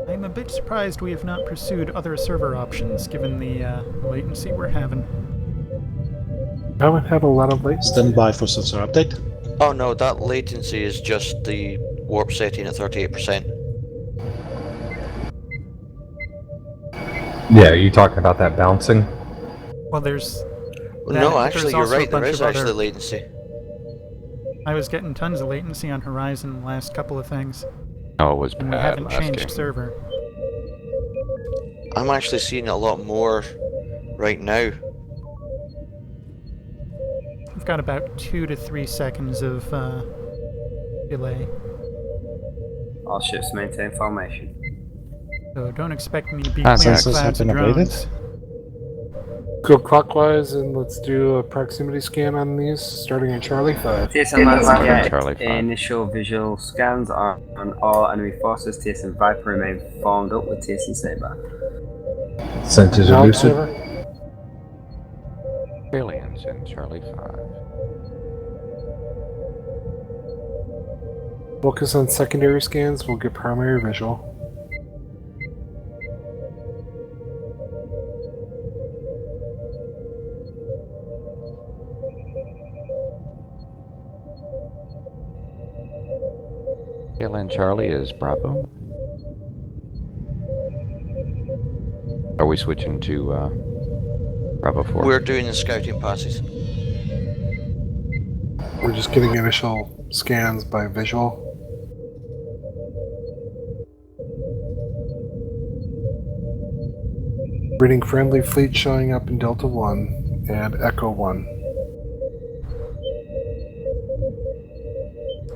I'm a bit surprised we have not pursued other server options, given the latency we're having. I haven't had a lot of latency. Stand by for sensor update. Oh no, that latency is just the warp setting at 38%. Yeah, are you talking about that bouncing? Well, there's... No, that, actually, there's you're also a right. There bunch is of actually other- latency. I was getting tons of latency on Horizon the last couple of things, Oh, it was and we bad haven't last changed game. server. I'm actually seeing a lot more right now. We've got about 2 to 3 seconds of delay. All ships maintain formation. So don't expect me to be Ah, clearing Census have clouds of been abated. drones. Go clockwise and let's do a proximity scan on these, starting at Charlie 5. TSN Lancer get Charlie 5. initial visual scans on all enemy forces. TSN Viper remain formed up with TSN Saber. Sensors are Knowledge lucid. saver. Aliens in Charlie 5. Focus on secondary scans, we'll get primary visual. KLN Charlie is Bravo. Are we switching to Bravo 4? We're doing the scouting passes. We're just getting initial scans by visual. Reading friendly fleet showing up in Delta 1 and Echo 1.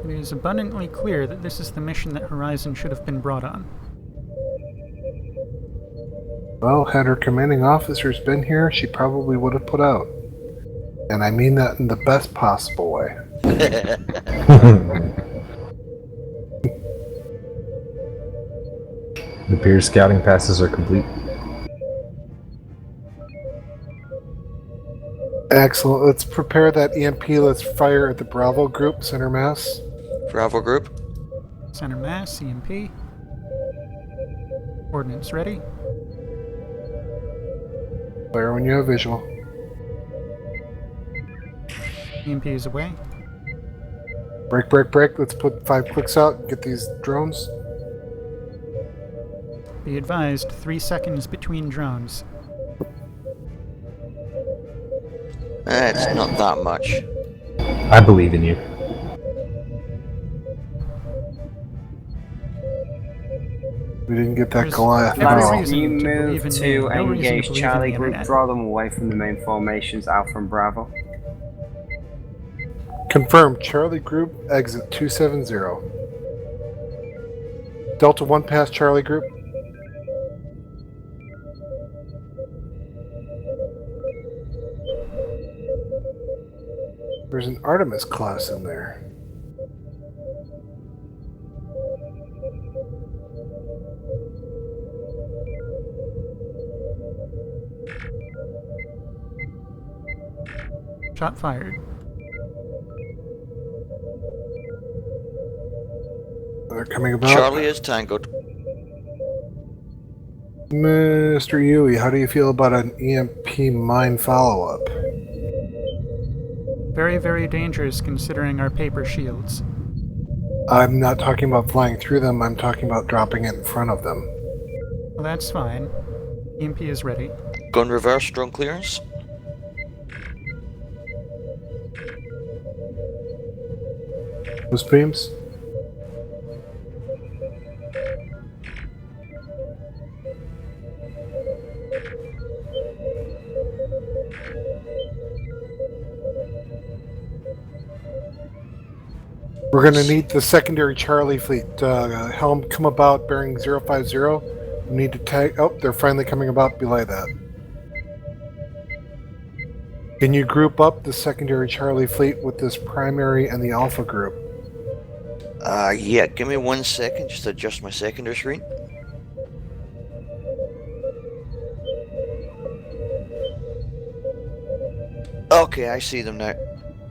It is abundantly clear that this is the mission that Horizon should have been brought on. Well, had her commanding officers been here, she probably would have put out. And I mean that in the best possible way. The peer scouting passes are complete. Excellent. Let's prepare that EMP. Let's fire at the Bravo group, center mass. Bravo group. Center mass, EMP. Ordnance ready. Fire when you have visual. EMP is away. Break, break, break. Let's put 5 clicks out and get these drones. Be advised, 3 seconds between drones. It's not that much. I believe in you. We didn't get that There's Goliath. every No. reason You to move believe in to me. No reason to engage believe in Charlie the Group, internet. draw them away from the main formations, Alpha and Bravo. Confirmed. Charlie group, exit 270. Delta 1 past Charlie group. There's an Artemis class in there. Shot fired. They're coming about. Charlie is tangled. Mr. Yui, how do you feel about an EMP mine follow-up? Very, very dangerous considering our paper shields. I'm not talking about flying through them, I'm talking about dropping it in front of them. Well, that's fine. EMP is ready. Gun reverse, drone clearance. Boost beams? We're going to need the secondary Charlie fleet. Helm, come about bearing 050. We need to tag. Oh, they're finally coming about. Belay that. Can you group up the secondary Charlie fleet with this primary and the Alpha group? Yeah, give me 1 second just to adjust my secondary screen. Okay, I see them now.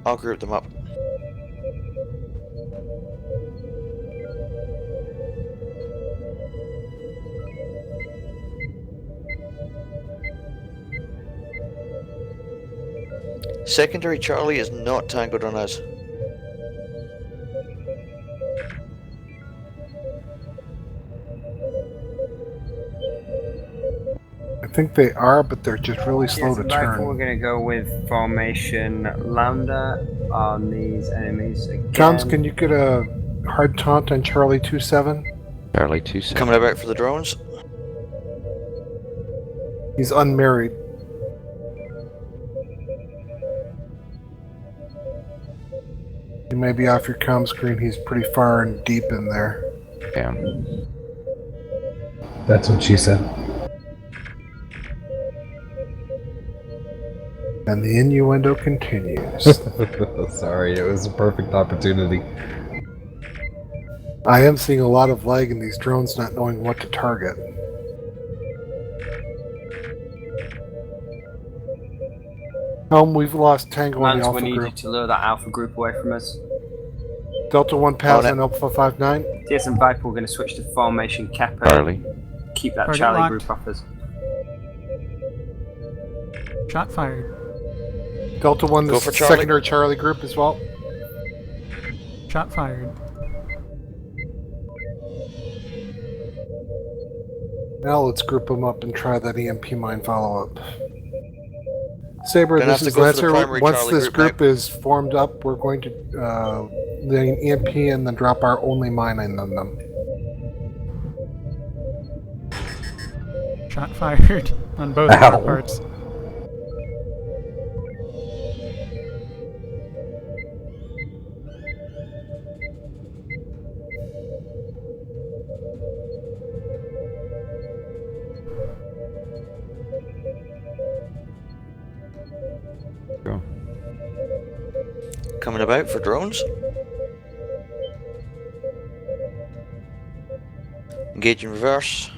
I'll group them up. Secondary Charlie is not tangled on us. I think they are, but they're just really slow Yes, to Viper, turn. we're going to go with formation Lambda on these enemies again. Johns, can you get a hard taunt on Charlie 27? Charlie 27. Coming about for the drones. He's unmarried. You may be off your comm screen. He's pretty far and deep in there. Damn. That's what she said. And the innuendo continues. Sorry, it was a perfect opportunity. I am seeing a lot of lag in these drones not knowing what to target. We've lost Tango on the Lance, we Alpha need you group. to lure that Alpha group away from us. Delta 1 pass on Alpha 59. TSN Viper, we're going to switch to formation Kappa. Charlie. Keep that Target Charlie locked. group off us. Shot fired. Delta 1, Go this for is Charlie. secondary Charlie group as well. Shot fired. Now let's group them up and try that EMP mine follow-up. Saber, Gonna this have to is go for the Lancer. primary Once Charlie this group group is formed up, we're going to the EMP and then drop our only mine on them. Shot fired on both of our parts. Go. Coming about for drones. Engage in reverse.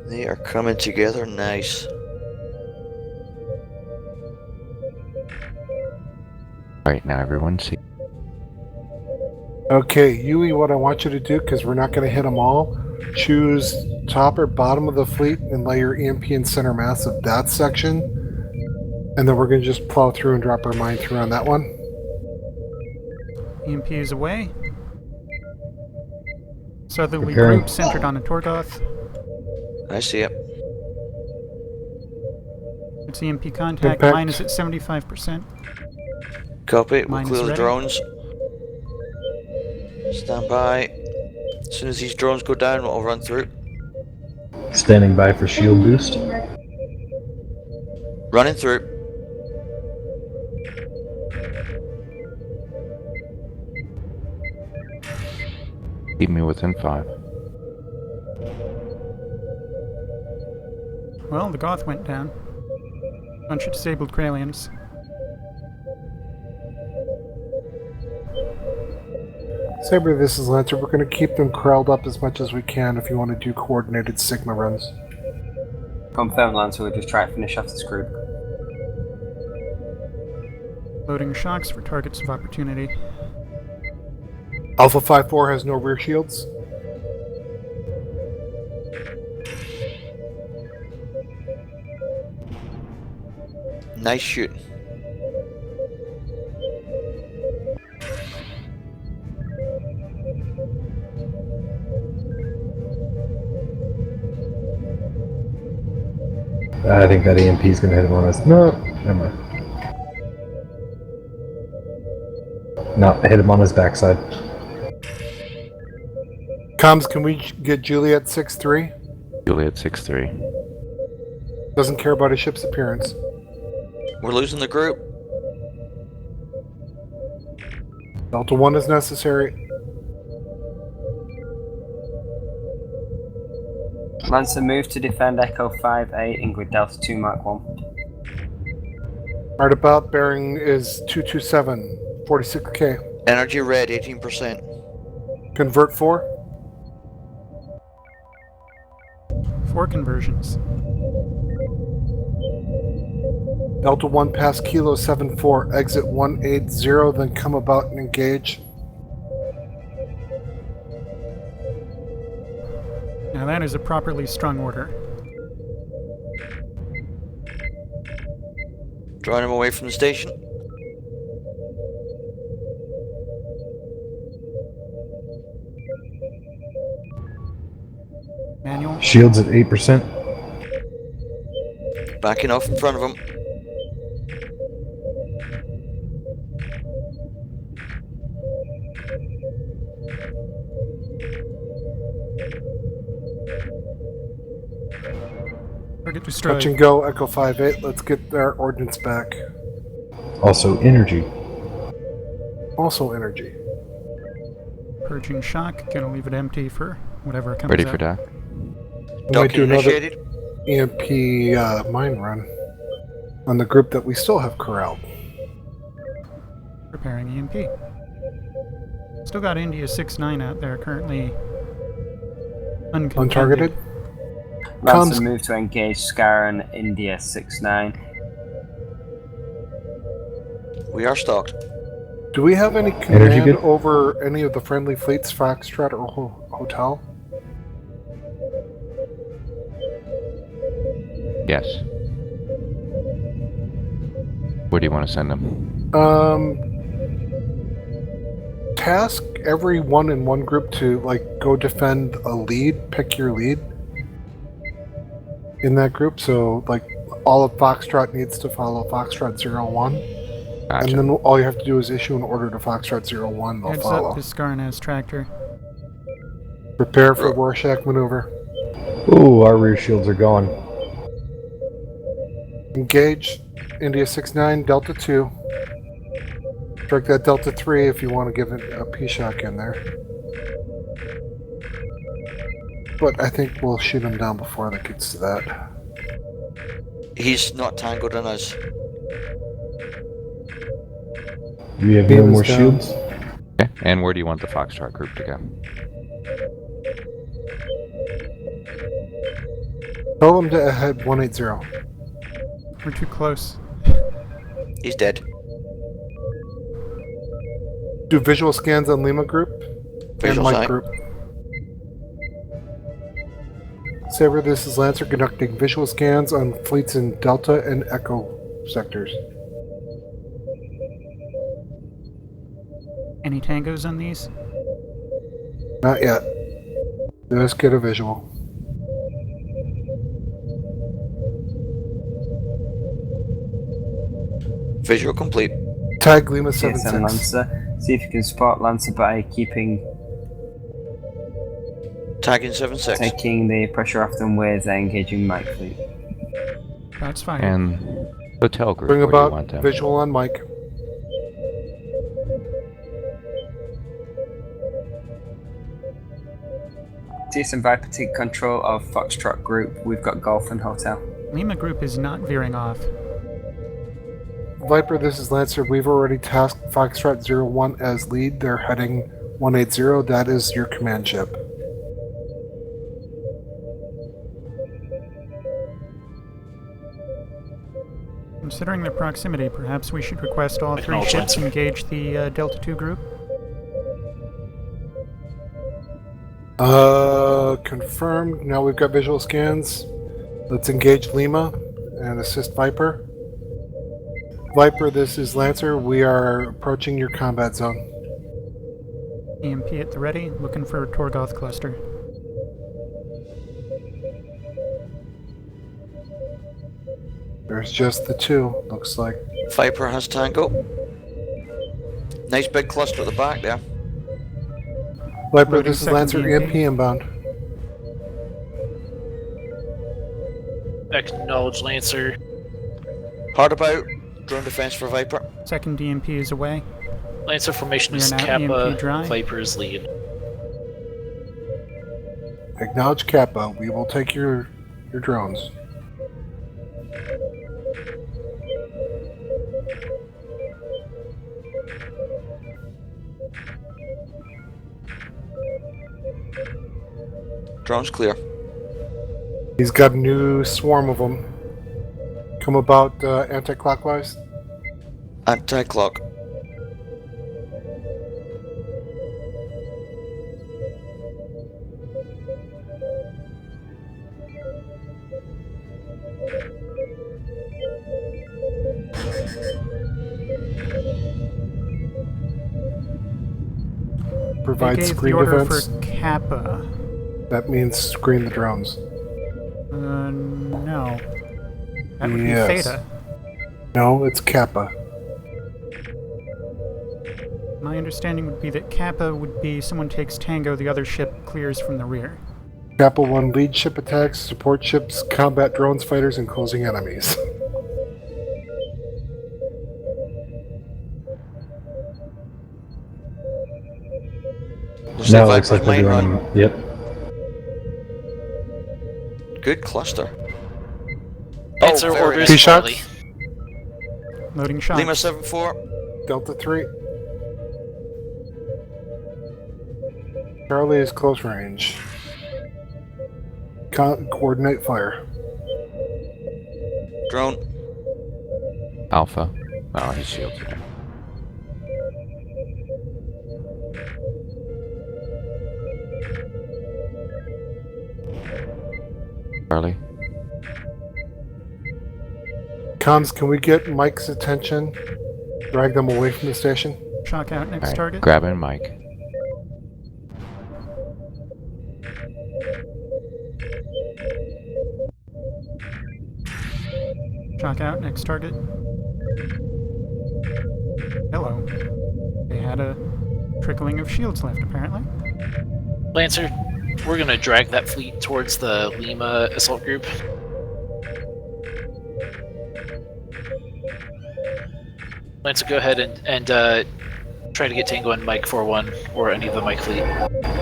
They are coming together nice. Right now, everyone see. Okay, Yui, what I want you to do, because we're not going to hit them all, choose top or bottom of the fleet and lay your EMP in center mass of that section. And then we're going to just plow through and drop our mine through on that one. EMP is away. Southerly Preparing. group centered on a Torgoth. I see it. It's EMP contact. Impact. Mine is at 75%. Copy. We'll Mine is clear the ready. drones. Stand by. As soon as these drones go down, I'll run through. Standing by for shield boost. Running through. Keep me within 5. Well, the Goth went down. Bunch of disabled Kralians. Saber, this is Lancer. We're going to keep them curled up as much as we can if you want to do coordinated Sigma runs. Confirm, Lance, we'll just try to finish off this group. Loading shocks for targets of opportunity. Alpha 5-4 has no rear shields. Nice shooting. I think that EMP is going to hit him on us. No, never mind. No, hit him on his backside. Comms, can we get Juliet 6-3? Juliet 6-3. Doesn't care about a ship's appearance. We're losing the group. Delta 1 is necessary. Lancer, move to defend Echo 5-8 Ingrid Delta 2 Mark 1. Right about bearing is 227, 46k. Energy red, 18%. Convert 4. 4 conversions. Delta 1 pass Kilo 74, exit 180, then come about and engage. Now that is a properly strung order. Drawing him away from the station. Manual. Shields at 8%. Backing off in front of him. Target destroyed. Touch and go, Echo 5-8. Let's get our ordnance back. Also, energy. Also energy. Purging shock. Gonna leave it empty for whatever comes Ready out. for dock? We might do another initiated. EMP mine run on the group that we still have corralled. Preparing EMP. Still got India 6-9 out there currently uncontended. Untargeted? Lancer move to engage Scar and India 6-9. We are stocked. Do we have any command over any of the friendly fleets, Foxtrot or Hotel? Yes. Where do you want to send them? Task everyone in one group to go defend a lead. Pick your lead in that group. So all of Foxtrot needs to follow Foxtrot 01. Gotcha. And then all you have to do is issue an order to Foxtrot 01. They'll Heads follow. up to Skarna's tractor. Prepare for Rorschach maneuver. Ooh, our rear shields are gone. Engage India 6-9, Delta 2. Strike that Delta 3 if you want to give it a P-Shock in there. But I think we'll shoot him down before that gets to that. He's not tangled in us. We have no more shields. Okay. And where do you want the Foxtrot group to go? Tell him to head 180. We're too close. He's dead. Do visual scans on Lima group Visual and Mike sight. group. Saber, this is Lancer conducting visual scans on fleets in Delta and Echo sectors. Any tangos on these? Not yet. Just get a visual. Visual complete. Tag Lima TSN 7-6. Lancer. See if you can spot Lancer by keeping Tagging 7-6. taking the pressure off them with engaging Mike fleet. That's fine. And hotel group. Bring where do you want about them? visual on Mike. TSN Viper take control of Foxtrot group. We've got Golf and Hotel. Lima group is not veering off. Viper, this is Lancer. We've already tasked Foxtrot 01 as lead. They're heading 180. That is your command ship. Considering their proximity, perhaps we should request all three Acknowledge ships Lancer. engage the Delta 2 group. Confirmed. Now we've got visual scans. Let's engage Lima and assist Viper. Viper, this is Lancer. We are approaching your combat zone. EMP at the ready, looking for a Torgoth cluster. There's just the two, looks like. Viper has tango. Nice big cluster at the back there. Viper, Loading this is second Lancer. EMP. EMP inbound. Acknowledge Lancer. Hard about. Drone defense for Viper. Second DMP is away. Lancer formation We is are now Kappa. EMP dry. Viper's lead. Acknowledge Kappa. We will take your drones. Drone's clear. He's got a new swarm of them. Come about anti-clockwise. Anti-clock. Provide They gave screen the order defense. for Kappa. That means screen the drones. No. That would Yes. be Theta. No, it's Kappa. My understanding would be that Kappa would be someone takes Tango, the other ship clears from the rear. Capital 1 lead ship attacks, support ships, combat drones, fighters, and closing enemies. Now it looks like they're doing them. Yep. Good cluster. Answer very orders, P Charlie. shots. Loading shots. Lima 7-4. Delta 3. Charlie is close range. Coordinate fire. Drone. Alpha. Oh, his shield's there. Charlie. Comms, can we get Mike's attention? Drag them away from the station? Shock out next Alright, target. grabbing Mike. Shock out next target. Hello. They had a trickling of shields left, apparently. Lancer, we're gonna drag that fleet towards the Lima assault group. Lancer, go ahead and try to get Tango and Mike 4-1 or any of the Mike fleet.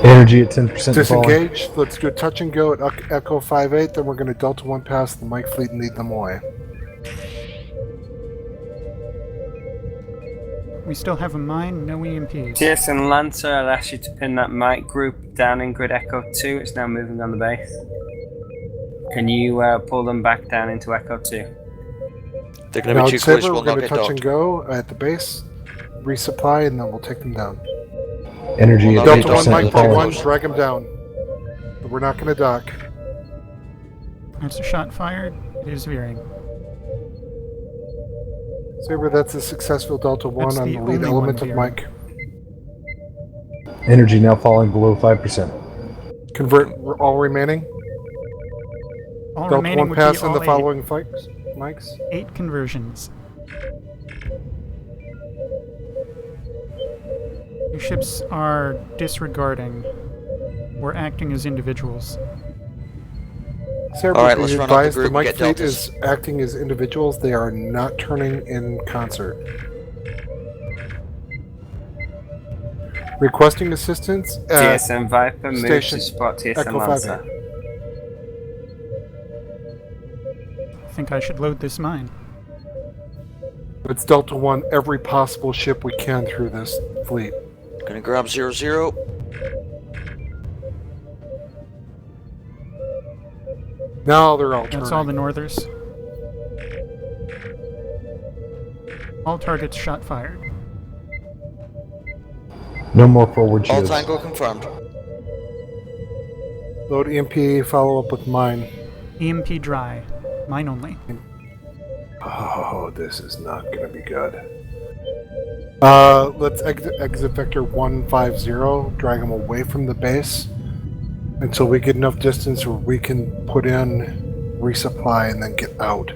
Energy at 10%. Disengage. Let's do a touch and go at Echo 5-8, then we're going to Delta 1 past the Mike fleet and lead them away. We still have a mine, no EMPs. TSN Lancer, I'll ask you to pin that Mike group down in grid Echo 2. It's now moving on the base. Can you pull them back down into Echo 2? They're going to be too Saber, close, we're we'll going not to get touch and docked. go at the base, resupply, and then we'll take them down. Energy at Delta 1 8% Mike to for 1, follow. drag them down. But we're not going to dock. That's a shot fired. It is veering. Saber, that's a successful Delta 1 That's on the the lead only element one of Mike. Energy now falling below 5%. Convert all remaining. All Delta remaining 1 would pass be in all the following fights. Mikes. 8 conversions. Your ships are disregarding. We're acting as individuals. Saber, Alright, be let's run up the advised group the Mike and get fleet deltas. is acting as individuals. They are not turning in concert. Requesting assistance at TSN Viper, move station to spot TSN Echo Lancer. 5-8. I think I should load this mine. It's Delta 1, every possible ship we can through this fleet. Gonna grab 0-0. Now they're all turning. That's all the Northers. All targets shot fired. No more forward All shields. Tango confirmed. Load EMP, follow up with mine. EMP dry. Mine only. Oh, this is not going to be good. Let's exit vector 150, drag them away from the base until we get enough distance where we can put in resupply and then get out.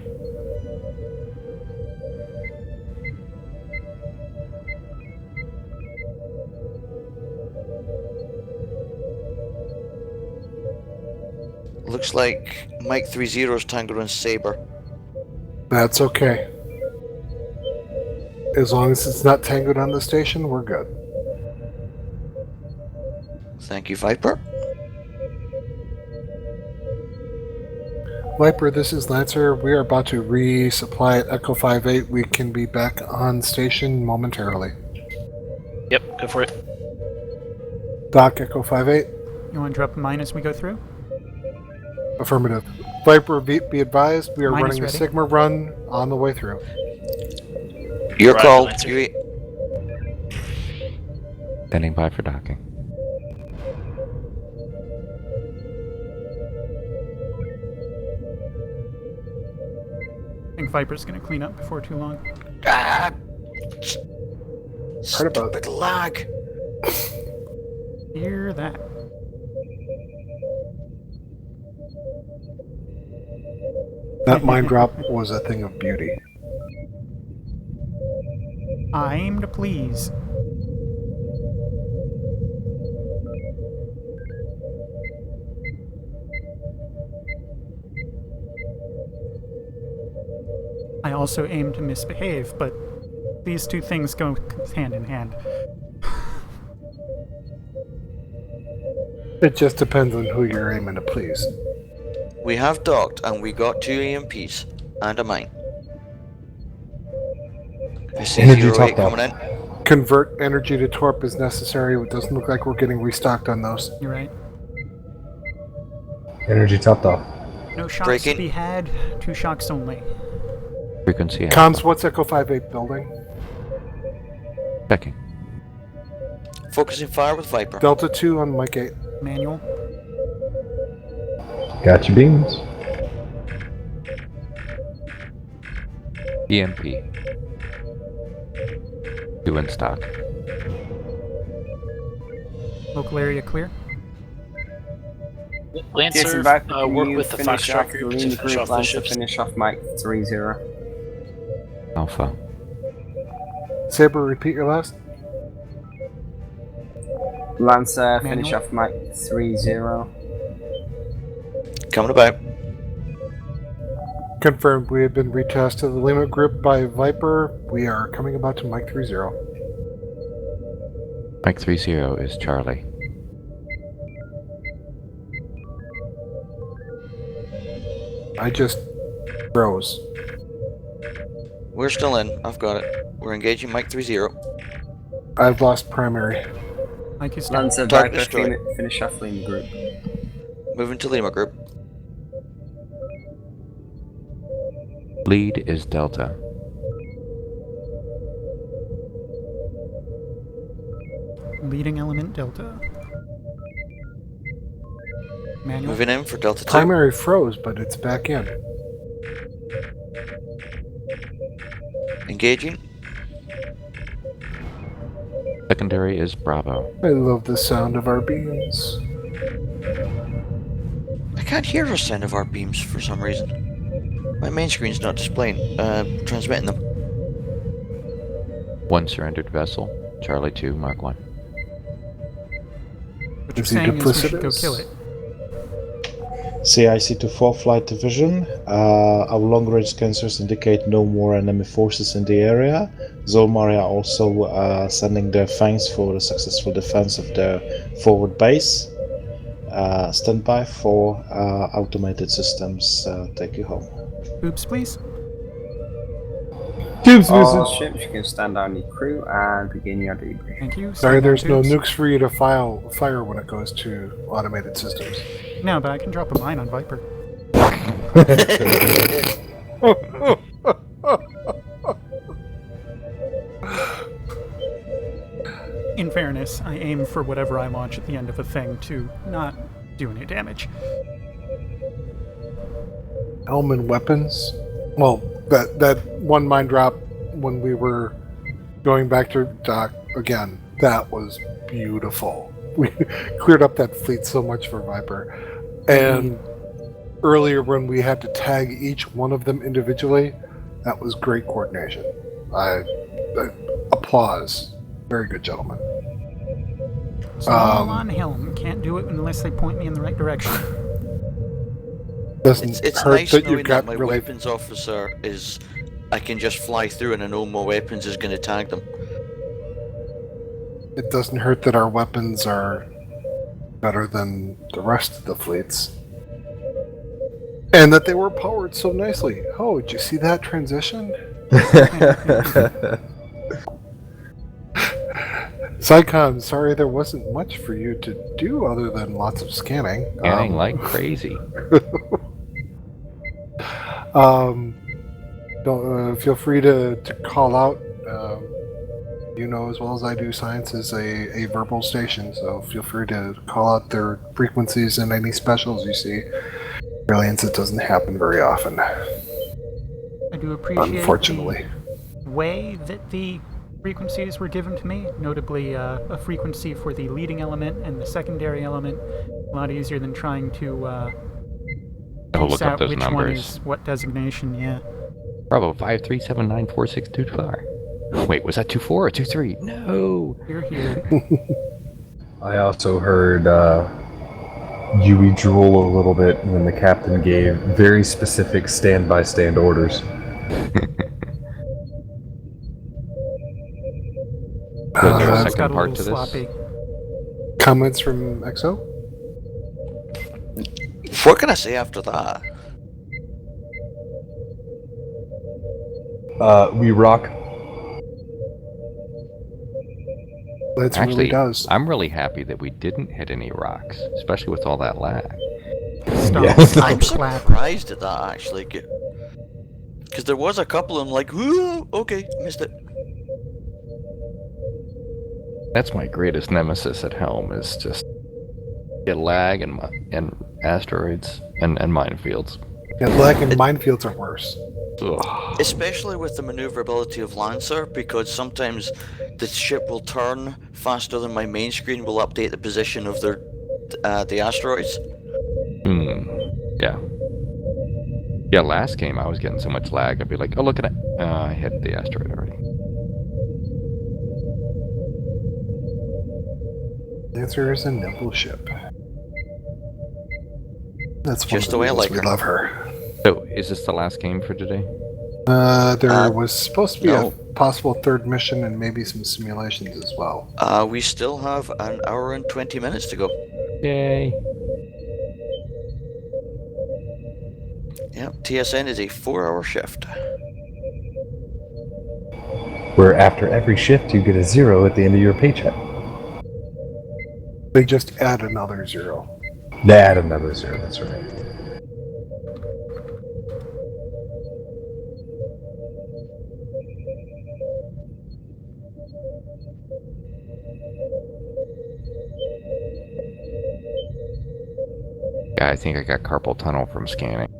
Looks like Mike 3-0 is Tango and Saber. That's okay. As long as it's not tangled on the station, we're good. Thank you, Viper. Viper, this is Lancer. We are about to resupply at Echo 5-8. We can be back on station momentarily. Yep, go for it. Dock Echo 5-8. You want to drop a mine as we go through? Affirmative. Viper, be advised, we are Mine is running a ready. Sigma run on the way through. Your Roger, call. Lancer. You Standing by for docking. I think Viper's gonna clean up before too long. ah, Heard about stupid lag. Hear that. That mine drop was a thing of beauty. I aim to please. also aim to misbehave, but these two things go hand in hand. It just depends on who you're aiming to please. We have docked and we got 2 EMPs and a mine. I see Energy 08 topped coming off. in. Convert energy to torp as necessary. It doesn't look like we're getting restocked on those. You're right. Energy topped off. No shocks Breaking. to be had, 2 shocks only. Frequency. Comms, what's Echo 58 building? Checking. Focusing fire with Viper. Delta 2 on Mike 8. Manual. Got your beams. EMP. 2 in stock. Local area clear. Lancer, back, work with the finish Foxtrot off group the to lead finish group, off the Lancer, ships. finish off Mike 3-0. Alpha. Saber, repeat your last. Lancer, finish Manual. off Mike 3-0. Coming about. Confirmed. We have been retasked to the Lima group by Viper. We are coming about to Mike 30. Mike 3-0 is Charlie. I just froze. We're still in. I've got it. We're engaging Mike 30. I've lost primary. Mike is down. Lancer, Target Viper, destroyed. finish off Lima group. Moving to Lima group. Lead is Delta. Leading element Delta. Manual. Moving in for Delta 2. Primary froze, but it's back in. Engaging. Secondary is Bravo. I love the sound of our beams. I can't hear the sound of our beams for some reason. My main screen's not displaying, transmitting them. 1 surrendered vessel. Charlie 2, Mark 1. What you're Is he saying is we should go duplicitous? kill it. CIC to 4 Flight Division. Our long-range sensors indicate no more enemy forces in the area. Zolmari are also sending their fangs for the successful defense of their forward base. Stand by for automated systems. Take you home. Oops, please. All ships, you can stand down your crew and begin your debrief. Thank you. Sorry, Stand there's by, no tubes. nukes for you to fire when it goes to automated systems. No, but I can drop a mine on Viper. In fairness, I aim for whatever I launch at the end of a thing to not do any damage. Helm and weapons. Well, that one mine drop when we were going back to dock again, that was beautiful. We cleared up that fleet so much for Viper. And earlier when we had to tag each one of them individually, that was great coordination. I applause. Very good, gentlemen. Small on Helm. Can't do it unless they point me in the right direction. Doesn't It's hurt nice that knowing you've that got my really. weapons officer is... I can just fly through and I know my weapons is going to tag them. It doesn't hurt that our weapons are better than the rest of the fleets. And that they were powered so nicely. Oh, did you see that transition? Psycon, sorry there wasn't much for you to do other than lots of scanning. Scanning like crazy. Don't, feel free to call out. You know as well as I do, science is a verbal station, so feel free to call out their frequencies and any specials you see. Brilliance, it doesn't happen very often. I do appreciate Unfortunately. the way that the frequencies were given to me, notably a frequency for the leading element and the secondary element. A lot easier than trying to I'll piece look up out those which one numbers. is what designation, yeah. Bravo 537946224. Wait, was that 24 or 23? No. You're here. I also heard Yui drool a little bit when the captain gave very specific stand-by-stand orders. Got a second part little to this? sloppy. Comments from XO? What can I say after that? We rock. That's Actually, really does. I'm really happy that we didn't hit any rocks, especially with all that lag. I'm surprised at that actually, because there was a couple of them like, ooh, okay, missed it. That's my greatest nemesis at Helm, is just get lag and asteroids and minefields. Yeah, lag and minefields are worse. Ugh. Especially with the maneuverability of Lancer, because sometimes the ship will turn faster than my main screen will update the position of the asteroids. Yeah. Yeah, last game I was getting so much lag, I'd be like, oh, look at it. I hit the asteroid already. Lancer is a nimble ship. That's one Just of the way I reasons like we her. love her. So, is this the last game for today? There was supposed to be no. a possible third mission and maybe some simulations as well. We still have an hour and 20 minutes to go. Yay. Yep, TSN is a 4-hour shift. Where after every shift you get a 0 at the end of your paycheck. They just add another 0. They add another 0, that's right. Yeah, I think I got carpal tunnel from scanning.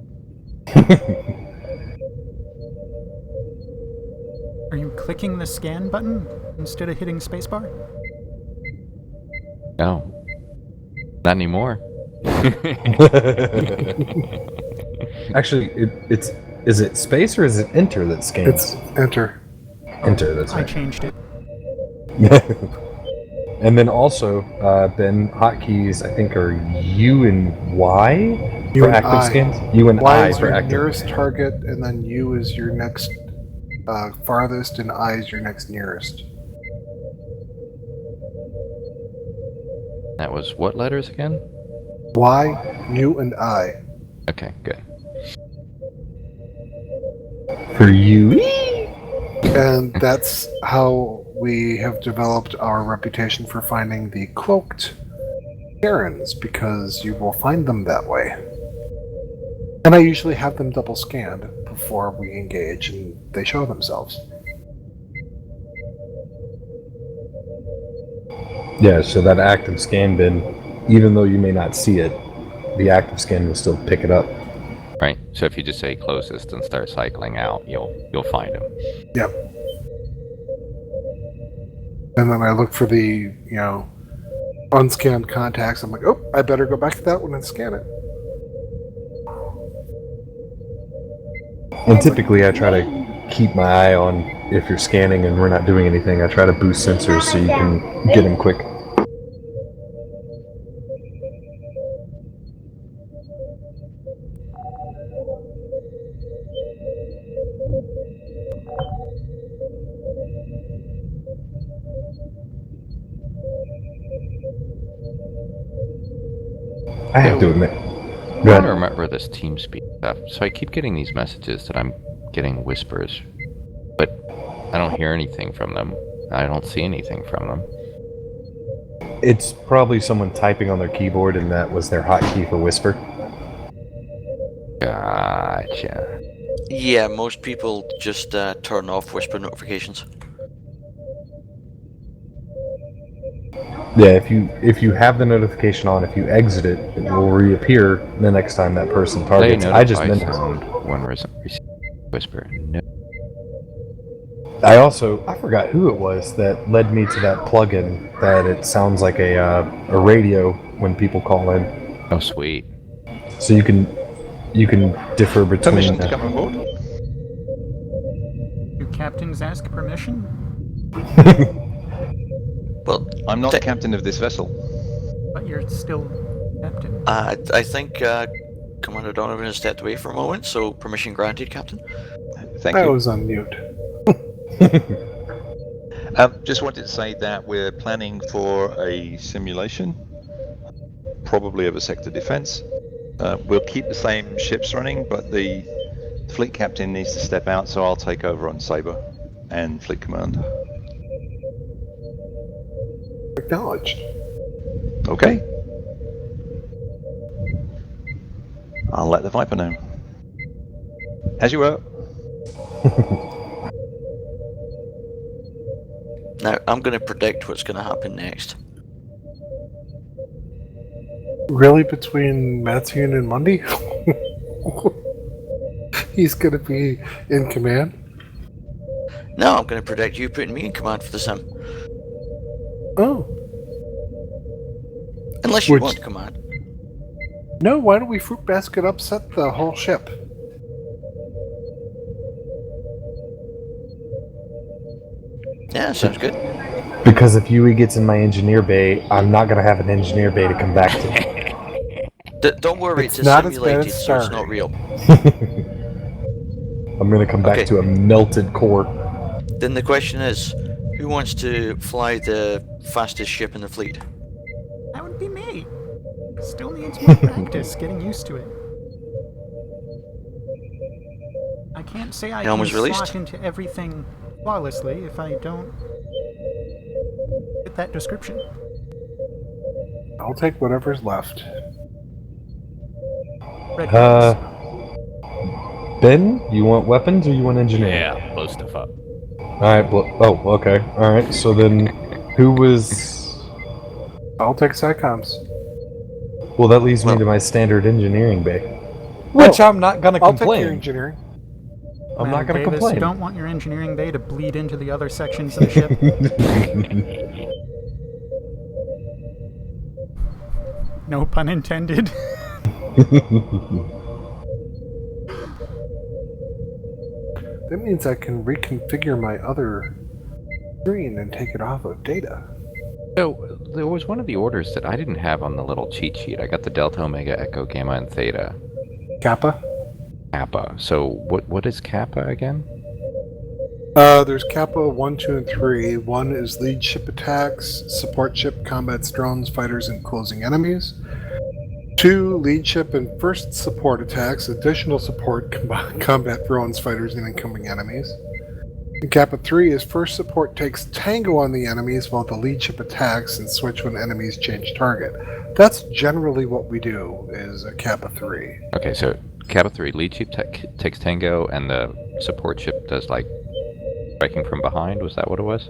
Are you clicking the scan button instead of hitting spacebar? No. Not anymore. Actually, is it space or is it enter that scans? It's enter. Enter, that's I right. changed it. And then also, Ben, hotkeys I think are U and Y U for and active I. scans. U and Y I is for your active. nearest target, and then U is your next farthest, and I is your next nearest. That was what letters again? Y, U, and I. Okay, good. For you. And that's how we have developed our reputation for finding the cloaked Terrans, because you will find them that way. And I usually have them double scanned before we engage, and they show themselves. Yeah, so that active scan bin, even though you may not see it, the active scan will still pick it up. Right. So if you just say closest and start cycling out, you'll find them. Yep. And then I look for the, unscanned contacts. I'm like, oh, I better go back to that one and scan it. And typically I try to keep my eye on, if you're scanning and we're not doing anything, I try to boost sensors so you can get them quick. I have to admit. I'm trying to remember this TeamSpeak stuff. So I keep getting these messages that I'm getting whispers, but I don't hear anything from them. I don't see anything from them. It's probably someone typing on their keyboard and that was their hotkey for whisper. Gotcha. Yeah, most people just turn off whisper notifications. Yeah, if you have the notification on, if you exit it, it will reappear the next time that person targets. I just meant sound when receive whisper. No. I forgot who it was that led me to that plugin that it sounds like a radio when people call in. Oh, sweet. So you can differ between. Permission to come on board. Do captains ask permission? Well, I'm not the captain of this vessel. But you're still captain. I think Commander Donovan has stepped away for a moment, so permission granted, Captain. Thank I you. was on mute. Just wanted to say that we're planning for a simulation, probably of a sector defense. We'll keep the same ships running, but the fleet captain needs to step out, so I'll take over on Sabre and fleet command. Acknowledged. Okay. I'll let the Viper know. As you were. Now, I'm going to predict what's going to happen next. Really, between Matsian and Mundy? He's going to be in command? No, I'm going to predict you putting me in command for the sim. Oh. Unless you want command. No, why don't we fruit basket upset the whole ship? Yeah, sounds good. Because if Yui gets in my engineer bay, I'm not going to have an engineer bay to come back to. Don't worry, It's it's not as bad simulated, as so it's Star. not real. I'm going to come back Okay. to a melted core. Then the question is, who wants to fly the fastest ship in the fleet? That would be me. Still needs more practice getting used to it. I can't say I Helm can was released? slot into everything flawlessly if I don't fit that description. I'll take whatever's left. Red cards. Ben, you want weapons or you want engineering? Yeah, blow stuff up. Alright, oh, okay. Alright, so then who was... I'll take SciComs. Well, that leads me to my standard engineering bay. Which I'm not going to I'll complain. take your engineering. I'm not going to Davis, complain. You don't want your engineering bay to bleed into the other sections of the ship. No pun intended. That means I can reconfigure my other screen and take it off of data. So, there was one of the orders that I didn't have on the little cheat sheet. I got the Delta, Omega, Echo, Gamma, and Theta. Kappa? Kappa. So, what is Kappa again? There's Kappa 1, 2, and 3. 1 is lead ship attacks, support ship combats drones, fighters, and closing enemies. 2, lead ship and first support attacks, additional support combat drones, fighters, and incoming enemies. And Kappa 3 is first support takes tango on the enemies while the lead ship attacks and switch when enemies change target. That's generally what we do, is a Kappa 3. Okay, so Kappa 3, lead ship takes Tango, and the support ship does, like, striking from behind? Was that what it was?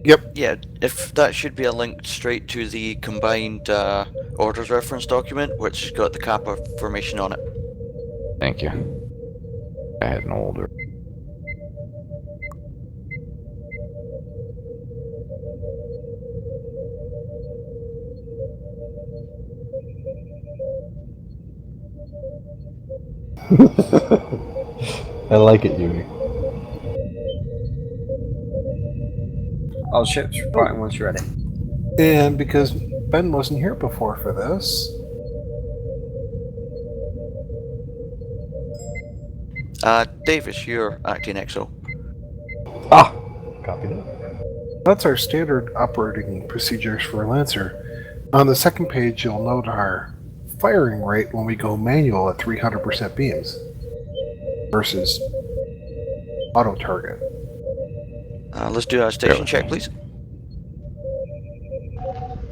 Yep. Yeah, if that should be a link straight to the combined orders reference document, which has got the Kappa formation on it. Thank you. I had an older. I like it, Yui. All ships reporting once you're ready. And because Ben wasn't here before for this, Davis, you're acting XO. Ah! Copy that. that's our standard operating procedures for Lancer. On the second page, you'll note our firing rate when we go manual at 300% beams versus auto target. Let's do our station check, please.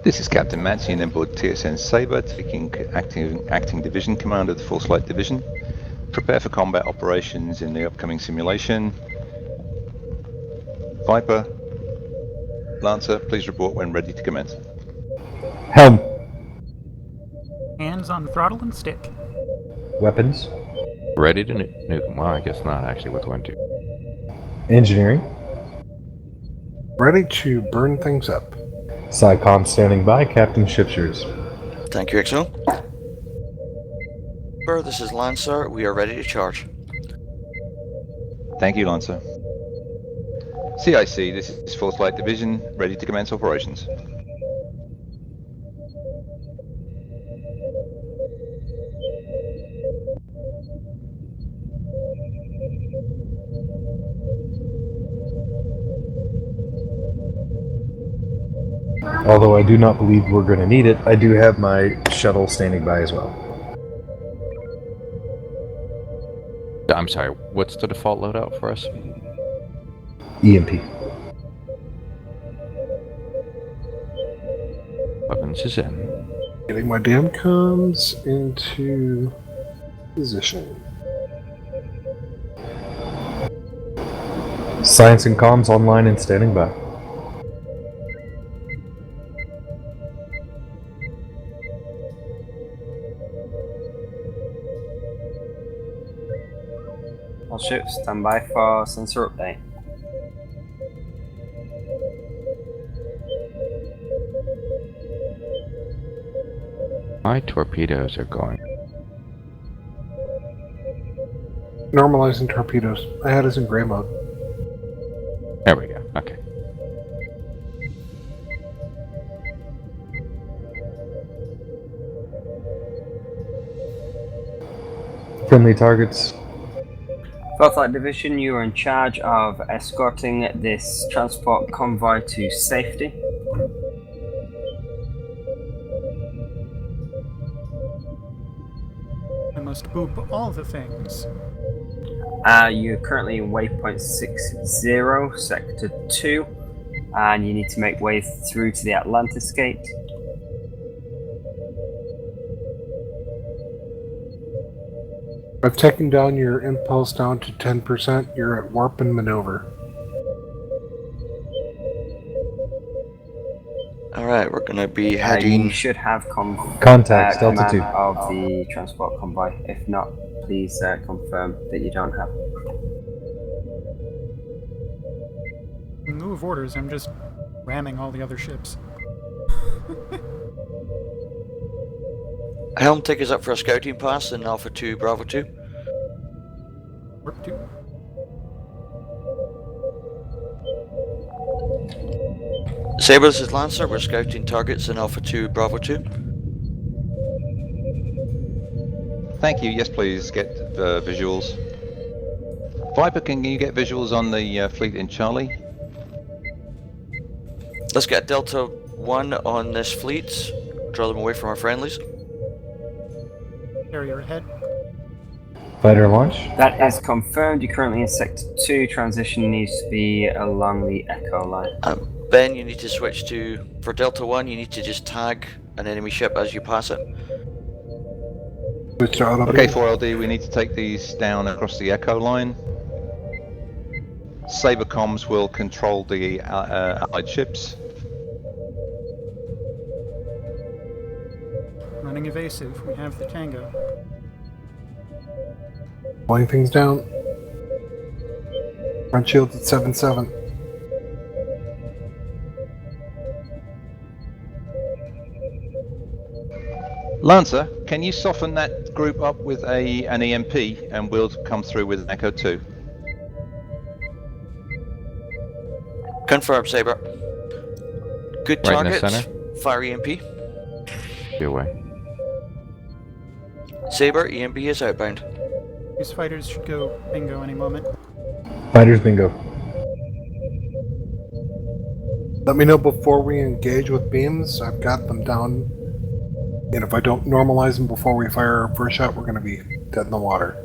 This is Captain Matsian aboard TSN Sabre, taking acting division command of the Force Light Division. Prepare for combat operations in the upcoming simulation. Viper, Lancer, please report when ready to commence. Helm. Hands on throttle and stick. Weapons. Ready to nuke. Well, I guess not, actually, with 1-2. Engineering. Ready to burn things up. SciComm standing by. Captain ship's yours. Thank you, XO. This is Lancer. We are ready to charge. Thank you, Lancer. CIC, this is Force Light Division, ready to commence operations. Although I do not believe we're going to need it, I do have my shuttle standing by as well. I'm sorry, what's the default loadout for us? EMP. Weapons is in. Getting my damn comms into position. Science and comms online and standing by. All ships stand by for sensor update. My torpedoes are going. Normalizing torpedoes. I had us in gray mode. There we go. Okay. Friendly targets. 4th Light Division, you are in charge of escorting this transport convoy to safety. I must boop all the things. You're currently in waypoint 60, sector 2, and you need to make way through to the Atlantis Gate. I've taken down your impulse down to 10%. You're at warp and maneuver. Alright, we're gonna be heading... You should have contacts, Delta command 2. of the transport convoy. If not, please confirm that you don't have. In lieu of orders, I'm just ramming all the other ships. Helm, take us up for a scouting pass in Alpha 2, Bravo 2. Warp 2. Sabre, this is Lancer. We're scouting targets in Alpha 2, Bravo 2. Thank you. Yes, please get visuals. Viper, can you get visuals on the fleet in Charlie? Let's get Delta 1 on this fleet. Draw them away from our friendlies. Carrier ahead. Fighter launch. That is confirmed. You're currently in sector 2. Transition needs to be along the Echo line. Ben, you need to switch to... For Delta 1, you need to just tag an enemy ship as you pass it. Okay, 4LD, we need to take these down across the Echo line. Saber comms will control the allied ships. Running evasive. We have the Tango. Blowing things down. Front shields at 7-7. Lancer, can you soften that group up with an EMP and we'll come through with Echo 2? Confirm, Sabre. Good Right in the target. center? Fire EMP. Be away. Sabre, EMP is outbound. These fighters should go bingo any moment. Fighters bingo. Let me know before we engage with beams. I've got them down. And if I don't normalize them before we fire our first shot, we're going to be dead in the water.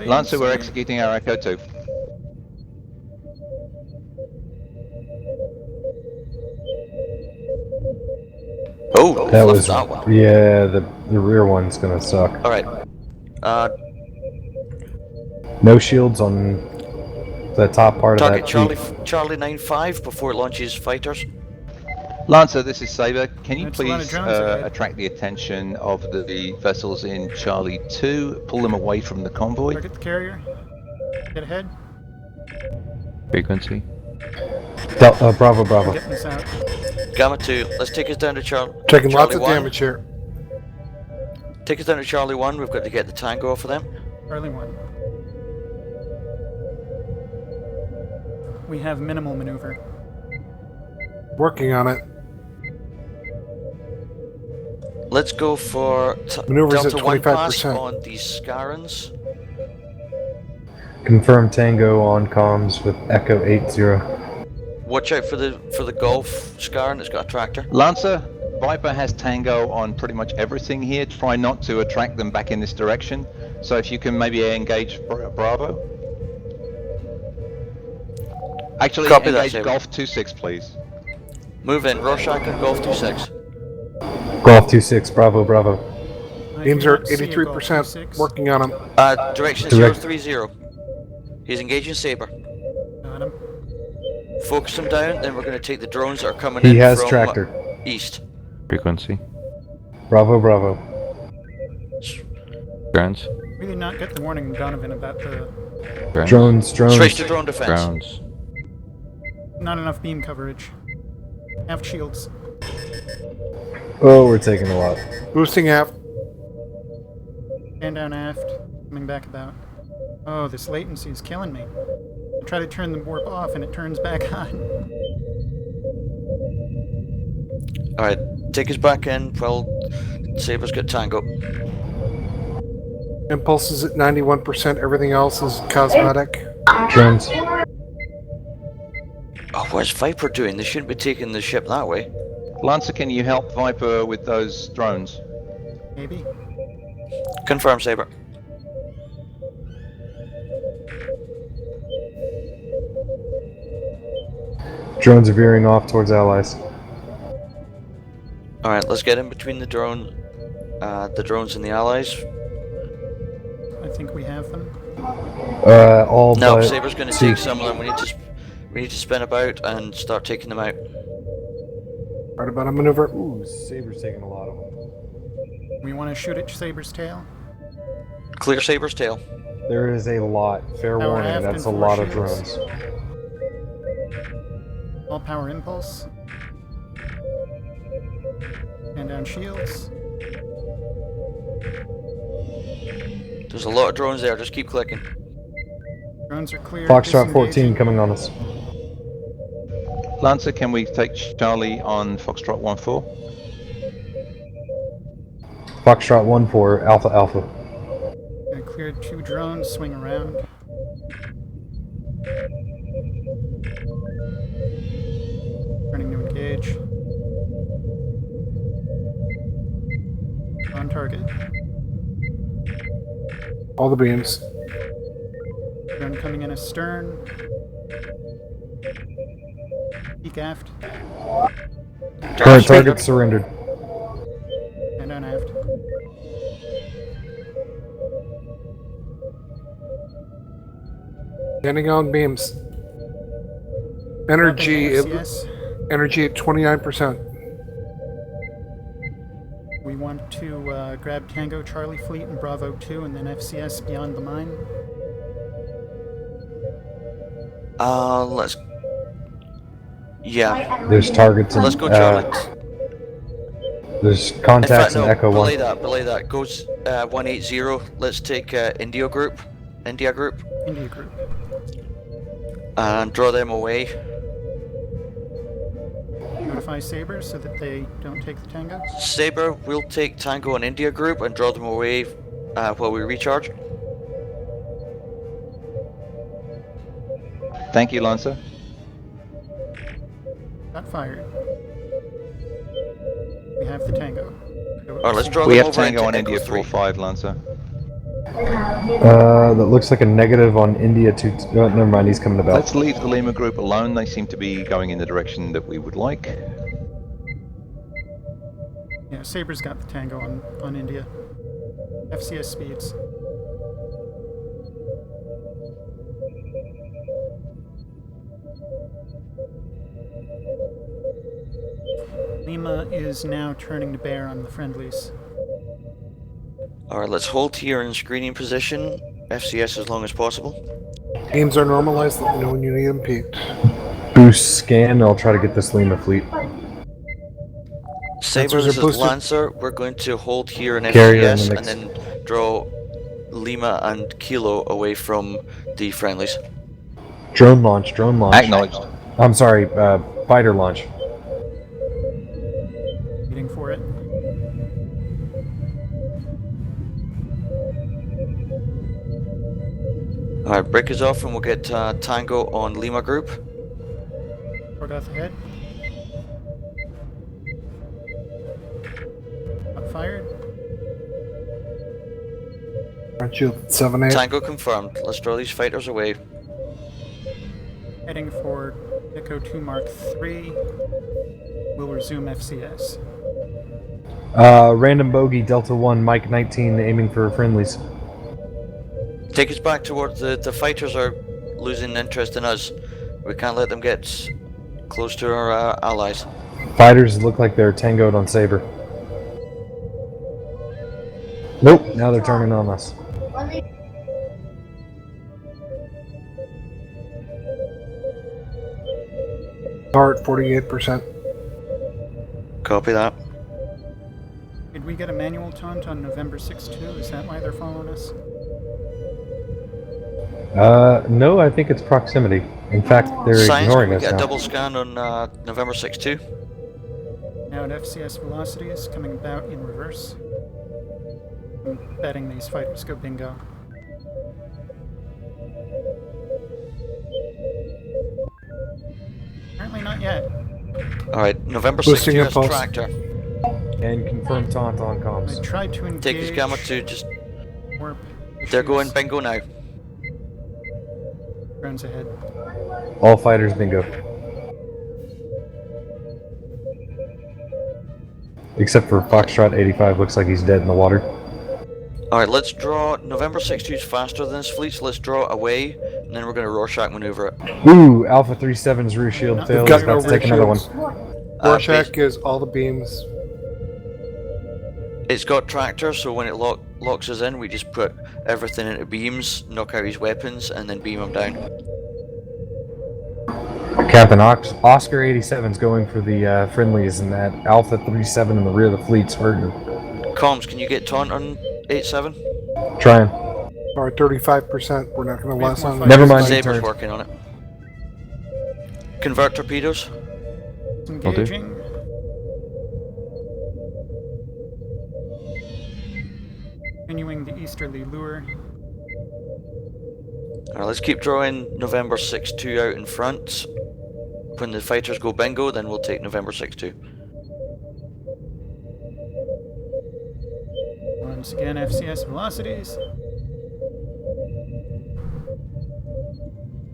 Lancer, we're executing our Echo 2. Oh, that left was that well. Yeah. The rear one's gonna suck. All right. No shields on the top part of Target that Charlie 9-5 before it launches fighters. Lancer, this is Saber. Can you That's a lot of please drones ahead. attract the attention of the vessels in Charlie 2, pull them away from the convoy? Target the carrier. Get ahead. Frequency. Bravo, Bravo. Getting this out. Gamma 2, let's take us down to Charlie. Taking lots Charlie of 1. damage here. Take us down to Charlie 1. We've got to get the Tango off of them. Charlie 1. We have minimal maneuver. Working on it. Let's go for Maneuvers Delta at 1 pass 25%. on these Scarans. Confirm Tango on comms with Echo 80. Watch out for the Golf, Scar, and it's got a tractor. Lancer, Viper has Tango on pretty much everything here. Try not to attract them back in this direction. So if you can maybe engage Bravo. Actually, Copy that, engage Saber. Golf 26, please. Move in, Rorschach and Golf 26. Golf 26, Bravo, Bravo. Beams are 83% working on him. Direction Direct. 030. He's engaging Saber. Got him. Focus him down, then we're going to take the drones that are coming He in has from tractor. east. Frequency. Bravo, Bravo. Drones. We did not get the warning, Donovan, about the Drones, drones. Switch to drone defense. Drones. not enough beam coverage. Aft shields. Oh, we're taking a lot. Boosting aft. Stand down aft. Coming back about. Oh, this latency is killing me. I try to turn the warp off and it turns back on. Alright, take us back in while Saber's got Tango. Impulse is at 91%, everything else is cosmetic. Drones. Oh, what's Viper doing? They shouldn't be taking the ship that way. Lancer, can you help Viper with those drones? Maybe. Confirm, Saber. Drones are veering off towards allies. Alright, let's get in between the drones and the allies. I think we have them. All No, but Saber's going to two. take some of them. We need to spin about and start taking them out. Right about a maneuver. Ooh, Saber's taking a lot of them. We want to shoot at Saber's tail. Clear Saber's tail. There is a lot. Fair Power warning, aft that's a and lot four of shields. drones. All power impulse. And down shields. There's a lot of drones there, just keep clicking. Drones are clear. Foxtrot 14 disengaging. coming on us. Lancer, can we take Charlie on Foxtrot 1-4? Foxtrot 1-4, Alpha Alpha. Gonna clear 2 drones, swing around. Turning to engage. On target. All the beams. Drone coming in astern. Peek aft. Current target surrendered. And on aft. Standing on beams. Energy, FCS. energy at 29%. We want to grab Tango, Charlie Fleet, and Bravo 2, and then FCS beyond the mine. Let's... Yeah. There's targets and Let's go Charlie. there's In contacts fact, no, in Echo 1. belay that. Goes 180. Let's take India group. India group. And draw them away. Notify Saber so that they don't take the Tango. Saber, we'll take Tango and India group and draw them away while we recharge. Thank you, Lancer. Not fired. We have the Tango. Alright, let's draw We them have over Tango into on Echo India 3. 4-5, Lancer. That looks like a negative on India 2. Never mind, he's coming to belt. Let's leave the Lima group alone. They seem to be going in the direction that we would like. Yeah, Saber's got the Tango on India. FCS speeds. Lima is now turning to bear on the friendlies. Alright, let's hold here in screening position. FCS as long as possible. Beams are normalized, let me know when you need them peaked. Boost scan, I'll try to get this Lima fleet. Saber, Sensors this are is boosted. Lancer. We're going to hold here in Carrier in the FCS mix. and then draw Lima and Kilo away from the friendlies. Drone launch, drone launch. Acknowledged. I'm sorry, fighter launch. Waiting for it. Alright, break is off and we'll get Tango on Lima Group. Port off ahead. Up fired. Aren't you at 7-8? Tango confirmed. Let's draw these fighters away. Heading for Echo 2 Mark 3. We'll resume FCS. Random bogey, Delta 1, Mike 19, aiming for friendlies. Take us back towards the fighters are losing interest in us. We can't let them get close to our allies. Fighters look like they're tangoed on Saber. Nope, now they're turning on us. Heart 48%. Copy that. Did we get a manual taunt on November 6 too? Is that why they're following us? No, I think it's proximity. In fact, they're Science, ignoring can we us get a now. double scan on November 6 too? Now at FCS velocities, coming about in reverse. I'm betting these fighters go bingo. Apparently not yet. Alright, November 6 Boosting US impulse. tractor. And confirm taunt on I comms. tried to engage. Take his gamma to just. Warp They're going issues. bingo now. Drones ahead. All fighters bingo. Except for Foxtrot 85, looks like he's dead in the water. Alright, let's draw. November 62 is faster than his fleet, so let's draw away, and then we're going to Rorschach maneuver it. Ooh, Alpha 37's rear shield We've failed. got He's about no to take rear another one. shields. Rorschach is all the beams. It's got tractor, so when it locks us in, we just put everything into beams, knock out his weapons, and then beam him down. Captain Oscar 87's going for the friendlies, and that Alpha 37 in the rear of the fleet's hurting. Comms, can you get taunt on 87? Trying. Or 35%. We're not going to last on. Never mind. Saber's turned. working on it. Convert torpedoes. Engaging. Continuing the easterly lure. Alright, let's keep drawing November 6-2 out in front. When the fighters go bingo, then we'll take November 6-2. Once again, FCS velocities.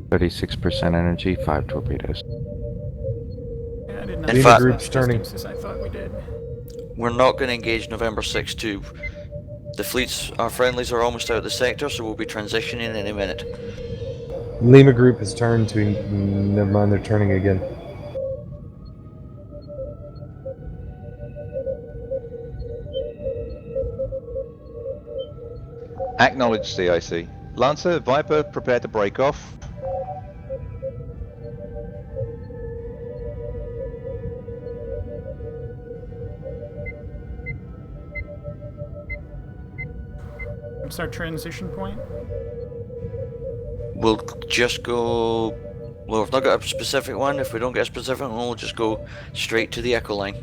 36% energy, 5 torpedoes. Yeah, I did not In use fact- as much Group's turning. distance as I thought we did. We're not going to engage November 6-2. The fleets, our friendlies are almost out of the sector, so we'll be transitioning in a minute. Lima Group has turned to. Never mind, they're turning again. Acknowledge CIC. Lancer, Viper, prepare to break off. What's our transition point? We'll just go. Well, we've not got a specific one. If we don't get a specific one, we'll just go straight to the Echo line.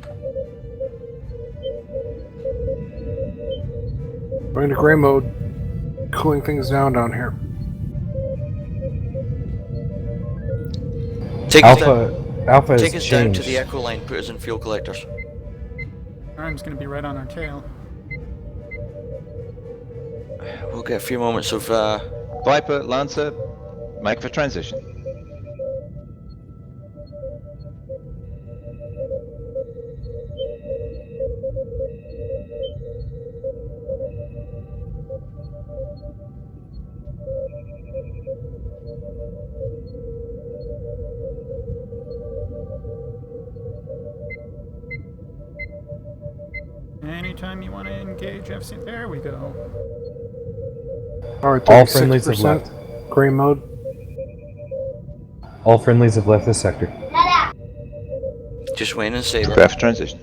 Going to gray mode. Cooling things down here. Take Alpha us, has take us down to changed. the Echo line. Put us in fuel collectors. Arm's gonna be right on our tail. We'll get a few moments of. Viper, Lancer, make for transition. Anytime you want to engage FC, there we go. Alright, All friendlies have 36%. left. Gray mode. All friendlies have left this sector. Just wait and Saber. Prepare for transition.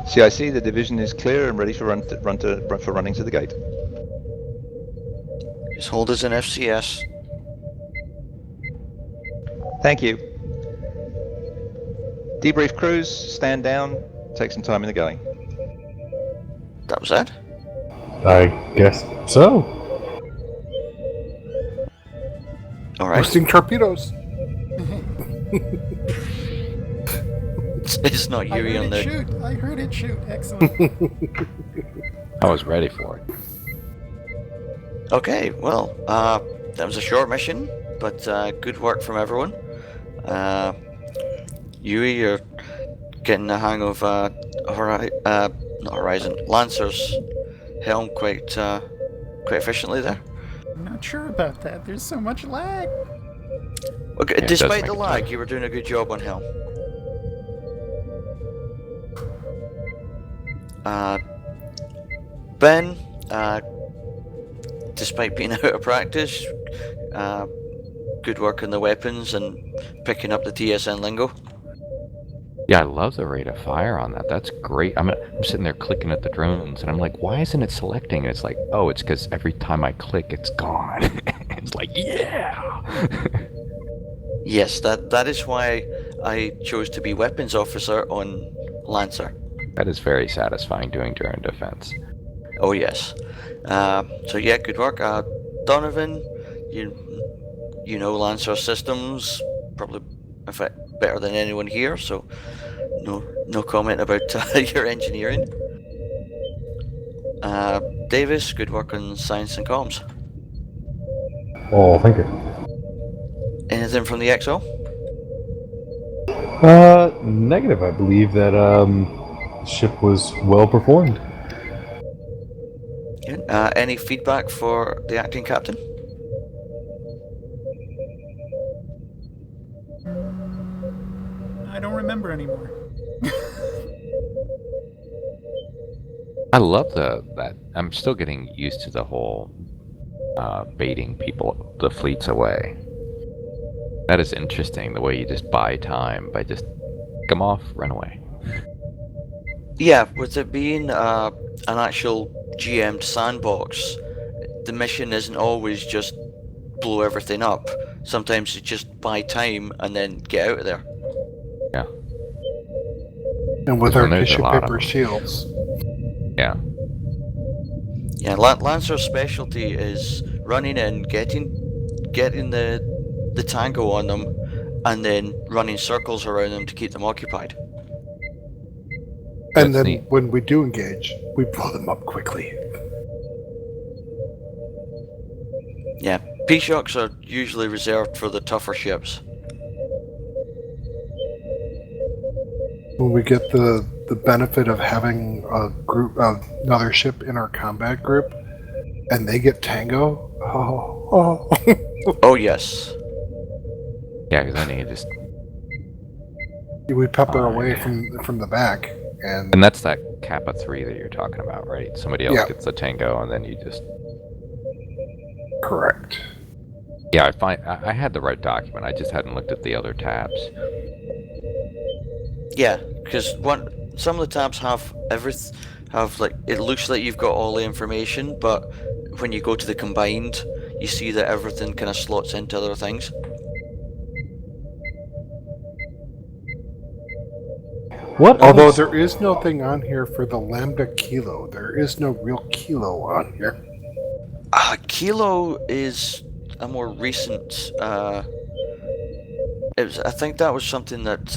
CIC, the division is clear and ready for running to the gate. Just hold us in FCS. Thank you. Debrief crews, stand down, take some time in the galley. That was it? I guess so. Alright. Boosting torpedoes. It's not I Yui heard on it the... shoot. I heard it shoot. Excellent. I was ready for it. Okay, well, that was a short mission, but good work from everyone. Yui, you're getting the hang of not Horizon, Lancer's helm quite efficiently there. I'm not sure about that. There's so much lag. Okay, Yeah, it does despite make the it lag, tough. you were doing a good job on helm. Ben, despite being out of practice, good work on the weapons and picking up the TSN lingo. Yeah, I love the rate of fire on that. That's great. I'm sitting there clicking at the drones, and I'm like, why isn't it selecting? And it's like, oh, it's because every time I click, it's gone. It's like, yeah. Yes, that is why I chose to be weapons officer on Lancer. That is very satisfying doing drone defense. Oh yes. So yeah, good work. Donovan, you know Lancer systems probably in fact better than anyone here, so no comment about your engineering. Davis, good work on science and comms. Oh, thank you. Anything from the XO? Negative. I believe that the ship was well performed. Good. Any feedback for the acting captain? I don't remember anymore. I love that. I'm still getting used to the whole baiting the fleets away. That is interesting, the way you just buy time by just come off, run away. Yeah, with it being an actual GM'd sandbox, the mission isn't always just blow everything up. Sometimes it's just buy time and then get out of there. Yeah. And with Because our when there's a tissue lot of paper them. shields. Yeah. Yeah, Lancer's specialty is running in, getting the tango on them, and then running circles around them to keep them occupied. And That's then neat. when we do engage, we blow them up quickly. Yeah, P-shocks are usually reserved for the tougher ships. When we get the benefit of having a group, another ship in our combat group, and they get tango, oh. Oh yes. Yeah, because then you just... We pepper Fine. away from the back, and And that's that Kappa 3 that you're talking about, right? Somebody else Yeah. gets the tango, and then you just... correct. Yeah, I had the right document. I just hadn't looked at the other tabs. Yeah, because some of the tabs have like it looks like you've got all the information, but when you go to the combined, you see that everything kind of slots into other things. What? Although there is nothing on here for the Lambda Kilo. There is no real kilo on here. Kilo is a more recent. I think that was something that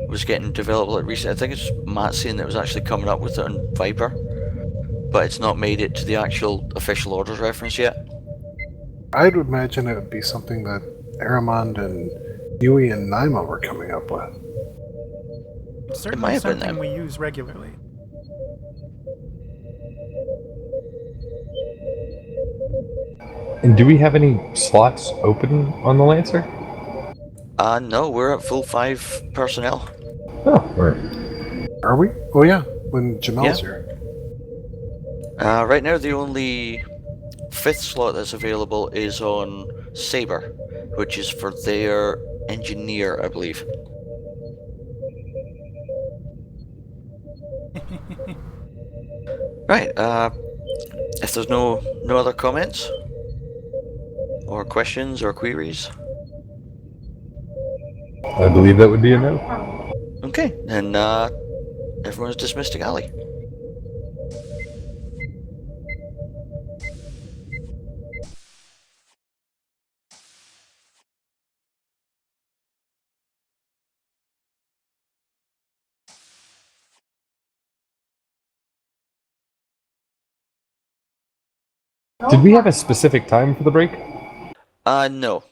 was getting developed like recently. I think it's Matsian that was actually coming up with it on Viper, but it's not made it to the actual official orders reference yet. I'd imagine it would be something that Aramond and Yui and Naima were coming up with. It's might certainly have been something them. we use regularly. And do we have any slots open on the Lancer? No, we're at full 5 personnel. Oh, right. Are we? Oh yeah, when Jamel's Yeah. here. Right now, the only 5th slot that's available is on Saber, which is for their engineer, I believe. Right. If there's no other comments or questions or queries, I believe that would be a no. Okay, then everyone's dismissed to galley. Did we have a specific time for the break? No.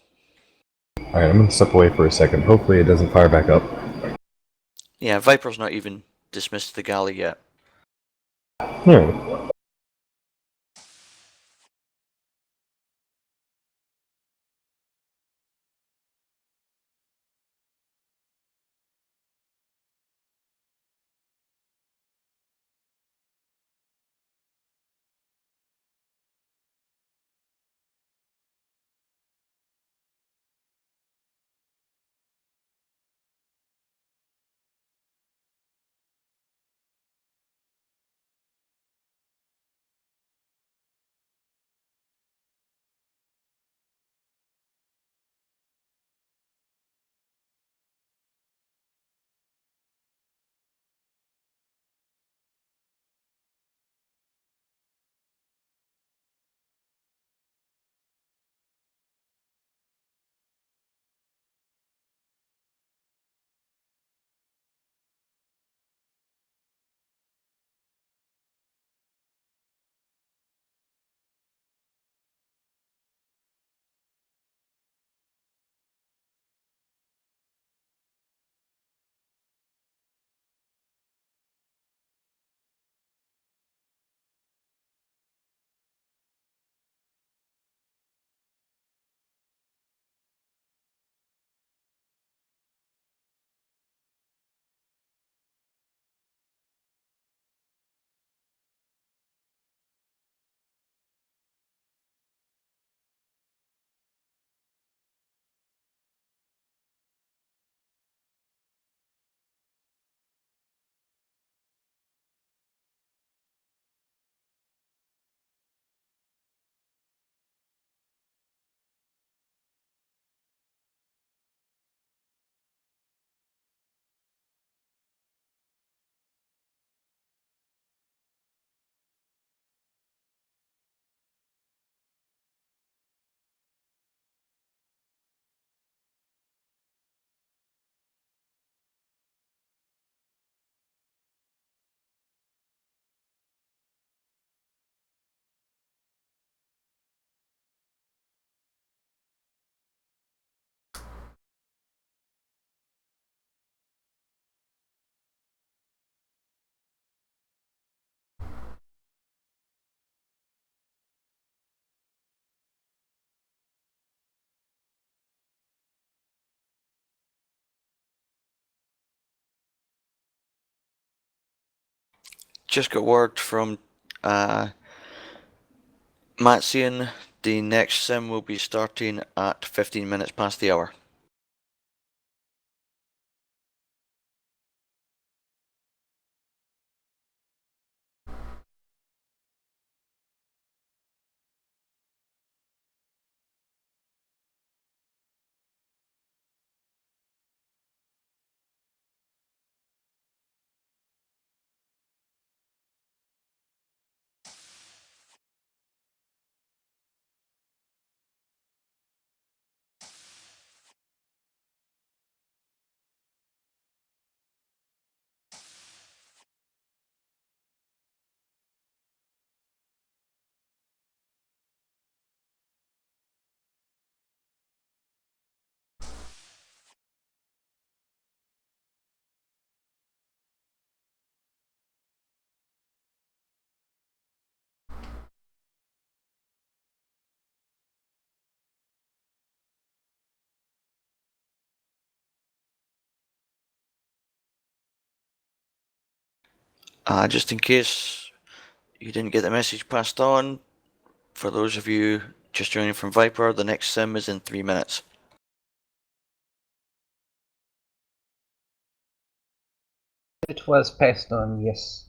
Alright, I'm gonna step away for a second. Hopefully it doesn't fire back up. Yeah, Viper's not even dismissed to the galley yet. Alright. Just got word from Matsian. The next sim will be starting at 15 minutes past the hour. Just in case you didn't get the message passed on, for those of you just joining from Viper, the next sim is in 3 minutes. It was passed on, yes.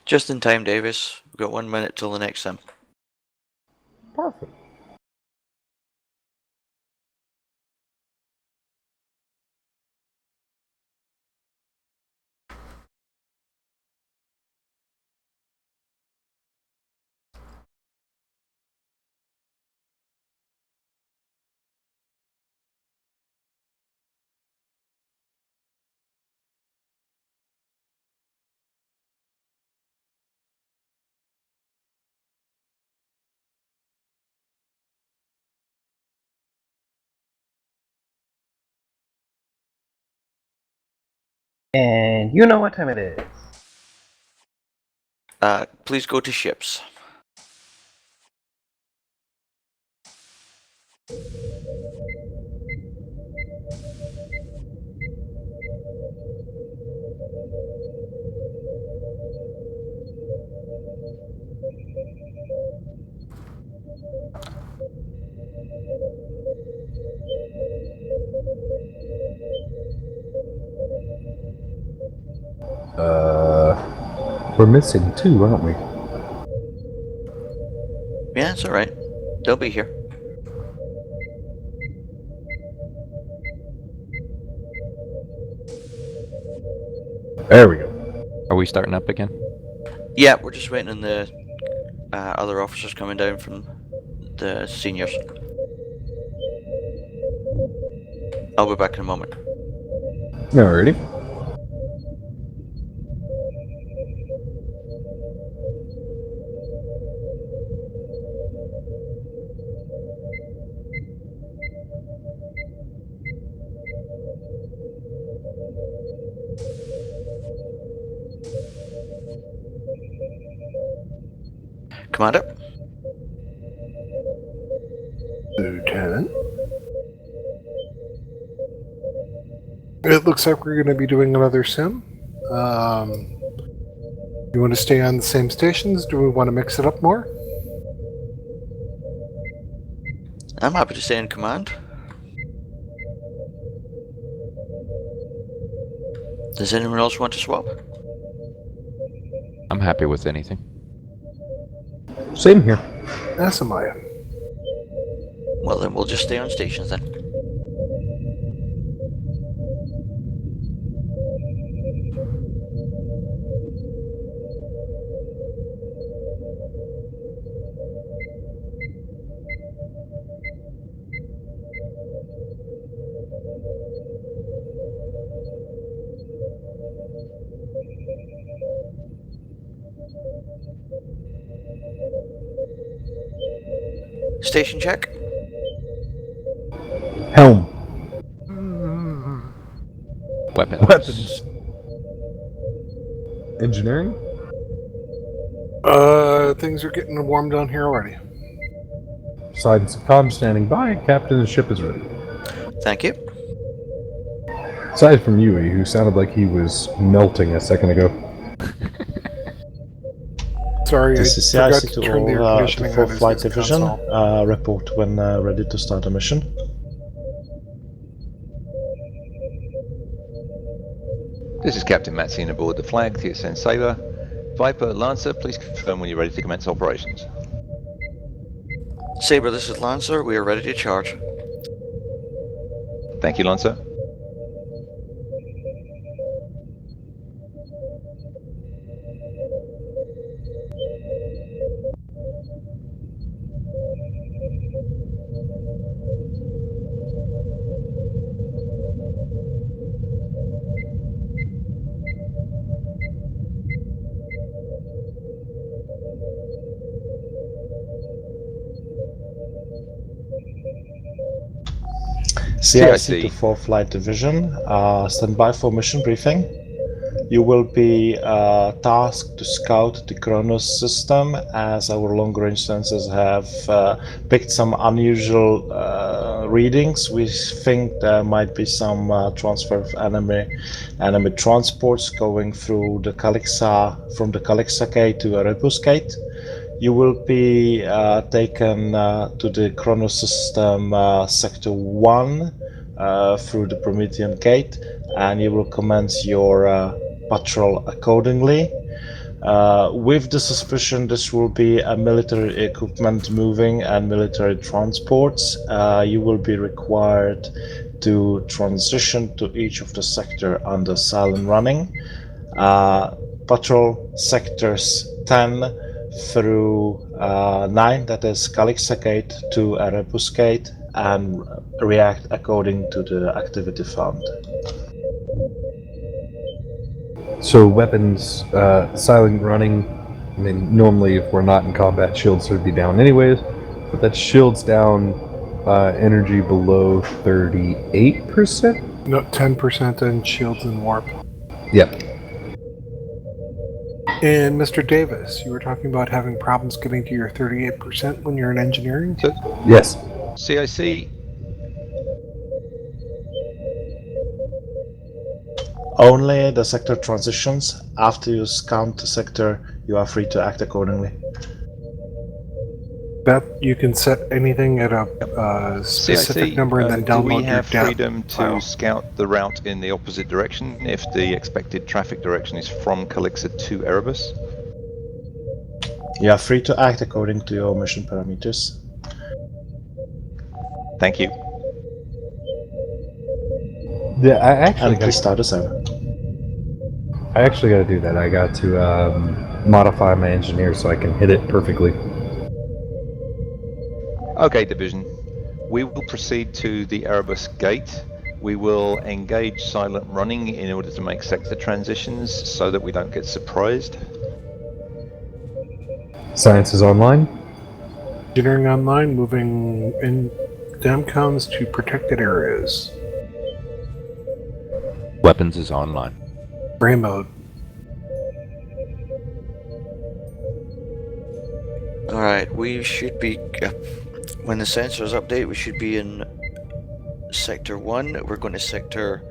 Just in time, Davis. We've got 1 minute till the next sim. Perfect. And you know what time it is. Please go to ships. We're missing 2, aren't we? Yeah, it's alright. They'll be here. There we go. Are we starting up again? Yeah, we're just waiting on the other officers coming down from the seniors. I'll be back in a moment. Alrighty. Commander? Lieutenant? It looks like we're going to be doing another sim. You want to stay on the same stations? Do we want to mix it up more? I'm happy to stay in command. Does anyone else want to swap? I'm happy with anything. Same here. As am I. Well, then we'll just stay on stations then. Station check. Helm. Weapons. Weapons. Engineering? Things are getting warm down here already. Silence of comm standing by. Captain's ship is ready. Thank you. Aside from Yui, who sounded like he was melting a second ago. Sorry, This I is forgot CIC to to turn the air all conditioning to on 4th as Flight this Division. console. Report when ready to start a mission. This is Captain Matsine aboard the flag, TSN Sabre. Viper, Lancer, please confirm when you're ready to commence operations. Sabre, this is Lancer. We are ready to charge. Thank you, Lancer. CIC to 4th Flight Division. Stand by for mission briefing. You will be tasked to scout the Kronos system, as our long-range sensors have picked some unusual readings. We think there might be some transfer of enemy transports going through the Calixa, from the Calixa Gate to Erebus Gate. You will be taken to the Kronos system Sector 1 through the Promethean Gate, and you will commence your patrol accordingly. With the suspicion this will be a military equipment moving and military transports, you will be required to transition to each of the sector under silent running. Patrol sectors 10 through 9, that is Calixa Gate to Erebus Gate, and react according to the activity found. So weapons, silent running. I mean, normally if we're not in combat, shields would be down anyways, but that shield's down energy below 38%? No, 10% on shields and warp. Yep. And Mr. Davis, you were talking about having problems getting to your 38% when you're in engineering? Yes. CIC. Only the sector transitions. After you scout the sector, you are free to act accordingly. That you can set anything at a specific CIC, number and then download do we have your freedom to file. scout the route in the opposite direction if the expected traffic direction is from Calixa to Erebus? You are free to act according to your mission parameters. Thank you. Yeah, I actually And please start us over. I actually got to do that. I got to modify my engineer so I can hit it perfectly. Okay, Division. We will proceed to the Erebus Gate. We will engage silent running in order to make sector transitions so that we don't get surprised. Science is online. Engineering online, moving in DEMCONs to protected areas. Weapons is online. Gray mode. Alright, we should be... when the sensors update, we should be in Sector 1. We're going to Sector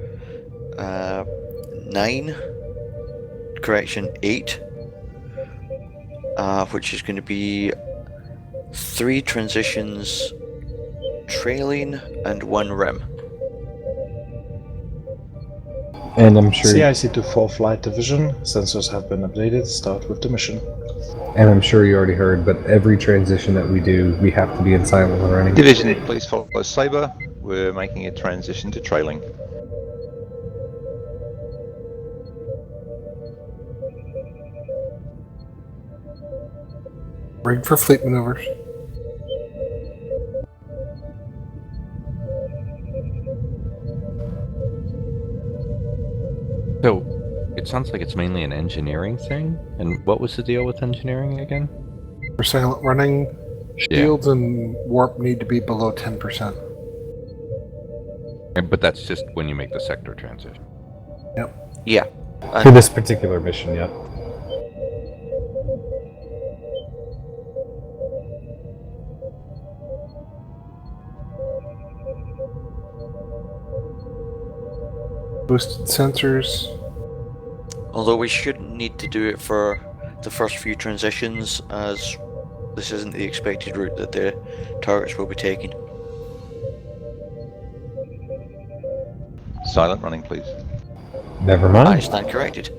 9. Correction, 8. Which is going to be 3 transitions trailing and 1 rim. And I'm sure... CIC to 4 Flight Division. Sensors have been updated. Start with the mission. And I'm sure you already heard, but every transition that we do, we have to be in silent running. Division, please follow Saber. We're making a transition to trailing. Rigged for fleet maneuvers. So, it sounds like it's mainly an engineering thing. And what was the deal with engineering again? For silent running, shields and warp need to be below 10%. But that's just when you make the sector transition. Yep. Yeah. For this particular mission, yep. Boosted sensors. Although we shouldn't need to do it for the first few transitions, as this isn't the expected route that the targets will be taking. Silent running, please. Never mind. I stand corrected.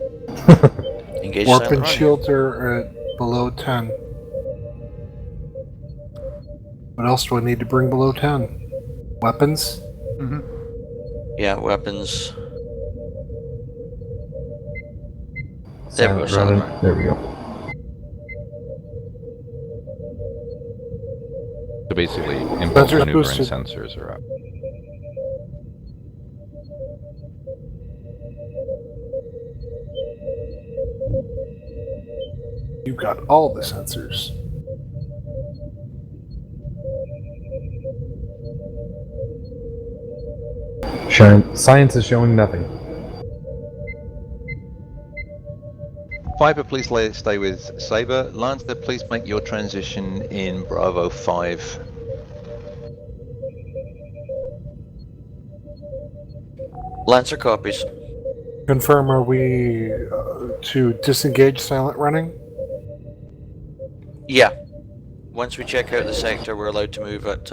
Engage Warp silent and running. shields are at below 10. What else do I need to bring below 10? Weapons? Mm-hmm. Yeah, weapons. There we go, Silent silent running. There we go. So basically, impulse Sensors maneuver and boosted. sensors are up. You've got all the sensors. Science is showing nothing. Viper, please stay with Saber. Lancer, please make your transition in Bravo 5. Lancer copies. Confirm, are we to disengage silent running? Yeah. Once we check out the sector, we're allowed to move at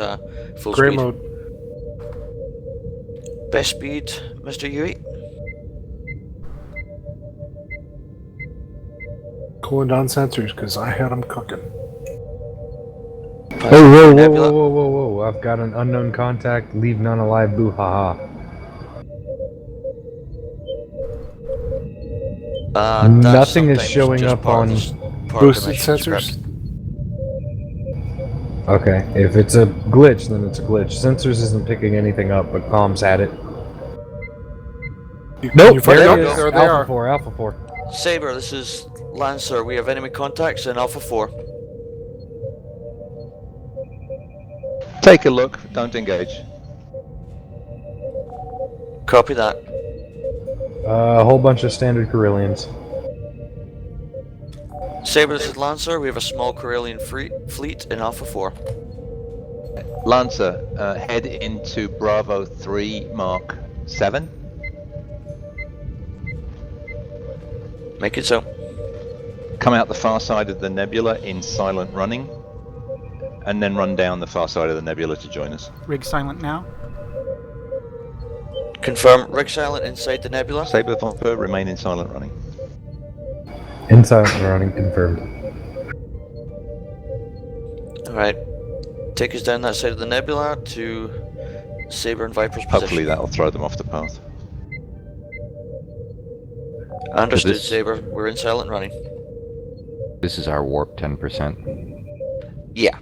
full Gray speed. mode. Best speed, Mr. Yui. cooling down sensors because I had them cooking. Oh, whoa. I've got an unknown contact. Leave none alive. Boo ha ha. Nothing is showing up on boosted sensors. Okay, if it's a glitch, then it's a glitch. Sensors isn't picking anything up, but comms had it. Nope, there he is. There they Alpha are. 4, Alpha 4. Saber, this is Lancer. We have enemy contacts in Alpha 4. Take a look. Don't engage. Copy that. A whole bunch of standard Corellians. Saber, this is Lancer. We have a small Corellian fleet in Alpha 4. Lancer, head into Bravo 3 Mark 7. Make it so. Come out the far side of the nebula in silent running, and then run down the far side of the nebula to join us. Rig silent now. Confirm. Rig silent inside the nebula. Saber Viper, remain in silent running. In silent running, confirmed. Alright. Take us down that side of the nebula to Saber and Viper's position. Hopefully that'll throw them off the path. Understood, Saber. We're in silent running. This is our warp 10%. Yeah.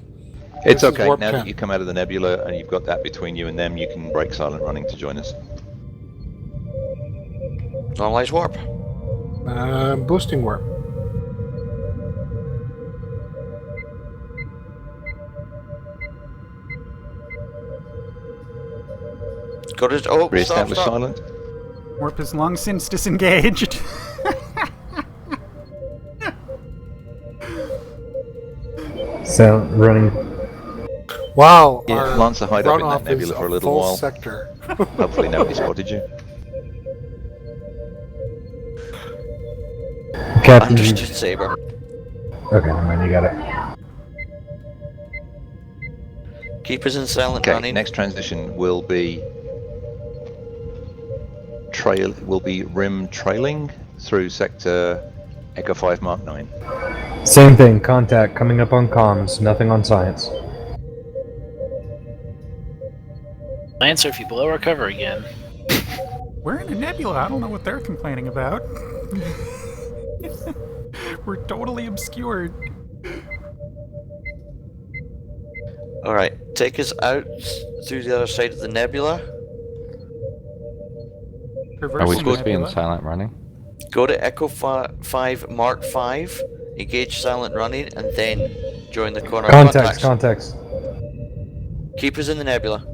It's okay. Now that you come out of the nebula and you've got that between you and them, you can break silent running to join us. Normalize warp. Boosting warp. Go to... Oh, Re-establish silent. Warp is long since disengaged. Silent running. Wow. Yeah, Lancer, hide up in that runoff nebula is for a a little full while. sector. Hopefully nobody spotted you. Captain. Understood, Saber. Okay, never mind, you got it. Keep us in silent Okay, running. next transition will be rim trailing through sector Echo 5 Mark 9. Same thing, contact coming up on comms, nothing on science. Lancer, if you blow our cover again. We're in a nebula. I don't know what they're complaining about. We're totally obscured. Alright, take us out through the other side of the nebula. Are we supposed to be in silent running? Go to Echo 5 Mark 5, engage silent running, and then join the corner Contacts. Keep us in the nebula.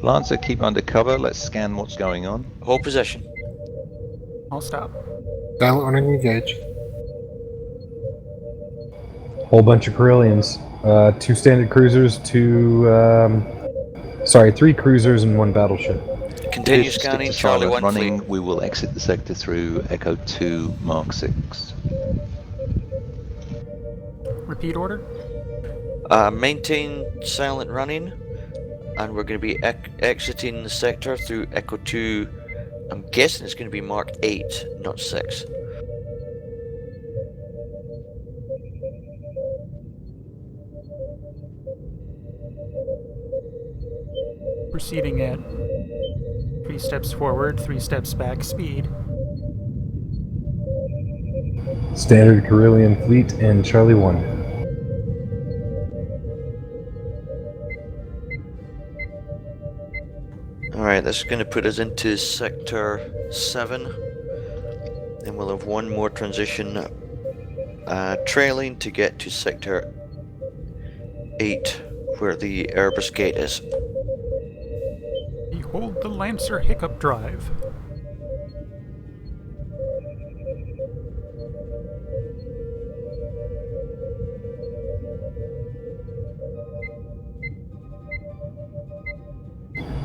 Lancer, keep under cover. Let's scan what's going on. Hold position. I'll stop. Silent running engage. Whole bunch of Corellians. 2 standard cruisers, 3 cruisers and 1 battleship. Continue Stick scanning to Charlie silent 1 running. fleet. We will exit the sector through Echo 2 Mark 6. Repeat order. Maintain silent running, and we're going to be exiting the sector through Echo 2. I'm guessing it's going to be Mark 8, not 6. Proceeding at 3 steps forward, 3 steps back speed. Standard Corellian fleet and Charlie 1. Alright, this is going to put us into Sector 7. Then we'll have one more transition trailing to get to Sector 8, where the Airbus gate is. Behold the Lancer hiccup drive.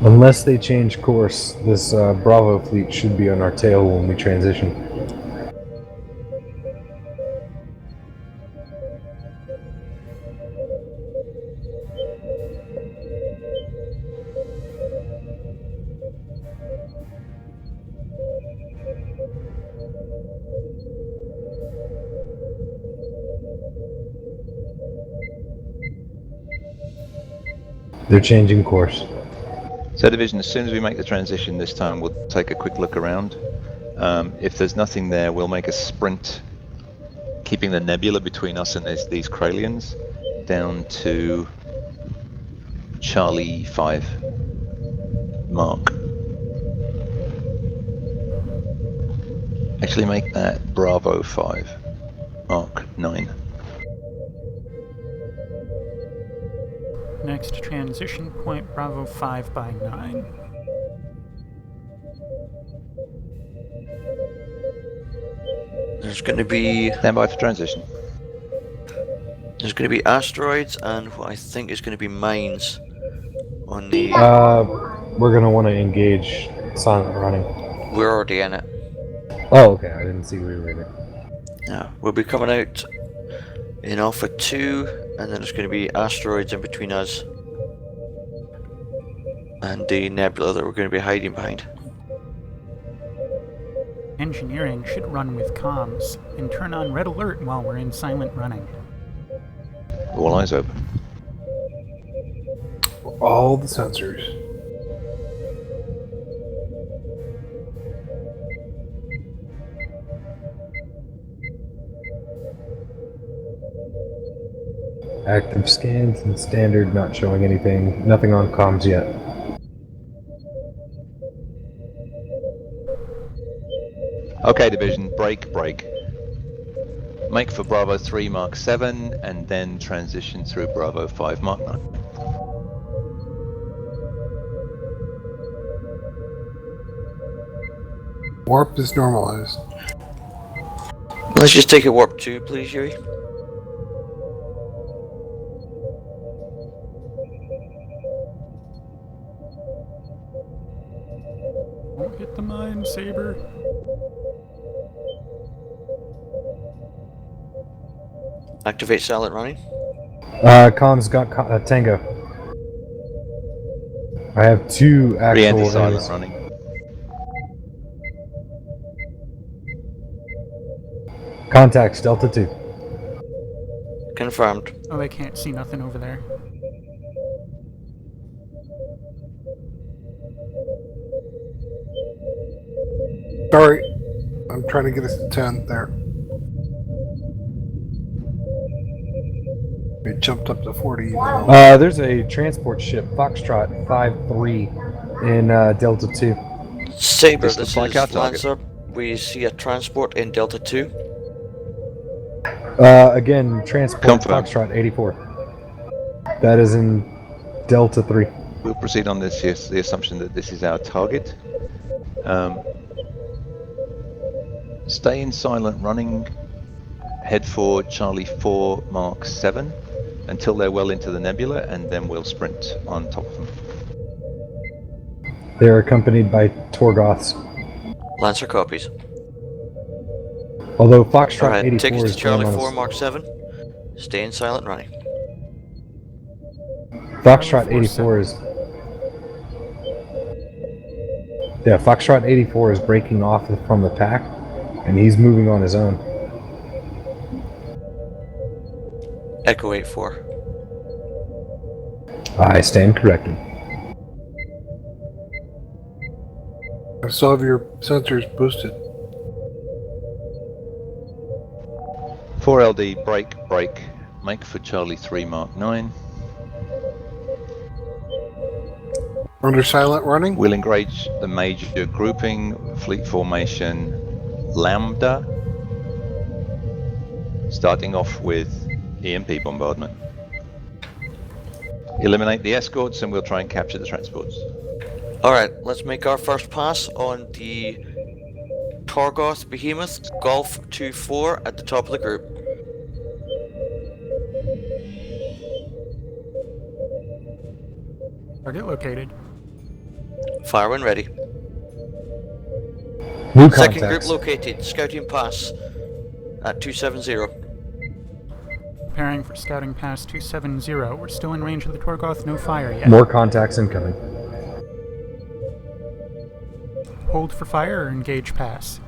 Unless they change course, this Bravo fleet should be on our tail when we transition. They're changing course. So Division, as soon as we make the transition this time, we'll take a quick look around. If there's nothing there, we'll make a sprint, keeping the nebula between us and these Kralians, down to Charlie 5 Mark. Actually make that Bravo 5 Mark 9. Next transition point, Bravo 5 by 9. There's going to be... Stand by for transition. There's going to be asteroids and what I think is going to be mines on the... We're going to want to engage silent running. We're already in it. Oh, okay. I didn't see we were in it. Yeah, we'll be coming out in Alpha 2, and then there's going to be asteroids in between us and the nebula that we're going to be hiding behind. Engineering should run with comms and turn on red alert while we're in silent running. All eyes open. All the sensors. Active scans and standard not showing anything. Nothing on comms yet. Okay, Division, break. Make for Bravo 3 Mark 7 and then transition through Bravo 5 Mark 9. Warp is normalized. Let's just take a warp 2, please, Yuri. Won't hit the mine, Saber. Activate silent running. Comms got Tango. I have 2 actual Re-enter silent areas. running. Contacts Delta 2. Confirmed. Oh, they can't see nothing over there. Sorry, I'm trying to get us to 10 there. We jumped up to 40. There's a transport ship, Foxtrot 5-3 in Delta 2. Saber, This this looks like our is target. Lancer. We see a transport in Delta 2. Again, transport Confirmed. Foxtrot 84. That is in Delta 3. We'll proceed on this, yes, the assumption that this is our target. Stay in silent running. Head for Charlie 4 Mark 7 until they're well into the nebula, and then we'll sprint on top of them. They're accompanied by Torgoths. Lancer copies. Although Foxtrot Alright, 84 take us is to Charlie going on 4 Mark 7. Stay in silent running. Foxtrot 84 is... Yeah, Foxtrot 84 is breaking off from the pack, and he's moving on his own. Echo 84. I stand corrected. I still have your sensors boosted. 4LD, break. Make for Charlie 3 Mark 9. Under silent running? We'll engage the major grouping, fleet formation Lambda, starting off with EMP bombardment. Eliminate the escorts and we'll try and capture the transports. Alright, let's make our first pass on the Torgoth Behemoth Golf 2-4 at the top of the group. Target located. Fire when ready. New Second contacts. group located. Scouting pass at 270. Preparing for scouting pass 270. We're still in range of the Torgoth, no fire yet. More contacts incoming. Hold for fire or engage pass.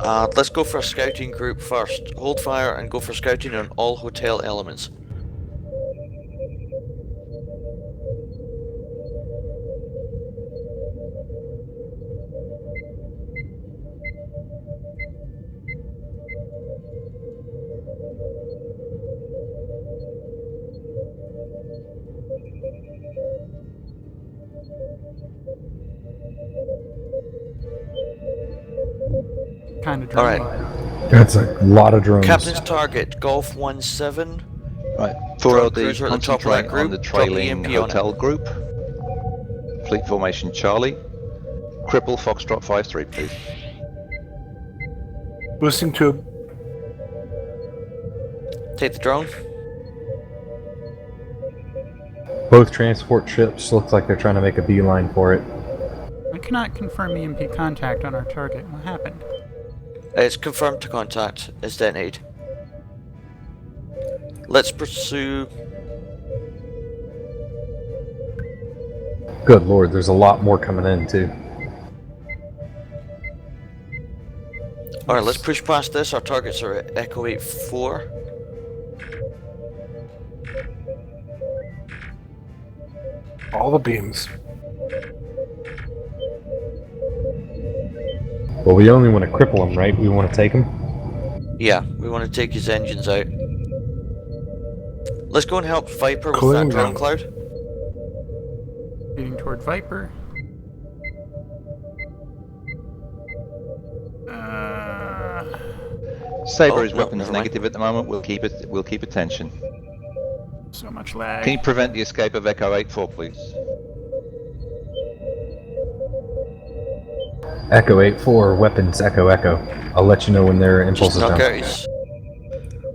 Let's go for a scouting group first. Hold fire and go for scouting on all hotel elements. Kind of drone. Alright. That's a lot of drones. Captain's target, Golf 1-7. Right, Drone 4LD, cruiser at the top of that concentrate group. on the Drop trailing EMP on it. hotel group. Fleet formation Charlie. Cripple Foxtrot 5-3, please. Boosting tube. Take the drone. Both transport ships looks like they're trying to make a beeline for it. I cannot confirm EMP contact on our target. What happened? It's confirmed to contact. It's detonated. Let's pursue. Good lord, there's a lot more coming in too. Alright, let's push past this. Our targets are at Echo 8-4. All the beams. Well, we only want to cripple them, right? We want to take them? Yeah, we want to take his engines out. Let's go and help Viper with Cooling that drone down. cloud. Leading toward Viper. Saber Oh, is no, weapons never mind. negative at the moment. We'll keep it. We'll keep attention. So much lag. Can you prevent the escape of Echo 8-4, please? Echo 8-4, weapons, Echo, Echo. I'll let you know when their impulse Just is knock down. out his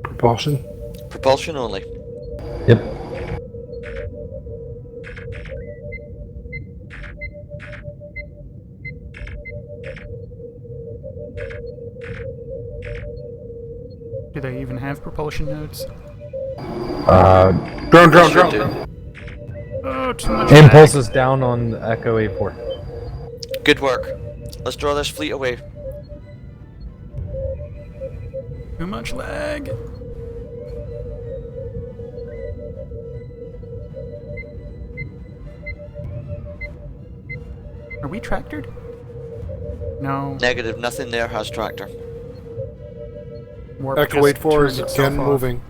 Propulsion. propulsion only. Yep. Do they even have propulsion nodes? Drone. Should do. Oh, too much Impulse is down on Echo 8-4. Good work. Let's draw this fleet away. lag. Too much lag. Are we tractored? No. Negative, nothing there has tractor. Warp Echo just 8-4 is turned itself again off. moving.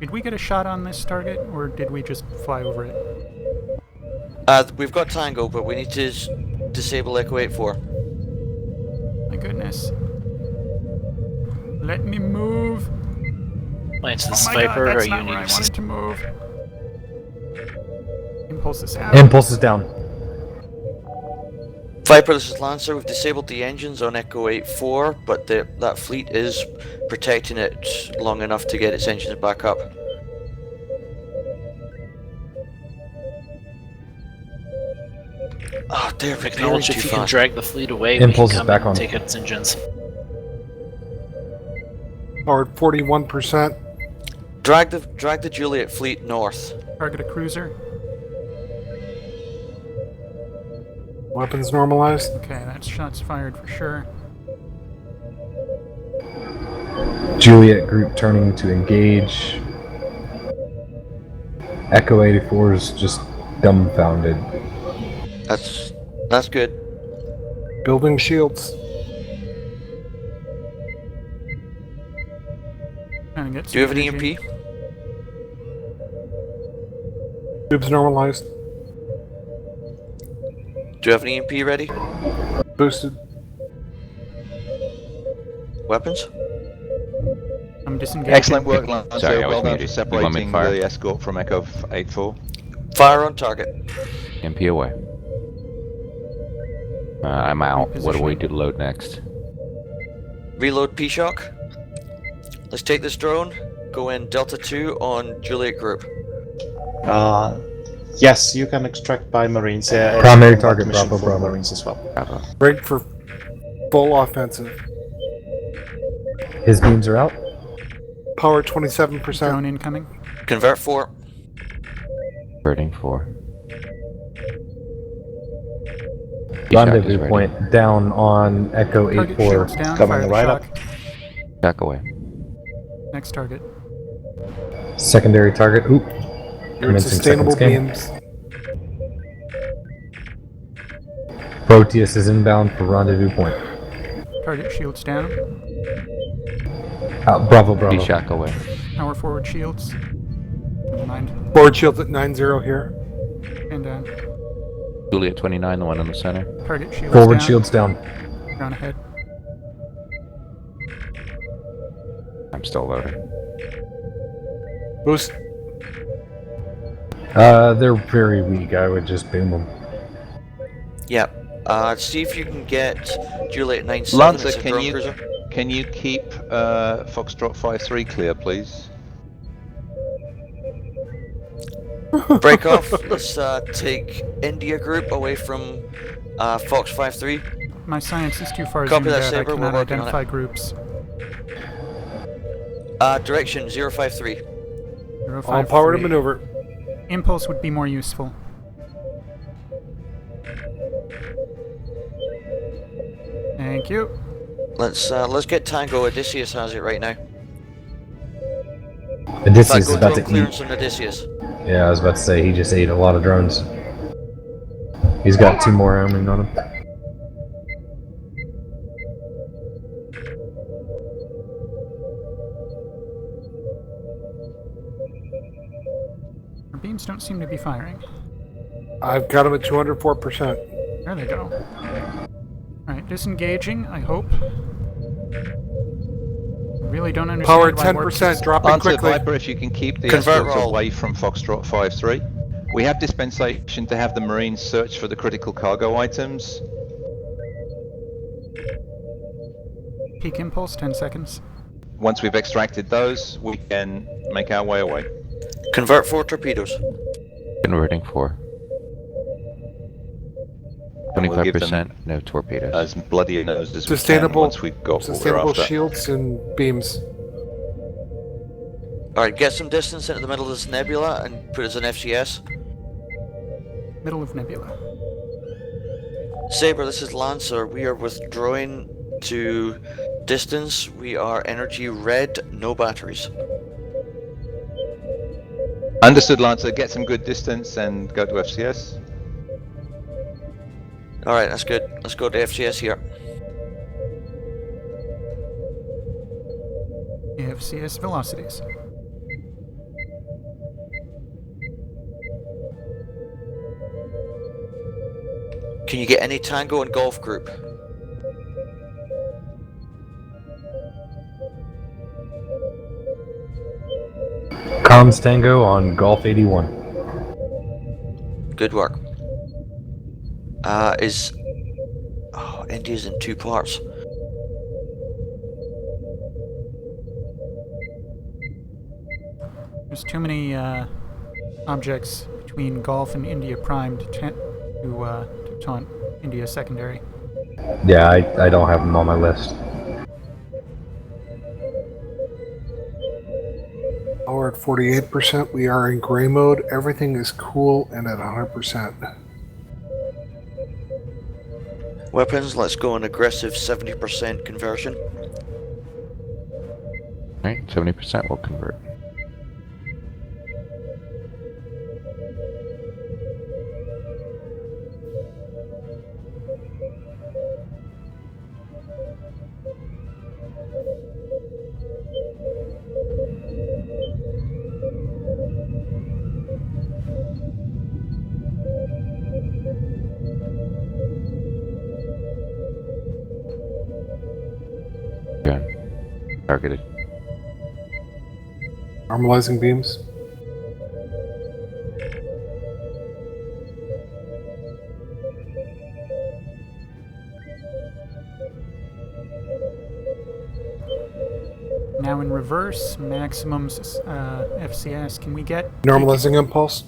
Did we get a shot on this target, or did we just fly over it? We've got Tango, but we need to disable Echo 8-4. My goodness. Let me move. Lance, Oh this my Viper, God, that's are not you where I needing wanted to move. Impulse is out. Impulse is down. Viper, this is Lancer. We've disabled the engines on Echo 8-4, but that fleet is protecting it long enough to get its engines back up. Oh, they're acknowledge too if you can fast. drag the fleet away, Impulse we is can back come and on. take its engines. Powered 41%. Drag the Juliet fleet north. Target a cruiser. Weapons normalized. Okay, that's shots fired for sure. Juliet group turning to engage. Echo 84 is just dumbfounded. That's good. Building shields. Trying to get Do you have an some energy. EMP? Tubes normalized. Do you have an EMP ready? Boosted. Weapons? I'm disengaging. Excellent work, Lancer. Sorry, I was well done for muted. You want me to separating fire? the escort from Echo 8-4. Fire on target. MP away. I'm out. What do we Repositioning. do load next? Reload P-Shock. Let's take this drone. Go in Delta 2 on Juliet group. Yes, you can extract by Marines. Primary and target, mission Bravo, for Bravo. Marines as well. Bravo. Rigged for full offensive. His beams are out. Power 27%. Drone incoming. Convert 4. Birding 4. Rendezvous point down on Echo Target 8-4. shields down, Coming fire the right shock. up. Back away. Next target. Secondary target. Oop. You're in Commencing second sustainable scan. beams. Proteus is inbound for rendezvous point. Target shields down. Bravo, Bravo. D-Shack away. Power forward shields. Never mind. Forward shields at 9-0 here. And down. Juliet 29, the one in the center. Target shields Forward down. shields down. Ground ahead. I'm still loading. Boost. They're very weak. I would just boom them. Yeah. See if you can get Juliet 9-7. Lancer, It's a drone cruiser. can you keep Foxtrot 5-3 clear, please? Break off. Let's take India group away from Fox 5-3. My science is too far Copy zoomed that, out. I Saber. We're cannot working on identify it. groups. Direction 053. 053. All power to maneuver. Impulse would be more useful. Thank you. Let's get Tango. Odysseus has it right now. Odysseus is about drone to clearance eat. on Odysseus. Yeah, I was about to say he just ate a lot of drones. He's got 2 more homing on him. Our beams don't seem to be firing. I've got him at 204%. There they go. Alright, disengaging, I hope. Really don't understand Power why warp 10%, dropping Lancer, quickly. Viper, if you can keep the Convert escorts roll. away from Foxtrot 5-3. We have dispensation to have the Marines search for the critical cargo items. Peak impulse, 10 seconds. Once we've extracted those, we can make our way away. Convert 4 torpedoes. Converting 4. And we'll give them 25%, no torpedoes. as bloody a nose as we can Sustainable, once we've got what we're sustainable after. shields and beams. Alright, get some distance into the middle of this nebula and put us in FCS. Middle of nebula. Saber, this is Lancer. We are withdrawing to distance. We are energy red, no batteries. Understood, Lancer. Get some good distance and go to FCS. Alright, that's good. Let's go to FCS here. AFCS velocities. Can you get any Tango and Golf group? Comms Tango on Golf 81. Good work. India's in 2 parts. There's too many objects between Golf and India Prime to taunt India secondary. Yeah, I don't have them on my list. Power at 48%. We are in gray mode. Everything is cool and at 100%. Weapons, let's go an aggressive 70% conversion. Right, 70% will convert. Yeah. Targeted. Normalizing beams. Now in reverse, maximums FCS. Can we get Normalizing impulse.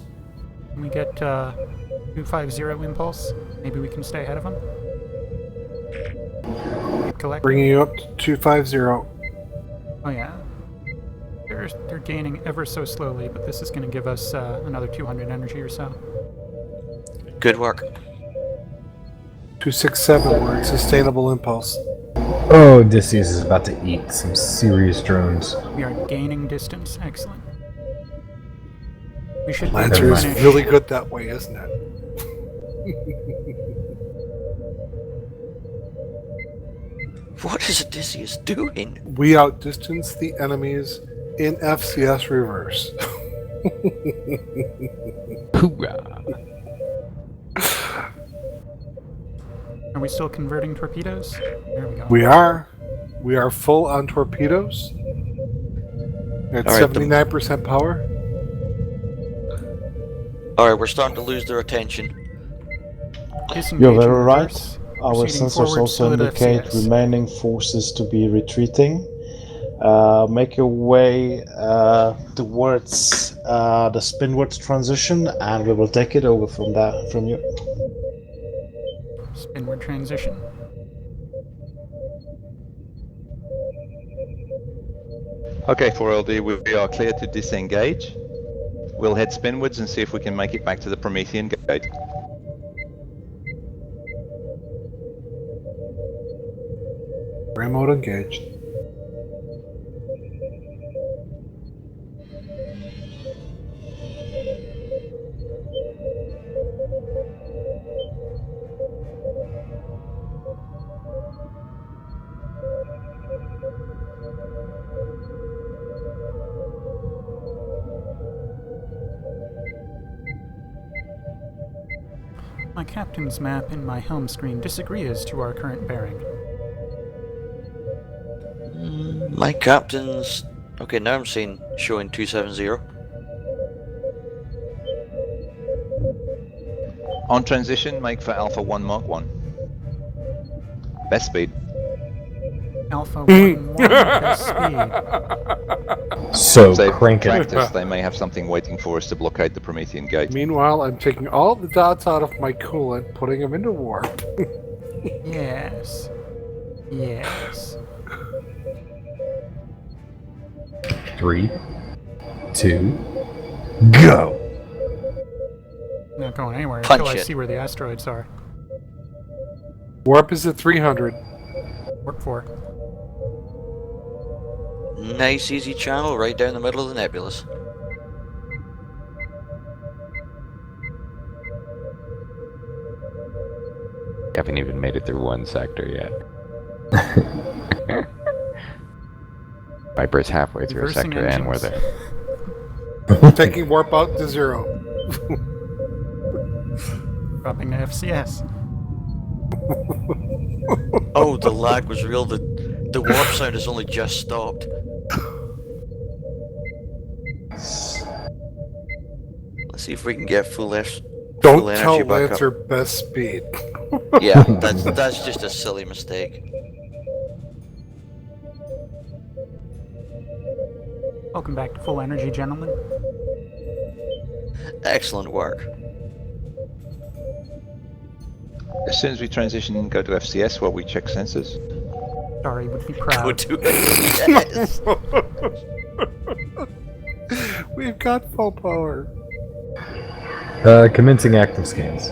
Can we get 250 impulse? Maybe we can stay ahead of them. Collect. Bringing you up to 250. Oh yeah. They're gaining ever so slowly, but this is going to give us another 200 energy or so. Good work. 267 word, sustainable impulse. Oh, Odysseus is about to eat some serious drones. We are gaining distance. Excellent. We should Lancer is finish. really good that way, isn't it? What is Odysseus doing? We outdistance the enemies in FCS reverse. Hoorah! Are we still converting torpedoes? There we go. We are full on torpedoes. At All right, 79% power. Alright, we're starting to lose their attention. Disengage You're in very right. reverse. Our Proceeding sensors forward, also still at indicate FCS. remaining forces to be retreating. Make your way towards the spinwards transition, and we will take it over from you. Spinward transition. Okay, 4LD, we are clear to disengage. We'll head spinwards and see if we can make it back to the Promethean gate. Remote engaged. My captain's map and my helm screen disagree as to our current bearing. My captain's... Okay, now I'm seeing showing 270. On transition, make for Alpha 1 Mark 1. Best speed. Alpha 1 best speed. So Save crank it. practice, they may have something waiting for us to blockade the Promethean gate. Meanwhile, I'm taking all the dots out of my coolant, putting them into warp. Yes. Yes. 3, 2, go! Not going anywhere Punch until I it. see where the asteroids are. Warp is at 300. Warp 4. Nice easy channel right down the middle of the nebulous. Haven't even made it through one sector yet. Viper's halfway through a Reversing sector and we're engines. there. Taking warp out to 0. Dropping to FCS. Oh, the lag was real. The warp sound has only just stopped. Let's see if we can get full energy Don't tell back Lancer up. best speed. Yeah, that's just a silly mistake. Welcome back to full energy, gentlemen. Excellent work. As soon as we transition, go to FCS while we check sensors. Sorry, would be Go proud. to it. Yes. We've got full power. Commencing active scans.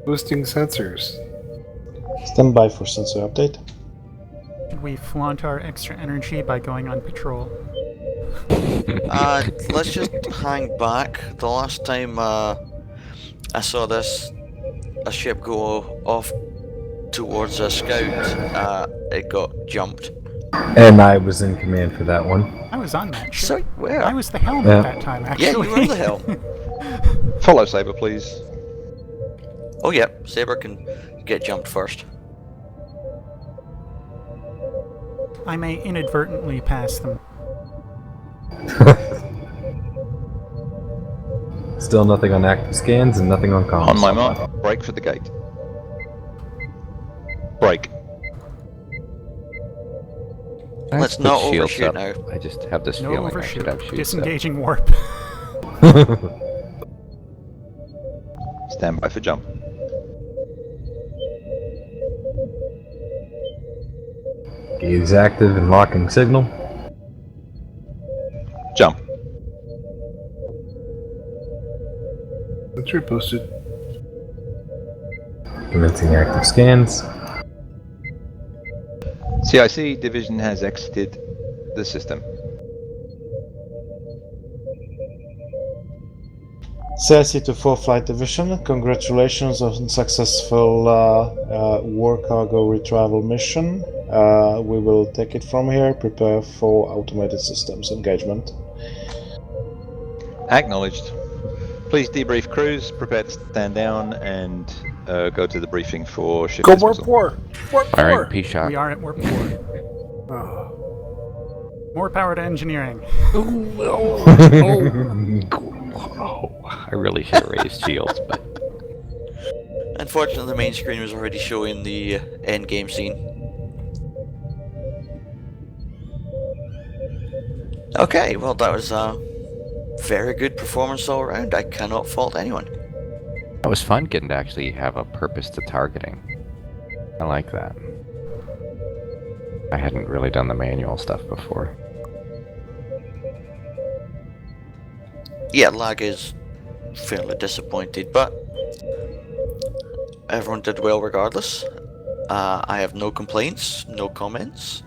Boosting sensors. Stand by for sensor update. Should we flaunt our extra energy by going on patrol? Let's just hang back. The last time I saw a ship go off towards a scout, it got jumped. And I was in command for that one. I was on that ship. So where? I was the helm Yeah. at that time, actually. Yeah, you were the helm. Follow Saber, please. Oh yeah, Saber can get jumped first. I may inadvertently pass them. Still nothing on active scans and nothing on comms. On my mark, brake for the gate. Brake. I Let's put not shields overshoot up. now. I just have this No feeling I should have overshoot. shields up. Disengaging warp. Stand by for jump. Gaze active and locking signal. Jump. Sensor boosted. Commencing active scans. CIC division has exited the system. CIC to 4 Flight Division, congratulations on successful war cargo retrieval mission. We will take it from here, prepare for automated systems engagement. Acknowledged. Please debrief crews, prepare to stand down, and go to the briefing for shift Go dismissal. warp 4! Warp 4! Firing P shot. We are at warp 4. Oh. More power to engineering. I really should have raised shields, but Unfortunately, the main screen was already showing the end game scene. Okay, well that was a very good performance all around. I cannot fault anyone. it was fun getting to actually have a purpose to targeting. I like that. I hadn't really done the manual stuff before. Yeah, Lag is fairly disappointed, but everyone did well regardless. I have no complaints, no comments.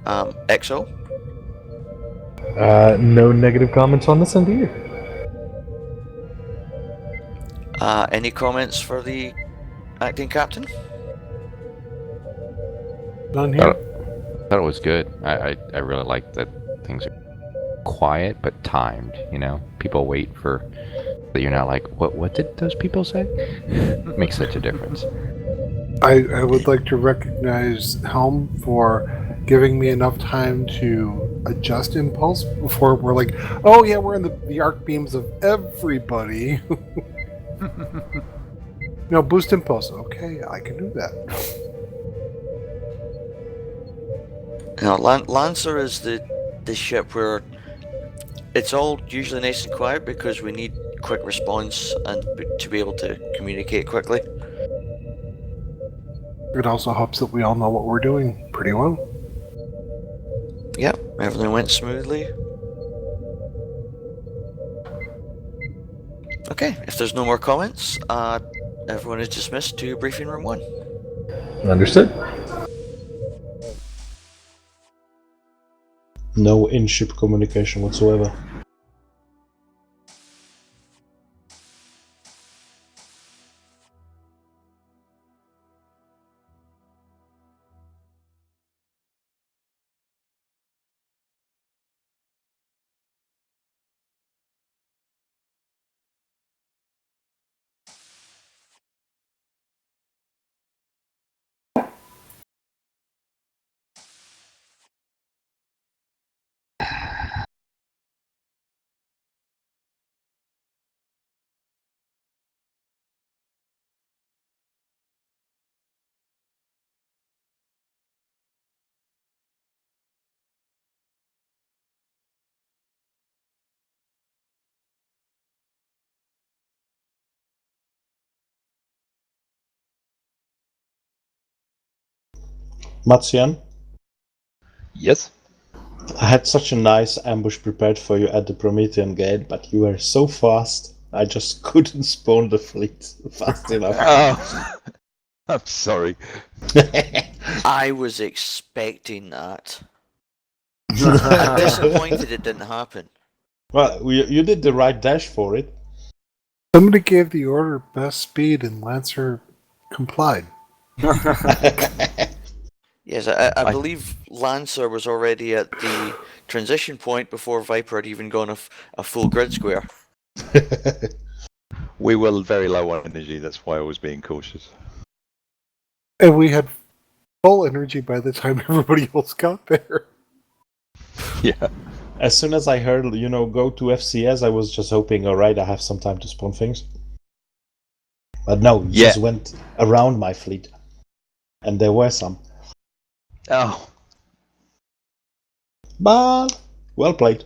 EXO? No negative comments on this end either. Any comments for the acting captain? None here. Thought it was good. I really like that things are quiet but timed. You know, people wait for that. You're not like, what did those people say? Makes such a difference. I would like to recognize Helm for giving me enough time to adjust impulse before we're like, oh yeah, we're in the arc beams of everybody. No, boost impulse. Okay, I can do that. No, Lancer is the ship where it's all usually nice and quiet because we need quick response and to be able to communicate quickly. It also helps that we all know what we're doing pretty well. Yep, everything went smoothly. Okay, if there's no more comments, everyone is dismissed to briefing room 1. Understood. No in-ship communication whatsoever. Matsian, Yes? I had such a nice ambush prepared for you at the Promethean Gate, but you were so fast, I just couldn't spawn the fleet fast enough. Oh, I'm sorry. I was expecting that. I'm disappointed it didn't happen. Well, you did the right dash for it. Somebody gave the order best speed and Lancer complied. Yes, I believe Lancer was already at the transition point before Viper had even gone a full grid square. We were very low on energy, that's why I was being cautious. And we had full energy by the time everybody else got there. Yeah. As soon as I heard, go to FCS, I was just hoping, alright, I have some time to spawn things. But no, you just went around my fleet. And there were some. Oh. But, well played.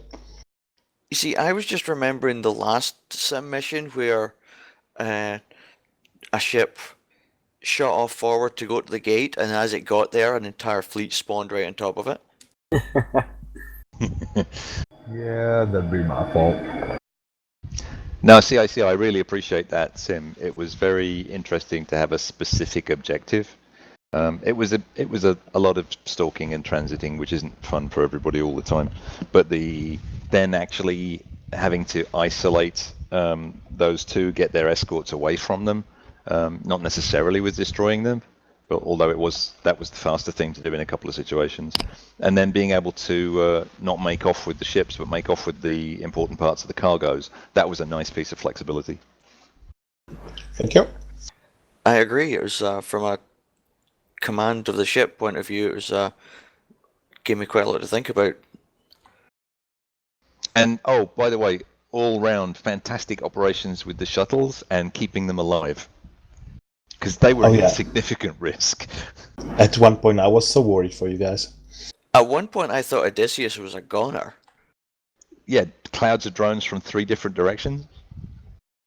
You see, I was just remembering the last sim mission where a ship shot off forward to go to the gate, and as it got there, an entire fleet spawned right on top of it. Yeah, that'd be my fault. No, see, I really appreciate that, Sim. It was very interesting to have a specific objective. It was a lot of stalking and transiting, which isn't fun for everybody all the time. But then actually having to isolate those two, get their escorts away from them, not necessarily with destroying them, but although that was the faster thing to do in a couple of situations, and then being able to not make off with the ships, but make off with the important parts of the cargoes, that was a nice piece of flexibility. Thank you. I agree. It was from a command of the ship point of view. It was gave me quite a lot to think about. And oh, by the way, all round fantastic operations with the shuttles and keeping them alive, because they were a significant risk. At one point, I was so worried for you guys. At one point, I thought Odysseus was a goner. Yeah, clouds of drones from 3 different directions.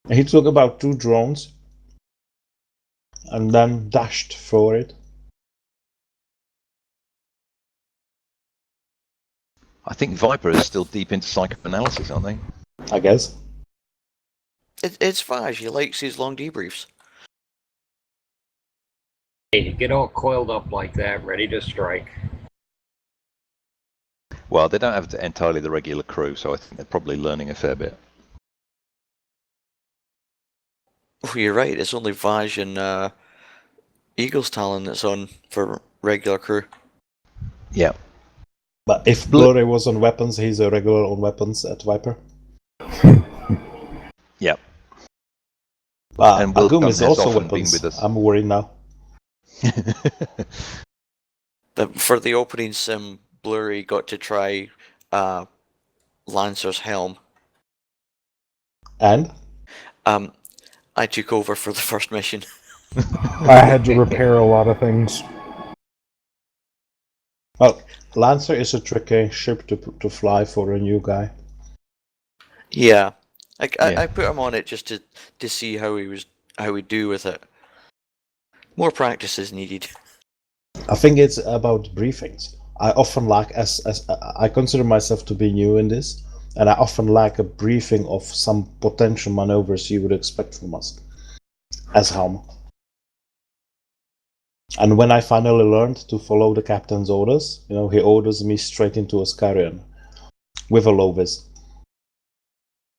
He took about 2 drones and then dashed for it. I think Viper is still deep into psychoanalysis, aren't they? I guess. It's Vaj. He likes his long debriefs. Hey, get all coiled up like that, ready to strike. Well, they don't have entirely the regular crew, so I think they're probably learning a fair bit. Oh, you're right. It's only Vaj and Eagle's Talon that's on for regular crew. Yeah. But if Blurry was on weapons, he's a regular on weapons at Viper. Yeah. And Agum is also weapons. With us. I'm worried now. For the opening sim, Blurry got to try Lancer's helm. And? I took over for the first mission. I had to repair a lot of things. Well, Lancer is a tricky ship to fly for a new guy. Yeah. I put him on it just to see how he'd do with it. More practice is needed. I think it's about briefings. I often lack, as I consider myself to be new in this, and I often lack a briefing of some potential maneuvers you would expect from us as helm. And when I finally learned to follow the captain's orders, he orders me straight into a Scarian with a low vis.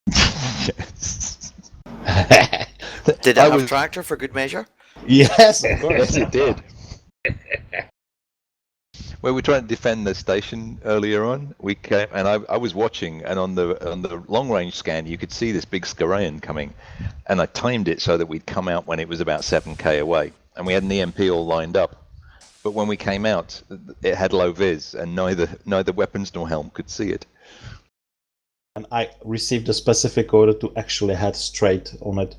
Yes. Did it have tractor for good measure? Yes, of course. Yes, it did. When we were trying to defend the station earlier on, we came, and I was watching, and on the long range scan, you could see this big Scarian coming, and I timed it so that we'd come out when it was about 7k away, and we had an EMP all lined up. But when we came out, it had low vis, and neither weapons nor helm could see it. And I received a specific order to actually head straight on it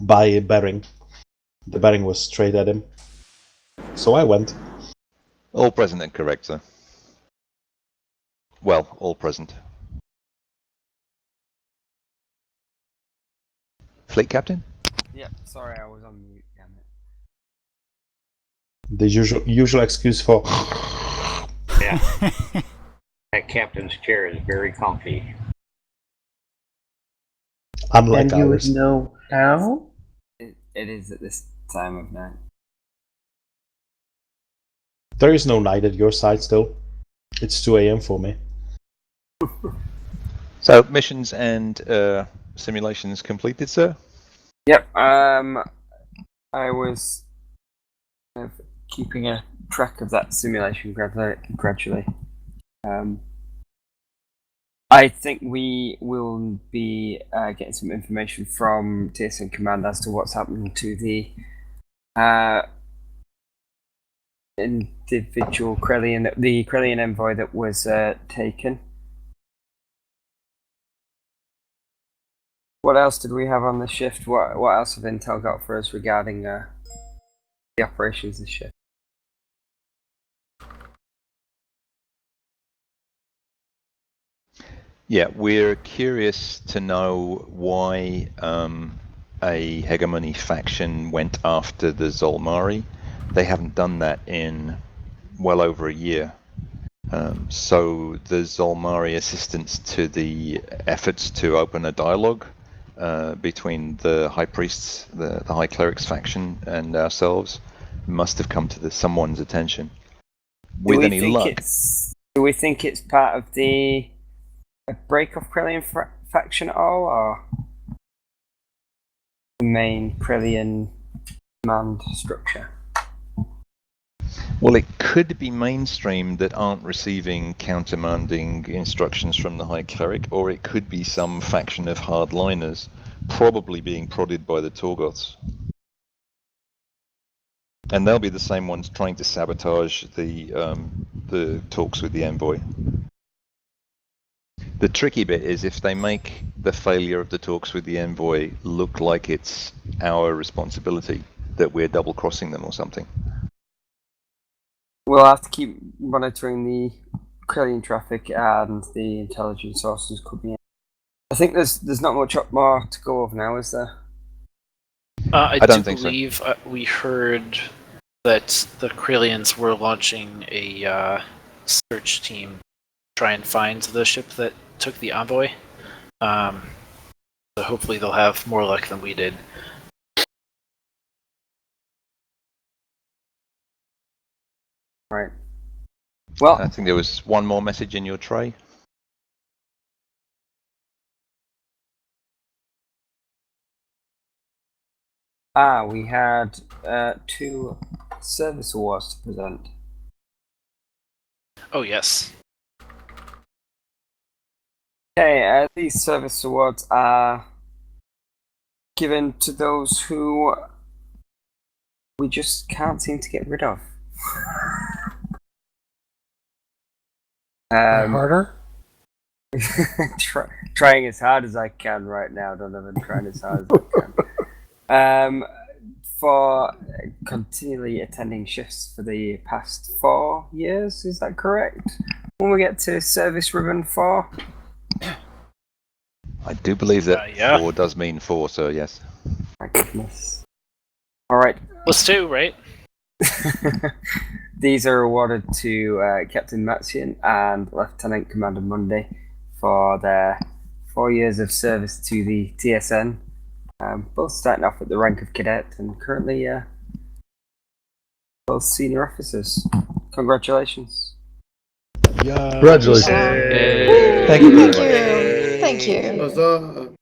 by bearing. The bearing was straight at him, so I went. All present and correct, sir. Well, all present. Fleet captain? Yeah, sorry, I was on mute, damn it. The usual excuse for... Yeah. That captain's chair is very comfy. Unlike and you ours. would know how? It is at this time of night. There is no night at your side still. It's 2 a.m. for me. So, missions and simulations completed, sir? Yep, I was kind of keeping a track of that simulation gradually. I think we will be getting some information from TSN Command as to what's happening to the individual the Krellian envoy that was taken. What else did we have on the shift? What else have Intel got for us regarding the operations of the shift? Yeah, we're curious to know why a hegemony faction went after the Zolmari. They haven't done that in well over a year. So the Zolmari assistance to the efforts to open a dialogue between the High Priests, the High Clerics faction, and ourselves must have come to someone's attention. With any luck. Do we think it's part of the break-off Krellian faction at all, or the main Krellian command structure? Well, it could be mainstream that aren't receiving countermanding instructions from the High Cleric, or it could be some faction of hardliners, probably being prodded by the Torgoths. And they'll be the same ones trying to sabotage the talks with the envoy. The tricky bit is if they make the failure of the talks with the envoy look like it's our responsibility, that we're double-crossing them or something. We'll have to keep monitoring the Krellian traffic and the intelligence sources coming in. I think there's not much more to go over now, is there? I don't do think so. believe we heard that the Krellians were launching a search team to try and find the ship that took the envoy. So hopefully they'll have more luck than we did. Right. Well, I think there was one more message in your tray. we had 2 service awards to present. Oh, yes. Okay, these service awards are given to those who we just can't seem to get rid of. Harder? Trying as hard as I can right now, Donovan. Trying as hard as I can. For continually attending shifts for the past 4 years, is that correct? When we get to service ribbon 4? I do believe that yeah. 4 does mean 4, so yes. My goodness. Alright. Plus 2, right? These are awarded to Captain Matsian and Lieutenant Commander Monday for their 4 years of service to the TSN. Both starting off at the rank of cadet and currently both senior officers. Congratulations. Congratulations. Thank you very much. Thank you. Huzzah.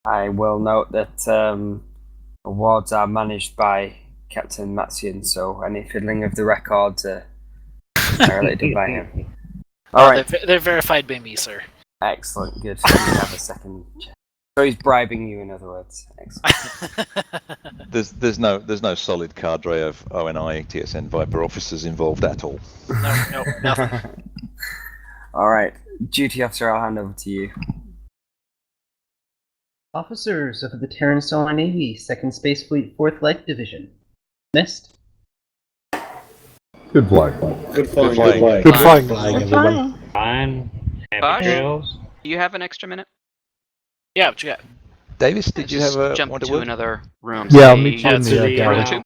I will note that awards are managed by Captain Matsian, so any fiddling of the records are entirely done by him. Alright. They're verified by me, sir. Excellent, good. You have a second check. So he's bribing you, in other words. Excellent. There's no solid cadre of ONI TSN Viper officers involved at all. No, nothing. Alright, duty officer, I'll hand over to you. Officers of the Terran Solar Navy, Second Space Fleet, 4th Light Division. Missed. Good flying. Good flying. Good flying, everyone. Fine. Happy Bosh? trails. Do you have an extra minute? Yeah, what you got? Davis, did you Just have a jump want to to word? another room? Yeah, I'll Say meet you in the room gallery. 2.